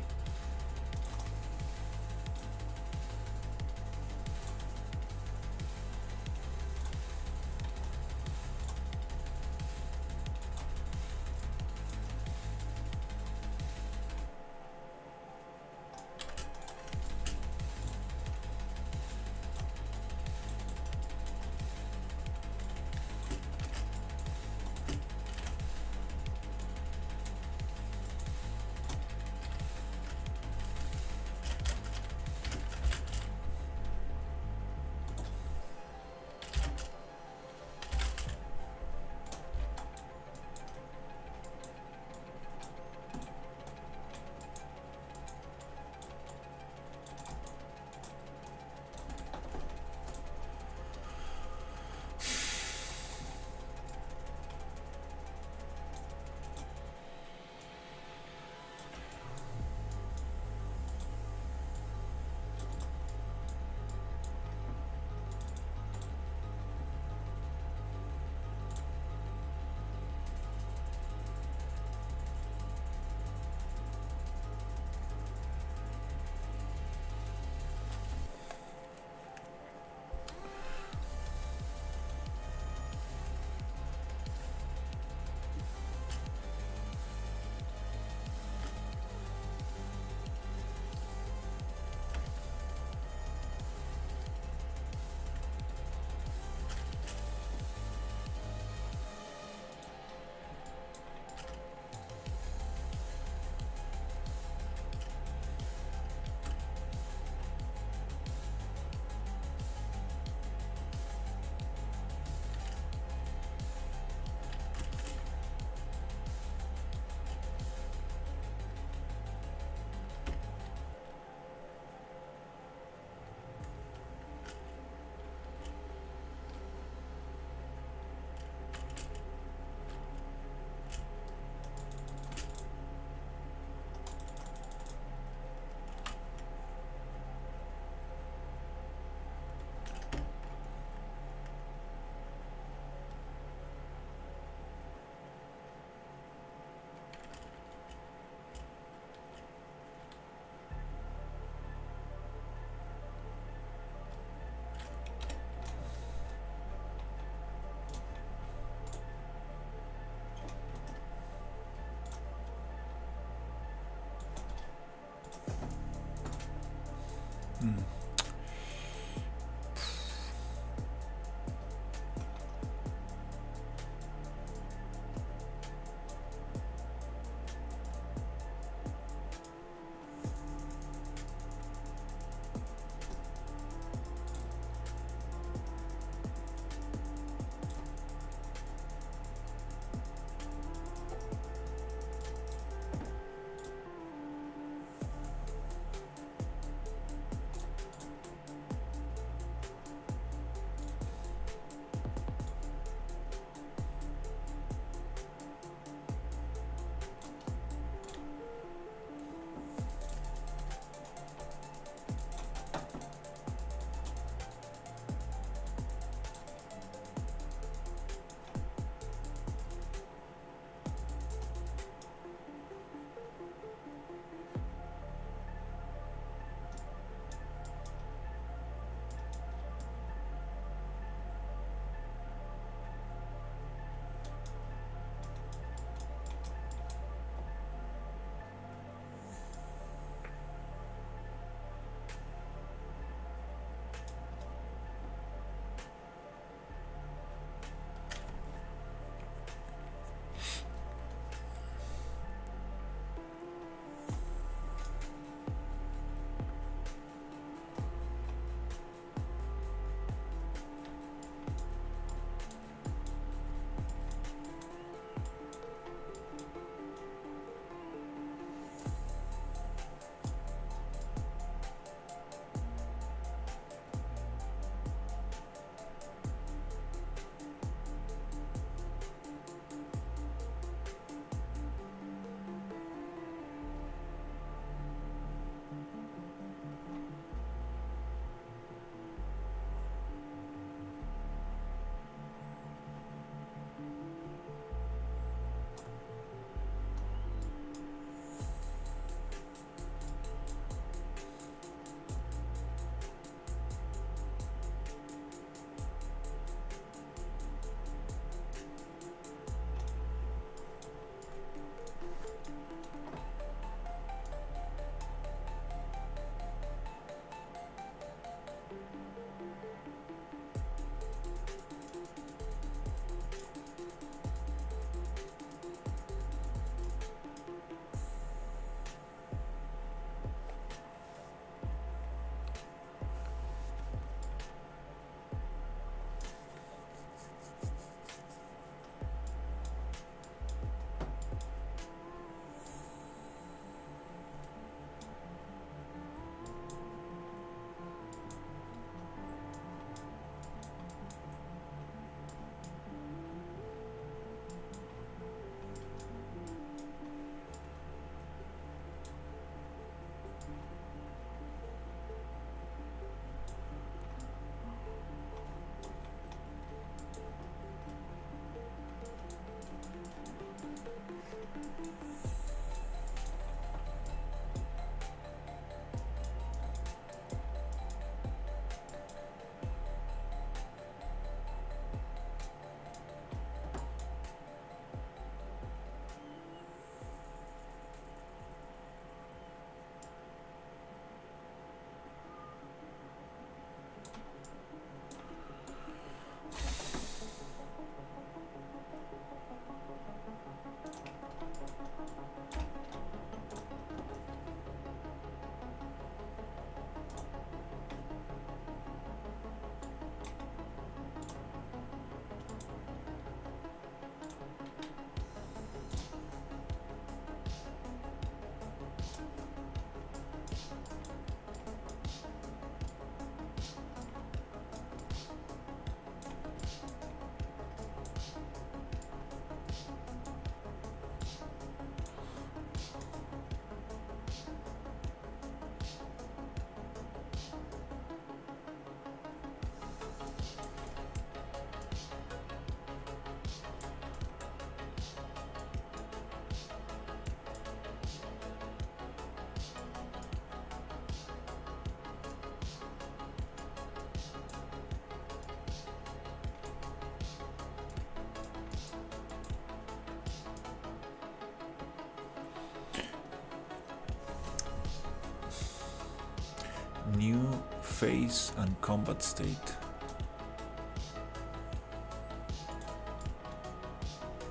phase and combat state.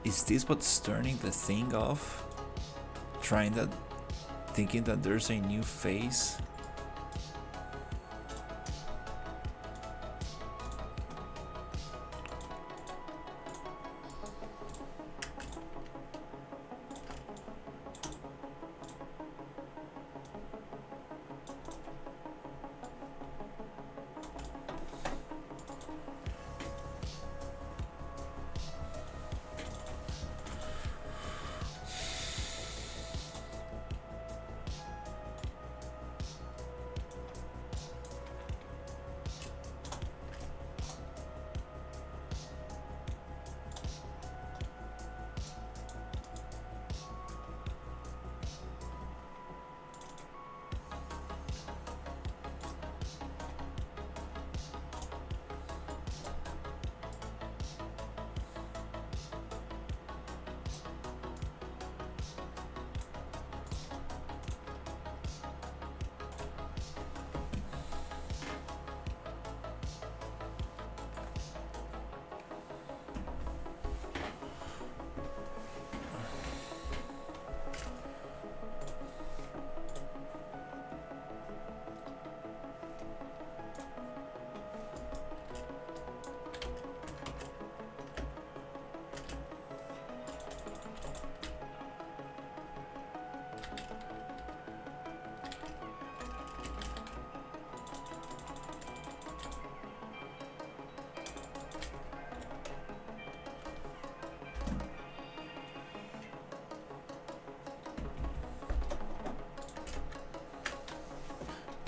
Is this what's turning the thing off? Thinking that there's a new phase?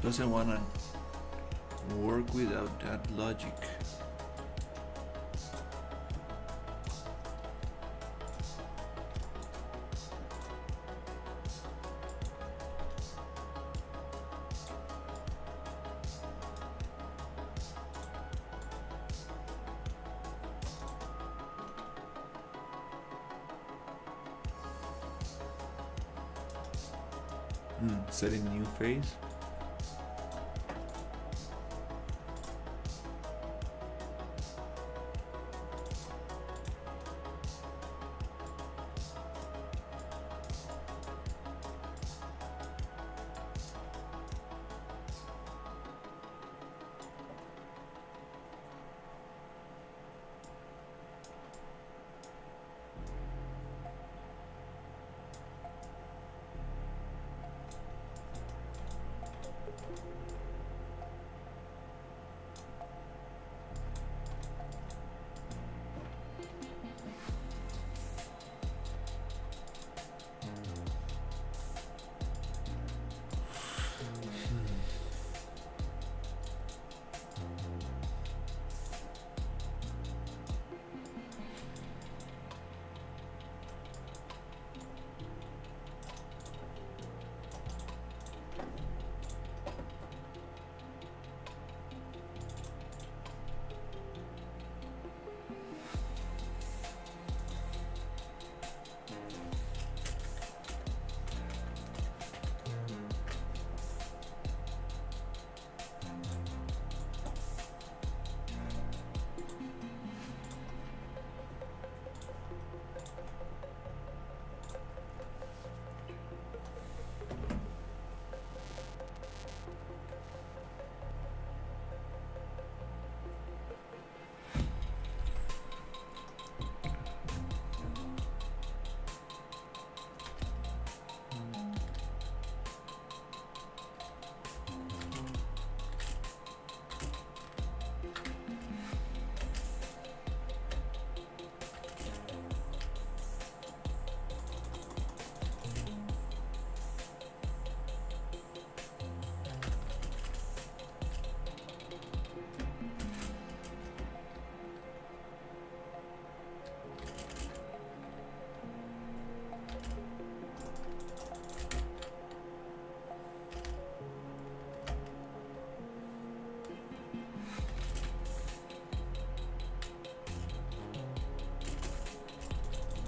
Doesn't wanna work without that logic. Setting new phase.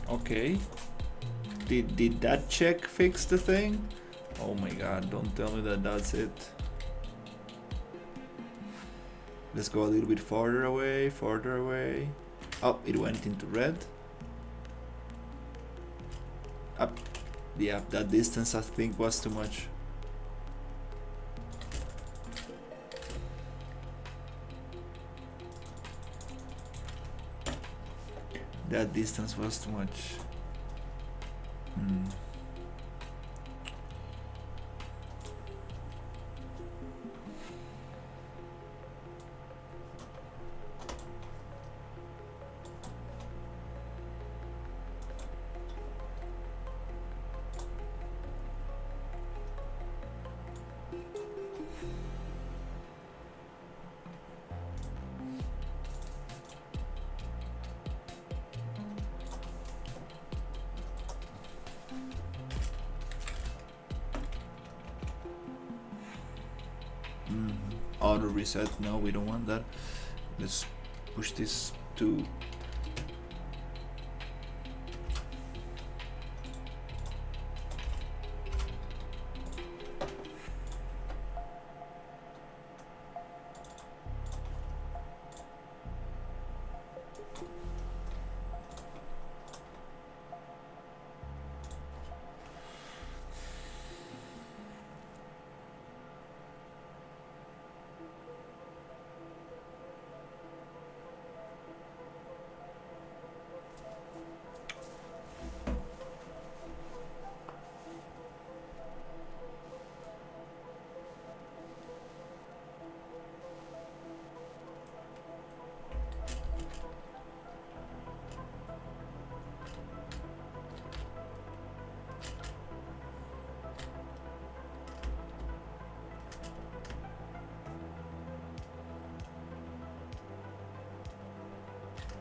Okay. Did that check fix the thing? Oh my god, don't tell me that that's it. Let's go a little bit farther away, farther away. Oh, it went into red. Up. Yeah, that distance I think was too much. That distance was too much. Auto reset, no, we don't want that. Let's push this to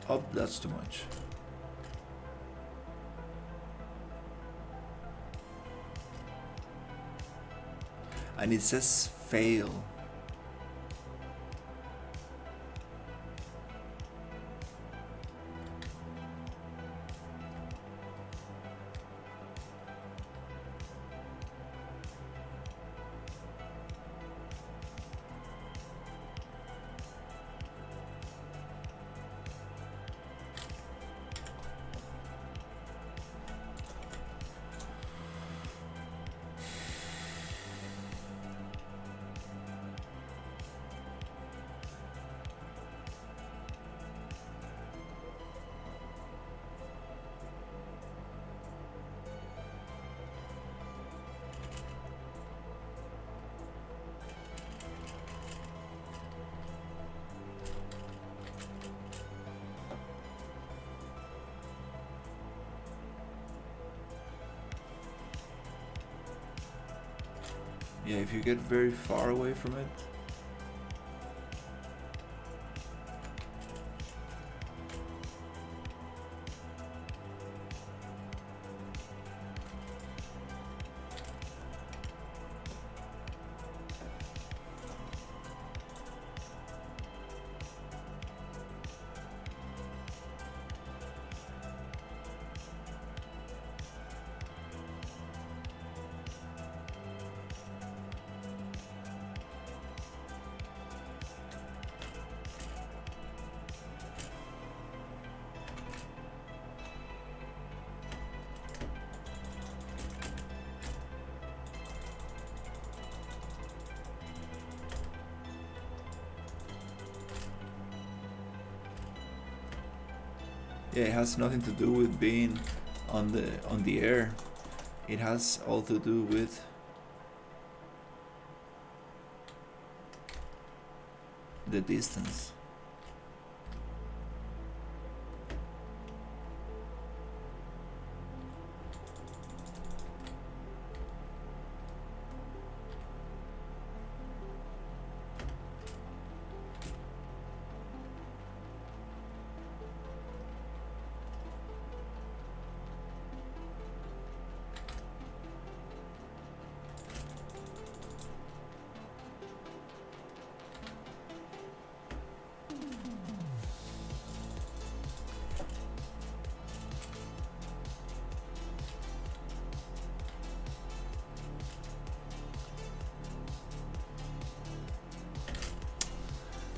up. That's too much. And it says fail. Yeah, if you get very far away from it. Yeah, it has nothing to do with being on the air. It has all to do with the distance.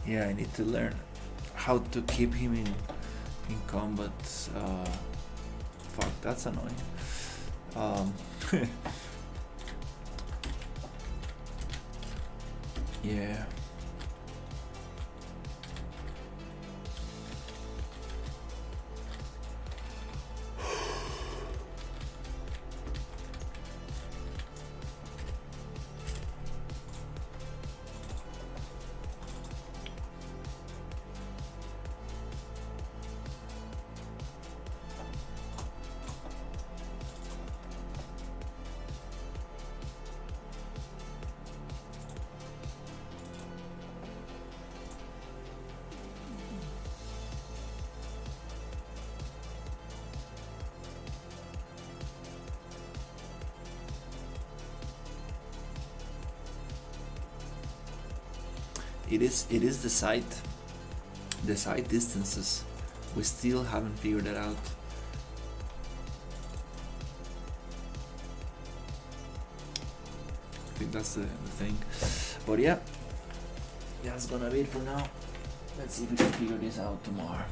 Yeah, I need to learn how to keep him in combat. Fuck, that's annoying. Yeah. It is the sight distances. We still haven't figured it out. I think that's the thing. But yeah, that's gonna be it for now. Let's see if we can figure this out tomorrow.